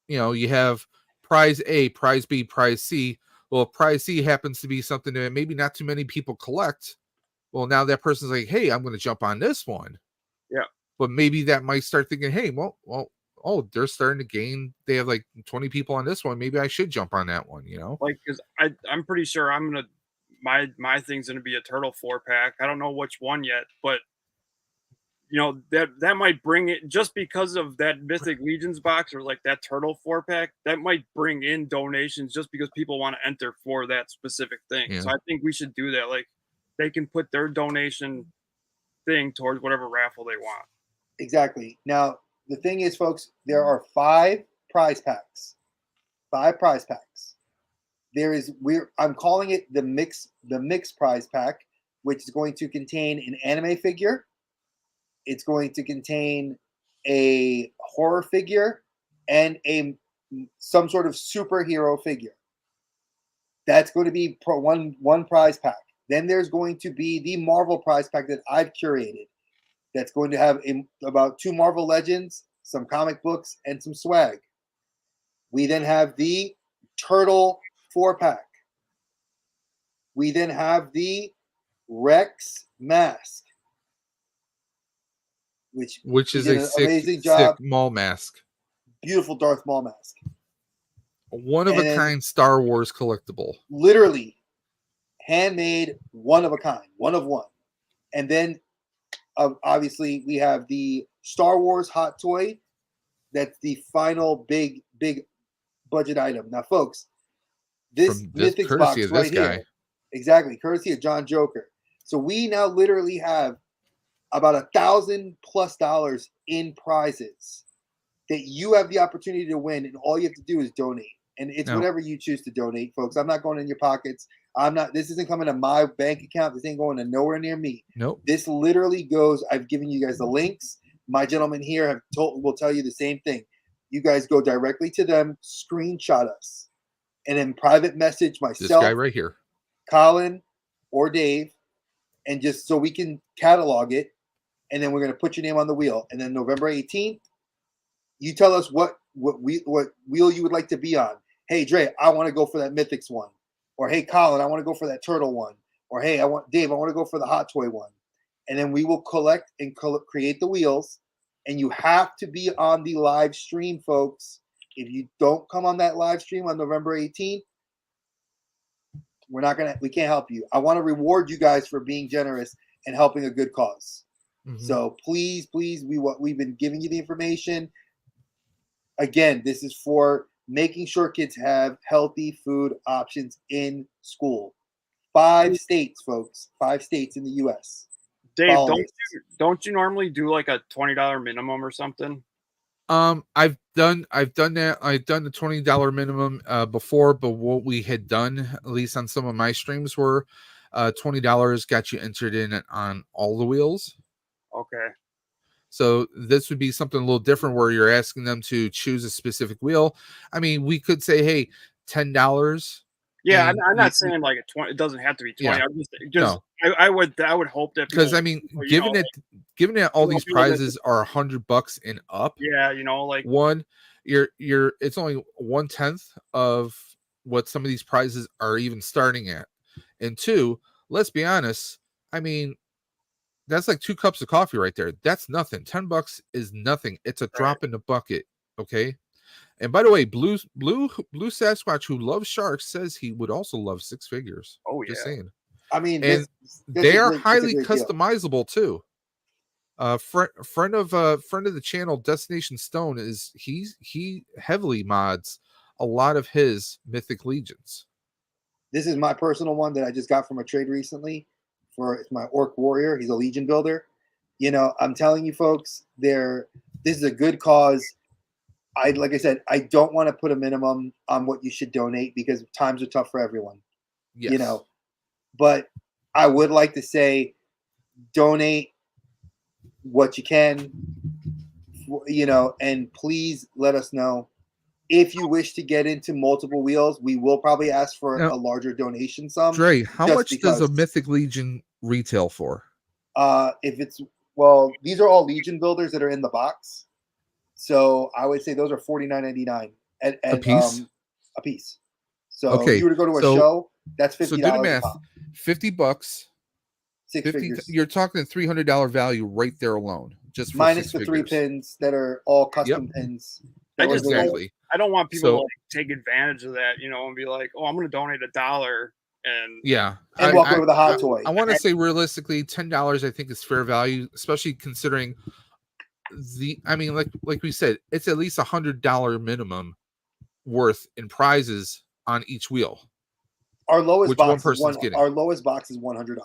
you have prize A, prize B, prize C. Well, if prize C happens to be something that maybe not too many people collect, well, now that person's like, hey, I'm going to jump on this one. Yeah. But maybe that might start thinking, hey, they're starting to gain. They have like 20 people on this one. Maybe I should jump on that one, Like, because I'm pretty sure I'm going to, my thing's going to be a Turtle 4-pack. I don't know which one yet, but that might bring it, just because of that Mythic Legions box or like that Turtle 4-pack, that might bring in donations just because people want to enter for that specific thing. Yeah. So I think we should do that. Like, they can put their donation thing towards whatever raffle they want. Exactly. Now, the thing is, folks, there are 5 prize packs. 5 prize packs. I'm calling it the mix prize pack, which is going to contain an anime figure. It's going to contain a horror figure and some sort of superhero figure. That's going to be one prize pack. Then there's going to be the Marvel prize pack that I've curated. That's going to have about 2 Marvel Legends, some comic books, and some swag. We then have the Turtle 4-pack. We then have the Rex mask, which is a sick Maul mask. Beautiful Darth Maul mask. One of a kind Star Wars collectible. Literally handmade, one of a kind, one of one. And then obviously we have the Star Wars hot toy. That's the final big budget item. Now, folks, this From this Mythics courtesy box of this right guy. here, exactly, courtesy of John Joker. So we now literally have about $1,000+ in prizes that you have the opportunity to win, and all you have to do is donate. And it's No. whatever you choose to donate, folks. I'm not going in your pockets. I'm not. This isn't coming to my bank account. This ain't going to nowhere near me. Nope. This literally goes. I've given you guys the links. My gentlemen here will tell you the same thing. You guys go directly to them, screenshot us, and then private message This myself, guy right here. Colin, or Dave, and just so we can catalog it. And then we're going to put your name on the wheel. And then November 18th, you tell us what wheel you would like to be on. Hey, Dre, I want to go for that Mythics one. Or hey, Colin, I want to go for that Turtle one. Or hey, Dave, I want to go for the Hot Toy one. And then we will collect and create the wheels. And you have to be on the live stream, folks. If you don't come on that live stream on November 18th, we can't help you. I want to reward you guys for being generous and helping a good cause. Mm-hmm. So please, we've been giving you the information. Again, this is for making sure kids have healthy food options in school. 5 states, folks. 5 states in the U.S. Dave, don't you normally do like a $20 minimum or something? I've done that. I've done the $20 minimum before, but what we had done, at least on some of my streams, were $20 got you entered in on all the wheels. Okay. So this would be something a little different where you're asking them to choose a specific wheel. I mean, we could say, hey, $10. Yeah, I'm not saying like a 20. It doesn't have to be 20. Yeah. I would hope that because I mean, given that all these prizes are $100 and up. Yeah, like one, it's only 1/10 of what some of these prizes are even starting at, and 2, let's be honest. I mean, that's like 2 cups of coffee right there. That's nothing. $10 is nothing. It's a drop in the bucket. Okay. And by the way, Blue Sasquatch, who loves sharks, says he would also love 6 figures. Oh, just saying. I mean, and they are highly customizable too. Friend of the channel, Destination Stone, he heavily mods a lot of his Mythic Legions. This is my personal one that I just got from a trade recently. It's my Orc Warrior. He's a Legion builder. I'm telling you, folks, this is a good cause. Like I said, I don't want to put a minimum on what you should donate because times are tough for everyone. Yes. But I would like to say donate what you can, and please let us know if you wish to get into multiple wheels. We will probably ask for a larger donation sum. Dre, how much does a Mythic Legion retail for? These are all Legion builders that are in the box. So I would say those are $49.99 a piece. A piece. So if you were to go to a show, that's $50. So do the math. $50. 6 figures. You're talking $300 value right there alone, just for minus the 3 pins that are all custom pins. I don't want people to take advantage of that, and be like, "Oh, I'm going to donate $1." And walk away with a hot toy. I want to say realistically, $10 I think is fair value, especially considering like we said, it's at least $100 minimum worth in prizes on each wheel. Our lowest box is getting. Our lowest box is $100.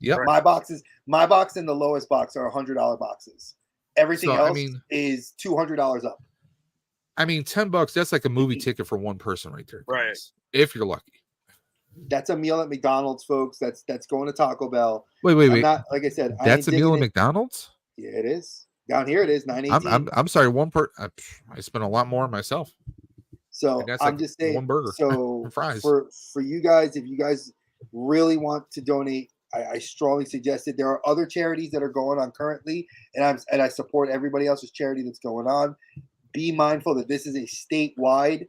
Yep. My box and the lowest box are $100 boxes. Everything else is $200 up. I mean, $10, that's like a movie ticket for one person right there. Right. If you're lucky. That's a meal at McDonald's, folks. That's going to Taco Bell. Wait. Not, like I said, that's a meal at McDonald's? Yeah, it is. Down here it is $9.18. I'm sorry, I spent a lot more myself. So I'm just saying, one burger. So fries. For you guys, if you guys really want to donate, I strongly suggest it. There are other charities that are going on currently, and I support everybody else's charity that's going on. Be mindful that this is a statewide.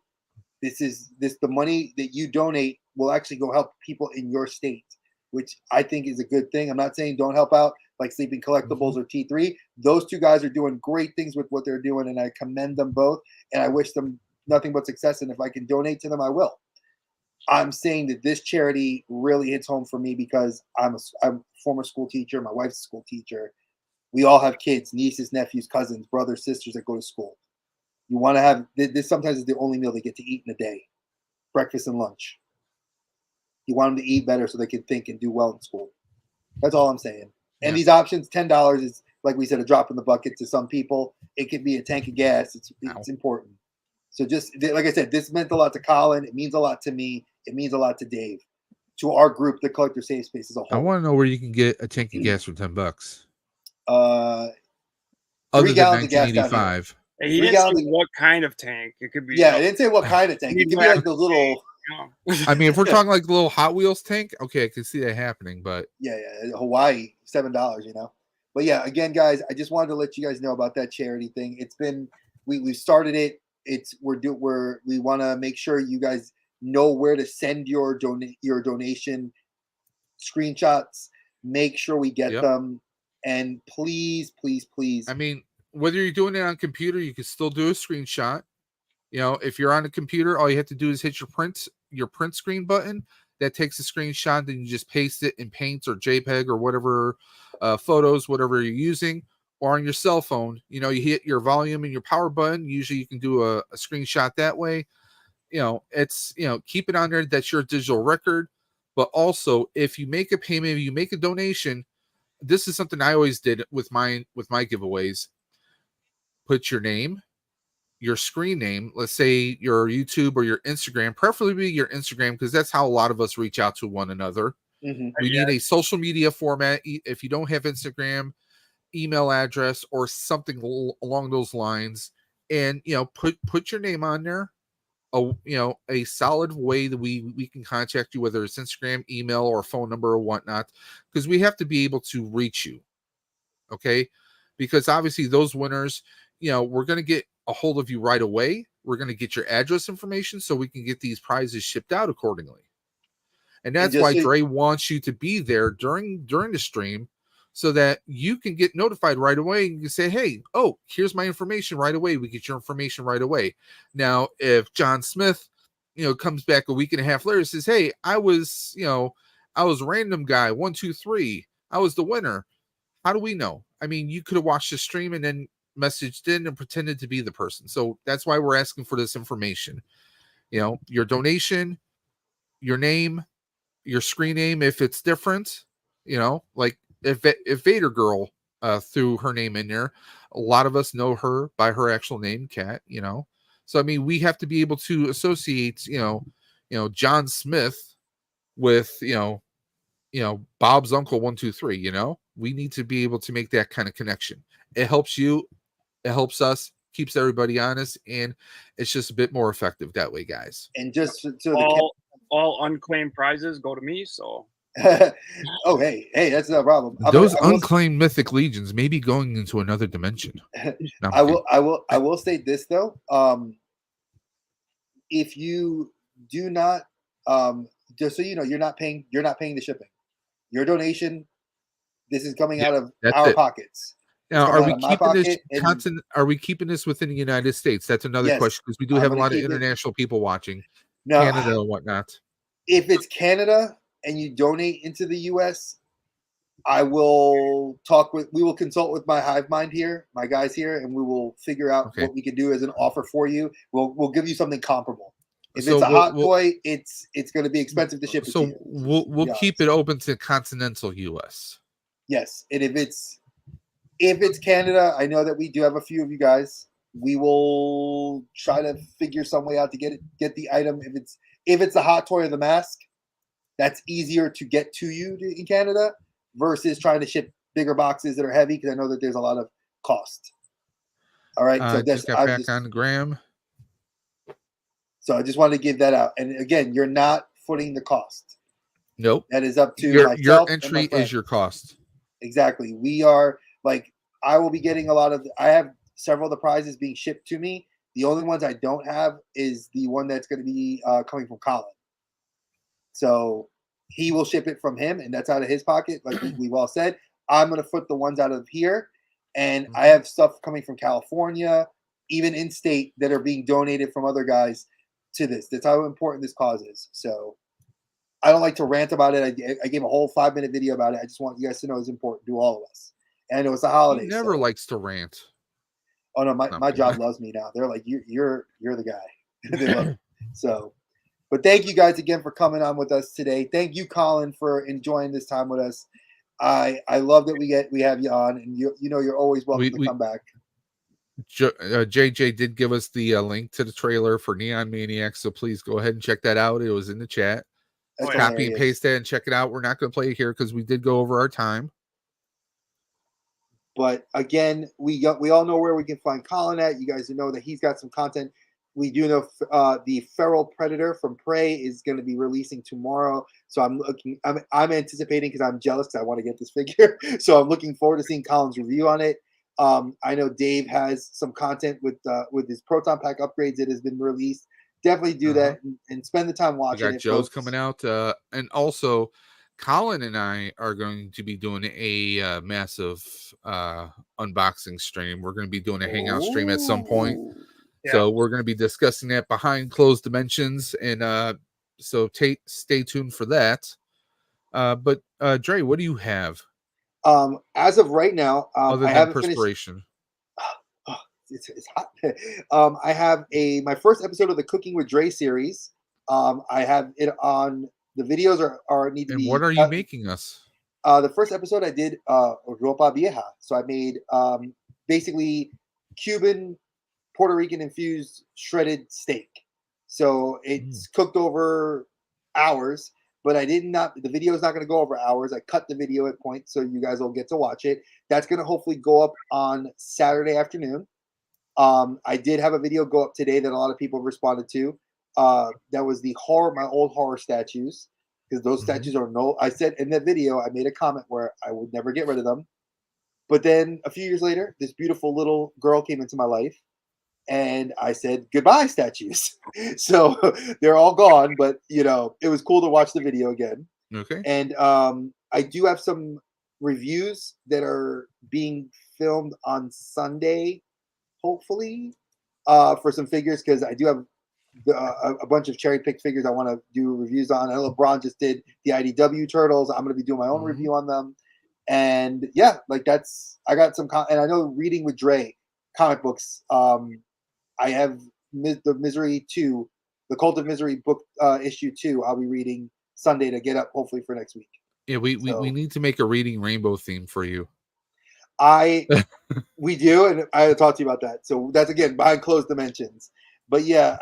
The money that you donate will actually go help people in your state, which I think is a good thing. I'm not saying don't help out like Sleeping Collectibles or T3. Those 2 guys are doing great things with what they're doing, and I commend them both, and I wish them nothing but success. And if I can donate to them, I will. I'm saying that this charity really hits home for me because I'm a former school teacher. My wife's a school teacher. We all have kids, nieces, nephews, cousins, brothers, sisters that go to school. You want to have this. Sometimes is the only meal they get to eat in a day, breakfast and lunch. You want them to eat better so they can think and do well in school. That's all I'm saying. And these options, $10 is, like we said, a drop in the bucket to some people. It could be a tank of gas. It's important. So just like I said, this meant a lot to Colin. It means a lot to me. It means a lot to Dave, to our group, the Collector Safe Space as a whole. I want to know where you can get a tank of gas for $10. Other than 1985. He didn't say what kind of tank. It could be. Yeah, I didn't say what kind of tank. It could be like the little. I mean, if we're talking like the little Hot Wheels tank, okay, I can see that happening. But yeah, Hawaii, $7, you know. But yeah, again, guys, I just wanted to let you guys know about that charity thing. It's been we started it. We want to make sure you guys know where to send your donation screenshots. Make sure we get them, and please. I mean, whether you're doing it on computer, you can still do a screenshot. You know, if you're on a computer, all you have to do is hit your print screen button. That takes a screenshot, then you just paste it in Paint or JPEG or whatever photos, whatever you're using, or on your cell phone. You know, you hit your volume and your power button. Usually you can do a screenshot that way. You know, it's, you know, keep it on there. That's your digital record. But also, if you make a payment, if you make a donation, this is something I always did with my giveaways. Put your name, your screen name, let's say your YouTube or your Instagram, preferably your Instagram, because that's how a lot of us reach out to one another. We need a social media format. If you don't have Instagram, email address or something along those lines, and, you know, put your name on there. A solid way that we can contact you, whether it's Instagram, email, or phone number or whatnot, because we have to be able to reach you. Okay, because obviously those winners, you know, we're going to get a hold of you right away. We're going to get your address information so we can get these prizes shipped out accordingly. And that's why Dre wants you to be there during the stream, so that you can get notified right away and you can say, hey, oh, here's my information right away. We get your information right away. Now, if John Smith, you know, comes back a week and a half later and says, hey, I was random guy 123. I was the winner. How do we know? I mean, you could have watched the stream and then messaged in and pretended to be the person. So that's why we're asking for this information. You know, your donation, your name, your screen name, if it's different, you know, like if Vader Girl threw her name in there, a lot of us know her by her actual name, Kat, you know. So I mean, we have to be able to associate, you know, John Smith with, you know, Bob's uncle 123, you know. We need to be able to make that kind of connection. It helps you, it helps us, keeps everybody honest, and it's just a bit more effective that way, guys. And just so all unclaimed prizes go to me, so oh, hey, that's no problem. Those unclaimed mythic legions may be going into another dimension. No, I will say this though. If you do not, just so you know, you're not paying the shipping. Your donation, this is coming out of our pockets. Now, are we keeping this within the United States? That's another question, because we do have a lot of international people watching, Canada and whatnot. If it's Canada and you donate into the US, we will consult with my hive mind here, my guys here, and we will figure out what we can do as an offer for you. We'll give you something comparable. If it's a hot toy, it's going to be expensive to ship it to you. We'll keep it open to continental US. Yes, and if it's Canada, I know that we do have a few of you guys. We will try to figure some way out to get the item. If it's the hot toy or the mask, that's easier to get to you in Canada versus trying to ship bigger boxes that are heavy, because I know that there's a lot of cost. All right, so just got back on Graham. So I just wanted to give that out. And again, you're not footing the cost. Nope. That is up to your entry is your cost. Exactly. We are I will be getting I have several of the prizes being shipped to me. The only ones I don't have is the one that's going to be coming from Colin. So he will ship it from him, and that's out of his pocket. Like we've all said, I'm going to foot the ones out of here. And I have stuff coming from California, even in state, that are being donated from other guys to this. That's how important this cause is. So I don't like to rant about it. I gave a whole 5-minute video about it. I just want you guys to know it's important to all of us. And it was the holidays. He never likes to rant. Oh no, my job loves me now. They're like, you're the guy. They love it. So, but thank you guys again for coming on with us today. Thank you, Colin, for enjoying this time with us. I love that we have you on, and you're always welcome to come back. JJ did give us the link to the trailer for Neon Maniacs, so please go ahead and check that out. It was in the chat. Copy and paste that and check it out. We're not going to play it here because we did go over our time. But again, we all know where we can find Colin at. You guys know that he's got some content. We do know the Feral Predator from Prey is going to be releasing tomorrow. So I'm anticipating, because I'm jealous because I want to get this figure. So I'm looking forward to seeing Colin's review on it. I know Dave has some content with his Proton Pack upgrades that has been released. Definitely do that and spend the time watching it. Joe's coming out. And also, Colin and I are going to be doing a massive unboxing stream. We're going to be doing a hangout stream at some point. Yeah. So we're going to be discussing that behind closed dimensions. And so stay tuned for that. But Dre, what do you have? As of right now, other than perspiration. It's hot. I have my first episode of the Cooking with Dre series. I have it on. The videos are need to be. And what are you making us? The first episode I did ropa vieja. So I made basically Cuban, Puerto Rican infused shredded steak. So it's cooked over hours, but the video is not going to go over hours. I cut the video at points so you guys will get to watch it. That's going to hopefully go up on Saturday afternoon. I did have a video go up today that a lot of people responded to. That was my old horror statues, because those statues are I said in that video, I made a comment where I would never get rid of them. But then a few years later, this beautiful little girl came into my life, and I said, goodbye, statues. So they're all gone, but it was cool to watch the video again. Okay. And I do have some reviews that are being filmed on Sunday, hopefully, for some figures, because I do have a bunch of cherry-picked figures I want to do reviews on. I know LeBron just did the IDW Turtles. I'm going to be doing my own review on them. And yeah, I got some, and I know Reading with Dre comic books. I have the Misery 2, the Cult of Misery book issue 2. I'll be reading Sunday to get up hopefully for next week. Yeah, we need to make a Reading Rainbow theme for you. We do, and I'll talk to you about that. So that's again behind closed dimensions. But yeah,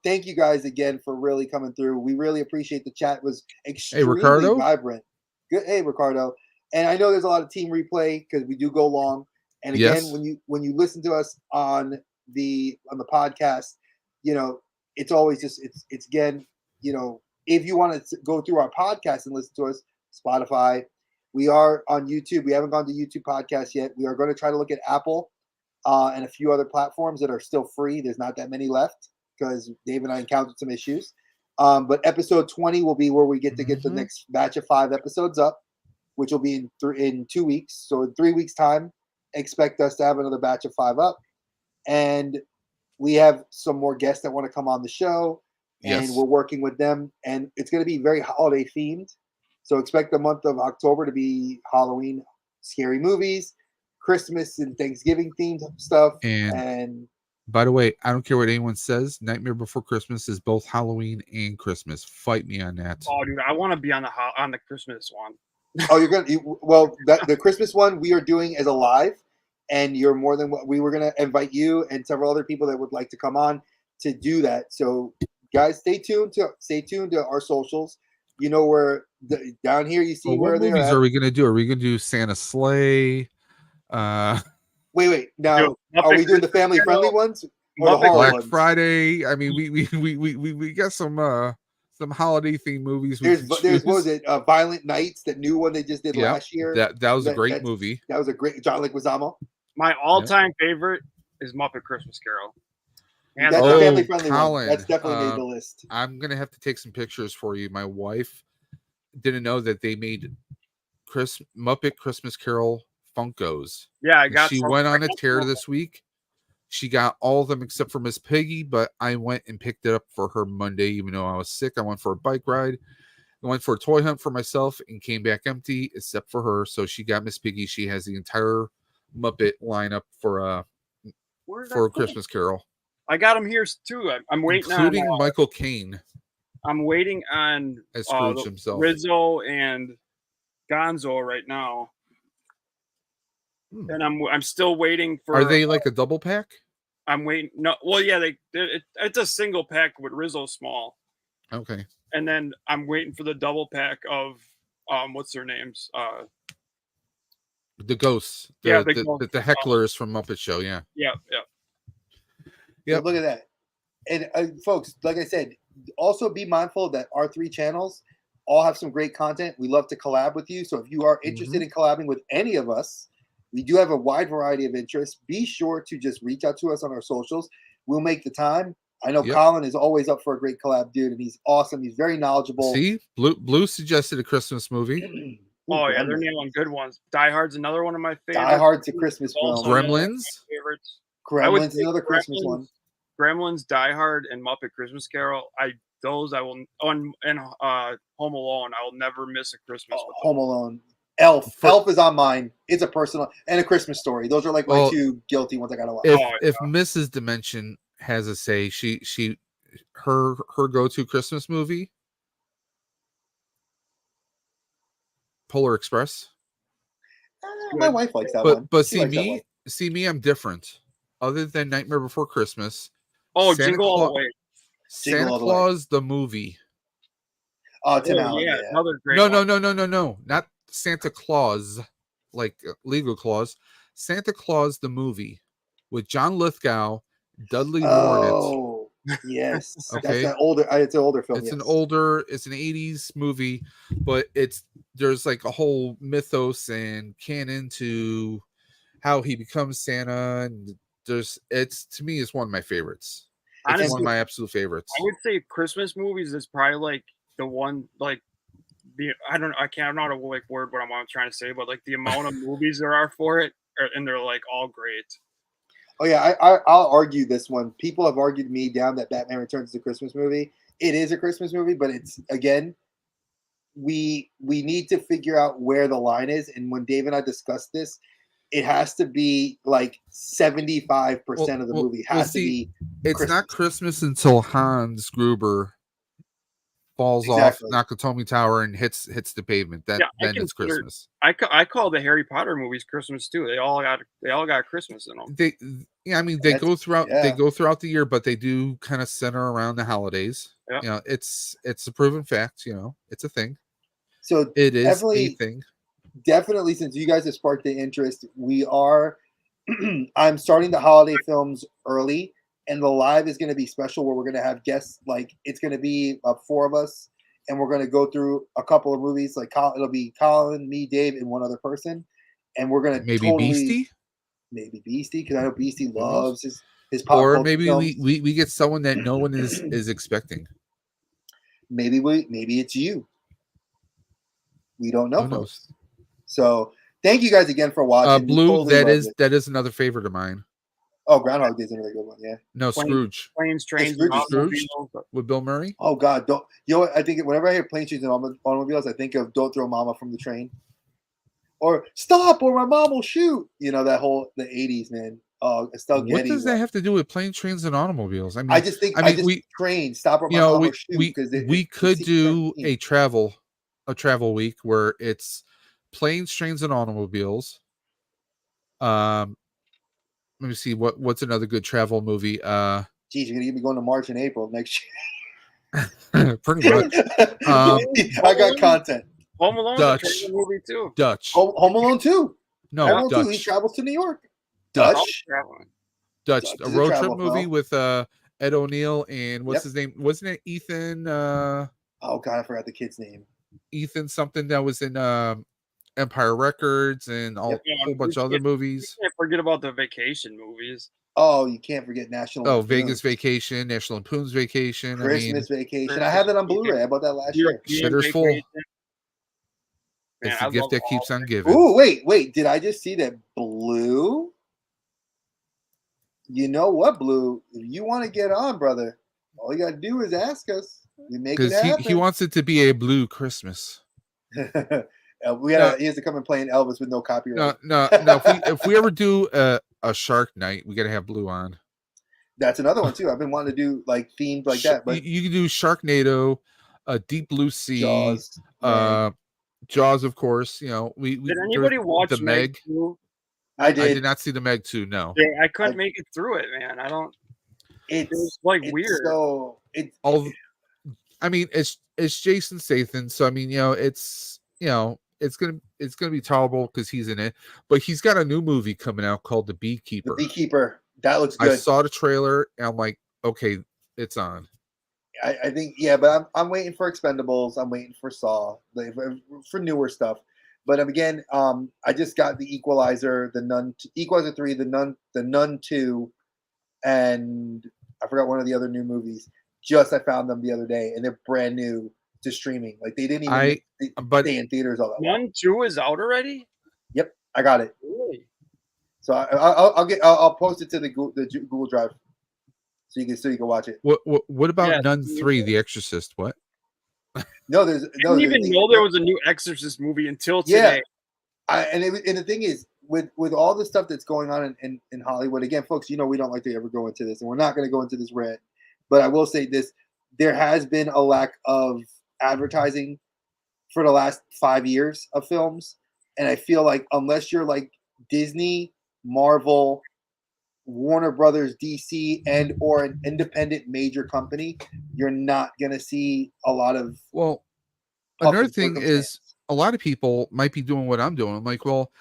thank you guys again for really coming through. We really appreciate the chat. It was extremely vibrant. Good, hey Ricardo. And I know there's a lot of team replay because we do go long. And again, when you listen to us on the podcast, it's always just it's again, if you want to go through our podcast and listen to us, Spotify. We are on YouTube. We haven't gone to YouTube podcast yet. We are going to try to look at Apple and a few other platforms that are still free. There's not that many left because Dave and I encountered some issues. But episode 20 will be where we get the next batch of 5 episodes up, which will be in 2 weeks. So in 3 weeks' time, expect us to have another batch of 5 up. And we have some more guests that want to come on the show. And we're working with them. And it's going to be very holiday themed. So expect the month of October to be Halloween scary movies, Christmas and Thanksgiving themed stuff. And by the way, I don't care what anyone says. Nightmare Before Christmas is both Halloween and Christmas. Fight me on that. Oh, dude, I want to be on the Christmas one. Oh, the Christmas one we are doing as a live, and you're more than what we were going to invite you and several other people that would like to come on to do that. So, guys, stay tuned to our socials. Where down here you see where they're at. Are we going to do? Are we going to do Santa Sleigh? Wait. Now, are we doing the family friendly ones or the horror Black ones? Friday? I mean, we got some holiday themed movies. There's what was it? Violent Nights, that new one they just did last year. That was a great movie. That was a great John Leguizamo. My all-time favorite is Muppet Christmas Carol. And that's a family friendly one. That's definitely made the list. I'm gonna have to take some pictures for you. My wife didn't know that they made Muppet Christmas Carol Funkos. Yeah, I got. She went on a tear this week. She got all of them except for Miss Piggy, but I went and picked it up for her Monday, even though I was sick. I went for a bike ride. I went for a toy hunt for myself and came back empty except for her. So she got Miss Piggy. She has the entire Muppet lineup for Where did I for A put him? Christmas Carol, I got him here too. I'm waiting including on. Michael Caine I'm waiting on as Scrooge himself. Rizzo and Gonzo right now, and I'm still waiting for. Are they like a double pack? I'm waiting. No, well, yeah, it's a single pack with Rizzo small. Okay. And then I'm waiting for the double pack of what's their names? The ghosts. Yeah, the hecklers from Muppet Show. Yeah. Yeah. Yep. Look at that. And folks, like I said, also be mindful that our 3 channels all have some great content. We love to collab with you. So if you are interested in collabing with any of us, we do have a wide variety of interests. Be sure to just reach out to us on our socials. We'll make the time. I know Colin is always up for a great collab, dude, and he's awesome. He's very knowledgeable. See, Blue suggested a Christmas movie. Oh yeah, they're nailing good ones. Die Hard's another one of my favorites. Die Hard's a Christmas film. Gremlins. Gremlins is another Christmas one. Gremlins, Die Hard, and Muppet Christmas Carol. I will Home Alone. I will never miss a Christmas. With Home Alone. Elf is on mine. It's a personal and A Christmas Story. Those are like my 2 guilty ones I gotta watch. If Mrs. Dimension has a say, her go-to Christmas movie, Polar Express. My wife likes that one. But see me, I'm different. Other than Nightmare Before Christmas. Jingle All the Way. Santa Claus the movie. Oh, Tim Allen. Yeah, another great one. No. Not Santa Claus, like legal clause. Santa Claus the movie with John Lithgow, Dudley Moore. Oh, yes. Okay. That's it's an older film. It's an 80s movie, but there's like a whole mythos and canon to how he becomes Santa, and to me, it's one of my favorites. It's one of my absolute favorites. I would say Christmas movies is probably like the one, like I'm not a word what I'm trying to say, but like the amount of movies there are for it, and they're like all great. Oh yeah, I'll argue this one. People have argued me down that Batman Returns is a Christmas movie. It is a Christmas movie, but it's, again, we need to figure out where the line is. And when Dave and I discussed this, it has to be like 75% of the movie has to be. It's Christmas. Not Christmas until Hans Gruber falls off Nakatomi Tower and hits the pavement. Then it's Christmas. I call the Harry Potter movies Christmas too. They all got Christmas in them. They go throughout the year, but they do kind of center around the holidays. Yeah. You know, it's a proven fact. You know, it's a thing. So it is a thing. Definitely, since you guys have sparked the interest, we are. I'm starting the holiday films early. And the live is going to be special, where we're going to have guests. Like, it's going to be 4 of us, and we're going to go through a couple of movies. Like, it'll be Colin, me, Dave, and one other person. And we're going to Beastie, because I know Beastie loves his pop. Or maybe we get someone that no one is expecting. Maybe it's you. We don't know. Who knows? So thank you guys again for watching. Blue, that is another favorite of mine. Oh, Groundhog Day is another good one. Yeah. No, Scrooge. Planes, Trains, Scrooge with Bill Murray. Oh God, don't. You know what? I think whenever I hear Planes, Trains, and Automobiles, I think of "Don't Throw Mama from the Train," or "Stop, or my mom will shoot." You know that whole the '80s, man. Estelle Getty. What does that have to do with Planes, Trains, and Automobiles? I mean, I just think train. Stop, or my mom will shoot. We could do a travel week where it's Planes, Trains, and Automobiles. Let me see what's another good travel movie. Geez, you're gonna get me going to March and April next year. Pretty much. I got content. Home Alone, Dutch movie too. Dutch. Home Alone 2. No, Dutch. 2. He travels to New York. Dutch. A road trip movie with Ed O'Neill and what's his name? Wasn't it Ethan? Oh God, I forgot the kid's name. Ethan something that was in Empire Records and a whole bunch of other movies. You can't forget about the vacation movies. Oh, you can't forget National. Oh, Vegas Vacation, National Lampoon's Vacation, Christmas Vacation. I have that on Blu-ray. I bought that last year. Shitter's full. It's the gift that keeps on giving. Ooh, wait! Did I just see that Blue? You know what, Blue? If you want to get on, brother, all you gotta do is ask us. We make it happen. He wants it to be a blue Christmas. He has to come and play in Elvis with no copyright. No. If we ever do a a Shark Night. We got to have blue on. That's another one too. I've been wanting to do like themed like that, but you can do Sharknado, Deep Blue Sea, Jaws, Jaws, of course. You know, we did anybody watch the Meg? 2? I did. I did not see the Meg 2. No, yeah, I couldn't make it through it, man. I don't. It was like weird. So I mean, it's Jason Statham, so I mean, you know, it's gonna be tolerable because he's in it. But he's got a new movie coming out called The Beekeeper. The Beekeeper, that looks good. I saw the trailer and I'm like, okay, it's on. I think but I'm waiting for Expendables. I'm waiting for Saw, for newer stuff. But again, I just got the Equalizer, the Nun, Equalizer 3, the Nun 2, and I forgot one of the other new movies. I found them the other day, and they're brand new to streaming. Like they didn't even stay in theaters all that long. Nun 2 is out already? Yep, I got it. Really? So I'll post it to the Google Drive, so you can watch it. What about Nun 3, The Exorcist? What? No, I didn't even know there was a new Exorcist movie until today. Yeah, and the thing is, with all the stuff that's going on in Hollywood, again, folks, you know, we don't like to ever go into this, and we're not going to go into this rant. But I will say this: there has been a lack of advertising for the last 5 years of films, and I feel like unless you're like Disney, Marvel, Warner Brothers, DC, and or an independent major company, you're not going to see a lot of. Well, another thing is a lot of people might be doing what I'm doing. I'm like, well,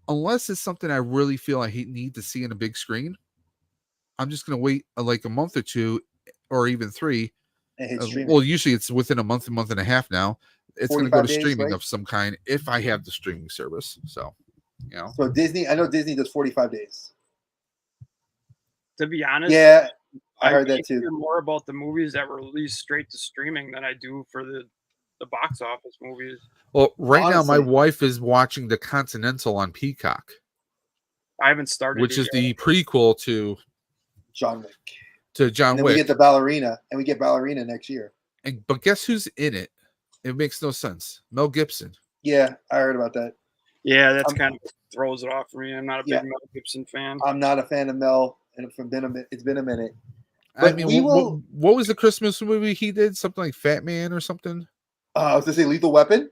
unless it's something I really feel I need to see in a big screen, I'm just going to wait like a month or two, or even 3. Well, usually it's within a month and a half now. It's going to go to streaming of some kind if I have the streaming service. So, you know. So Disney, I know Disney does 45 days. To be honest, yeah, I heard that too. Hear more about the movies that were released straight to streaming than I do for the box office movies. Well, now my wife is watching The Continental on Peacock. I haven't started, which is the prequel to John Wick. And we get the ballerina, and we get ballerina next year. But guess who's in it? It makes no sense. Mel Gibson. Yeah, I heard about that. Yeah, that's kind of throws it off for me. I'm not a big Mel Gibson fan. I'm not a fan of Mel, and it's been a minute. But I mean, what was the Christmas movie he did? Something like Fat Man or something? I was gonna say Lethal Weapon.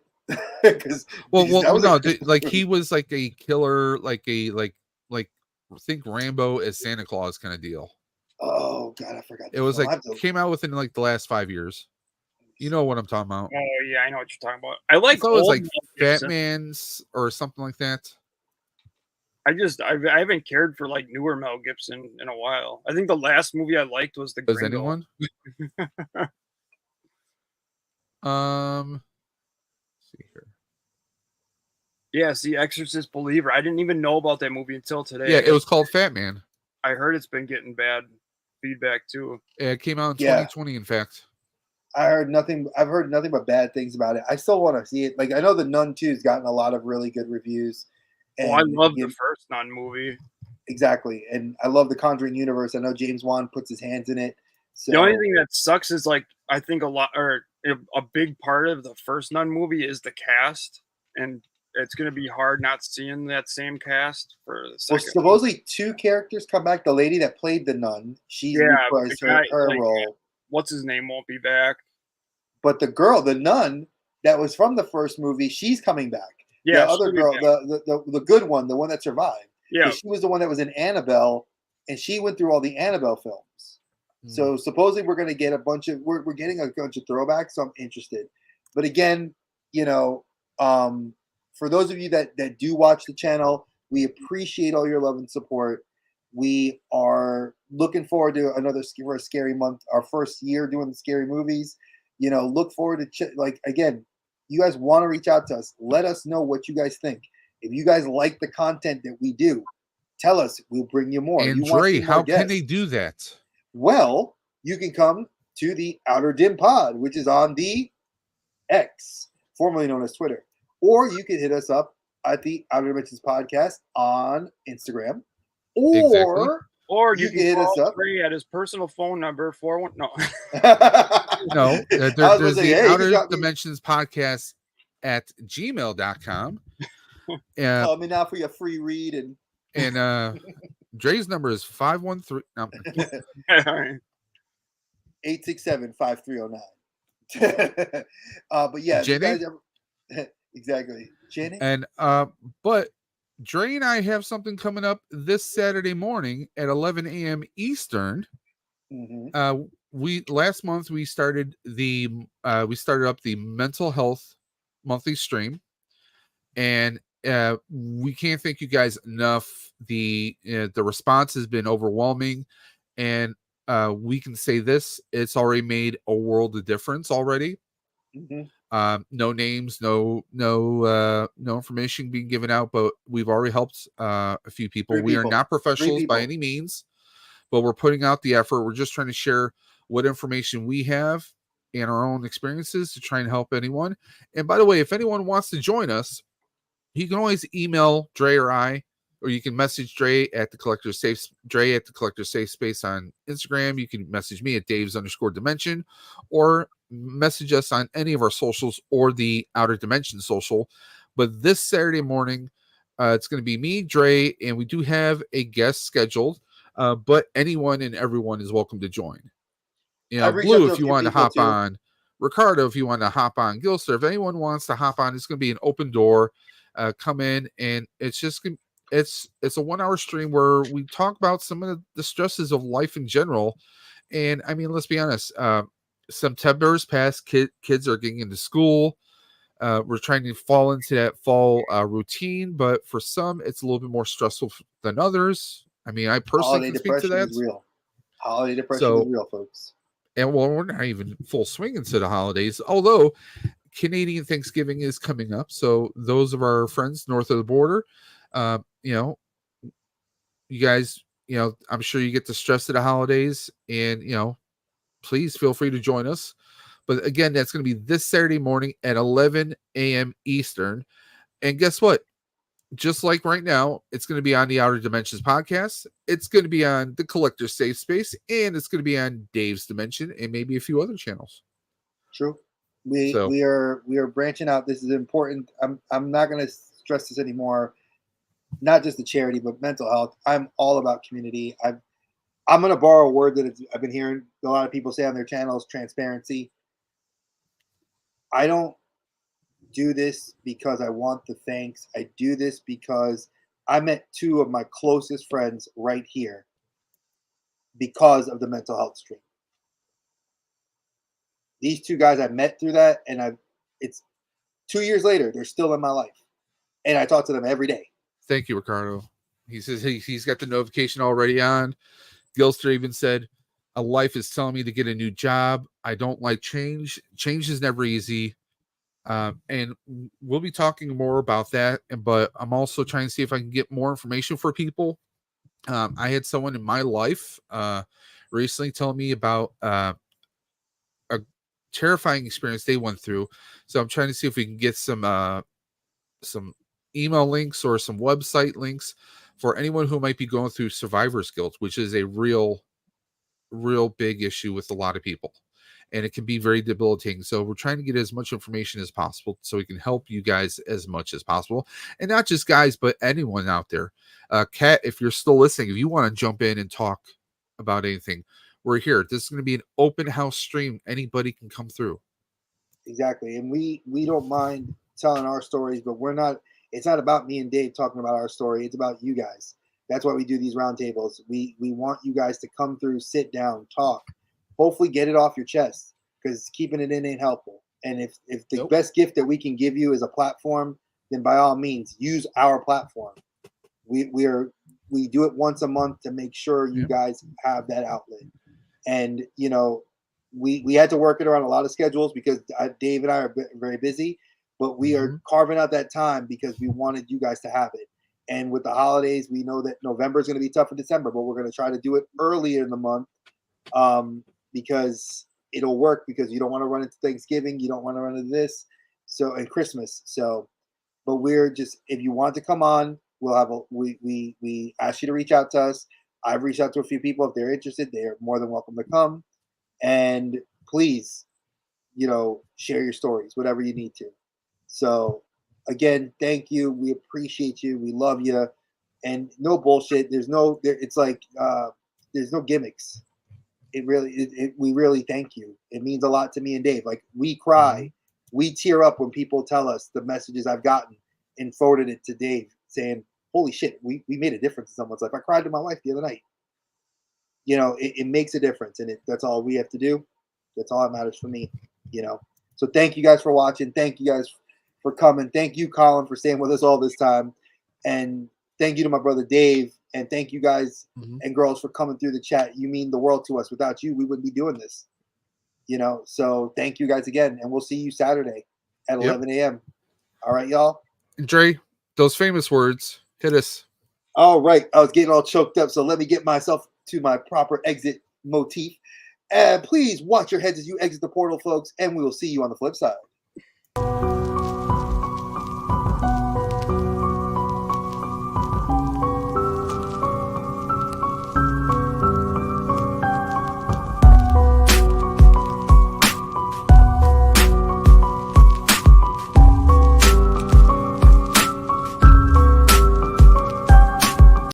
Like he was like a killer, like think Rambo as Santa Claus kind of deal. Oh God, I forgot. It was came out within like the last 5 years. You know what I'm talking about? Oh yeah, I know what you're talking about. I like it was like Batman's or something like that. I haven't cared for like newer Mel Gibson in a while. I think the last movie I liked was The Gringo. Anyone? See here. Yeah, see, Exorcist Believer. I didn't even know about that movie until today. Yeah, it was called Fat Man. I heard it's been getting bad feedback too. Yeah, it came out in 2020, in fact. I've heard nothing but bad things about it. I still want to see it. Like I know the Nun 2 has gotten a lot of really good reviews. And I love the first Nun movie. Exactly. And I love the Conjuring universe. I know James Wan puts his hands in it. So the only thing that sucks is like I think a big part of the first Nun movie is the cast, and it's going to be hard not seeing that same cast for the second. Well, supposedly 2 characters come back. The lady that played the nun, she's reprised her role. What's his name won't be back. But the girl, the nun that was from the first movie, she's coming back. Yeah, the other girl, the good one, the one that survived. Yeah, she was the one that was in Annabelle, and she went through all the Annabelle films. So supposedly we're going to get we're getting a bunch of throwbacks. So I'm interested. But again, you know, for those of you that do watch the channel, we appreciate all your love and support. We are looking forward to another scary month, our first year doing the scary movies. You know, look forward to again, you guys want to reach out to us. Let us know what you guys think. If you guys like the content that we do, tell us. We'll bring you more. And Dre, how can they do that? Well, you can come to the Outer Dim Pod, which is on the X, formerly known as Twitter. Or you can hit us up at the Outer Dimensions Podcast on Instagram. Or you can hit us up at his personal phone number 41. No. No, there's the Outer Dimensions Podcast at gmail.com. Call me now for your free read and Dre's number is 513. No, 867-5309. But yeah, Jenny? you guys exactly. Jenny? And but Dre and I have something coming up this Saturday morning at 11 a.m. Eastern. Mm-hmm. We last month we started up the mental health monthly stream, and we can't thank you guys enough. The response has been overwhelming, and we can say this: it's already made a world of difference already. Mm-hmm. No names, no information being given out, but we've already helped a few people. We are not professionals by any means, but we're putting out the effort. We're just trying to share what information we have and our own experiences to try and help anyone. And by the way, if anyone wants to join us, you can always email Dre or I, or you can message Dre at the Collector's Safe Space on Instagram. You can message me at Daves_Dimension, or message us on any of our socials or the Outer Dimension social. But this Saturday morning, it's going to be me, Dre, and we do have a guest scheduled. But anyone and everyone is welcome to join. Blue, if you want to hop on, Ricardo, if you want to hop on, Gilster, if anyone wants to hop on, it's going to be an open door. Come in, and it's a 1 hour stream where we talk about some of the stresses of life in general. And I mean, let's be honest. September's past, kids are getting into school. We're trying to fall into that fall routine, but for some, it's a little bit more stressful than others. I mean, I personally can speak to that. Holiday depression is real, folks. And well, we're not even full swing into the holidays, although Canadian Thanksgiving is coming up. So those of our friends north of the border, you guys, I'm sure you get the stress of the holidays, and, please feel free to join us. But again, that's going to be this Saturday morning at 11 a.m. Eastern. And guess what? Just like right now, it's going to be on the Outer Dimensions podcast. It's going to be on the Collector's Safe Space, and it's going to be on Dave's Dimension and maybe a few other channels. True. We are branching out. This is important. I'm not going to stress this anymore. Not just the charity, but mental health. I'm all about community. I'm going to borrow a word that I've been hearing a lot of people say on their channels: transparency. I don't do this because I want the thanks. I do this because I met two of my closest friends right here because of the mental health stream. These two guys I met through that, and it's 2 years later, they're still in my life, and I talk to them every day. Thank you, Ricardo. He says he's got the notification already on. Gilster even said, "A life is telling me to get a new job. I don't like change. Change is never easy." And we'll be talking more about that. But I'm also trying to see if I can get more information for people. I had someone in my life recently tell me about a terrifying experience they went through. So I'm trying to see if we can get some email links or some website links for anyone who might be going through survivor's guilt, which is a real big issue with a lot of people. And it can be very debilitating. So we're trying to get as much information as possible so we can help you guys as much as possible. And not just guys, but anyone out there. Kat, if you're still listening, if you want to jump in and talk about anything, we're here. This is going to be an open house stream. Anybody can come through. Exactly. And we don't mind telling our stories, but it's not about me and Dave talking about our story. It's about you guys. That's why we do these roundtables. We want you guys to come through, sit down, talk. Hopefully get it off your chest, because keeping it in ain't helpful. And if the best gift that we can give you is a platform, then by all means use our platform. We do it once a month to make sure you guys have that outlet. And we had to work it around a lot of schedules because Dave and I are very busy, but we are carving out that time because we wanted you guys to have it. And with the holidays, we know that November is going to be tough in December, but we're going to try to do it earlier in the month. Because it'll work, because you don't want to run into Thanksgiving, you don't want to run into this, and Christmas. But we're just, if you want to come on, we'll have we ask you to reach out to us. I've reached out to a few people. If they're interested, they're more than welcome to come. And please, share your stories, whatever you need to. So again, thank you. We appreciate you. We love you. and no bullshit. It's like there's no gimmicks. We really thank you. It means a lot to me and Dave. Like, we cry, we tear up when people tell us the messages I've gotten and forwarded it to Dave saying, holy shit, we made a difference in someone's life. I cried to my wife the other night. You know, it makes a difference, and that's all we have to do. That's all that matters for me, you know. So thank you guys for watching. Thank you guys for coming. Thank you, Colin, for staying with us all this time. And thank you to my brother Dave. And thank you guys and girls for coming through the chat. You mean the world to us. Without you, we wouldn't be doing this. You know, so thank you guys again. And we'll see you Saturday at 11 a.m. All right, y'all. Dre, those famous words, hit us. All right. I was getting all choked up, so let me get myself to my proper exit motif. And please watch your heads as you exit the portal, folks, and we will see you on the flip side.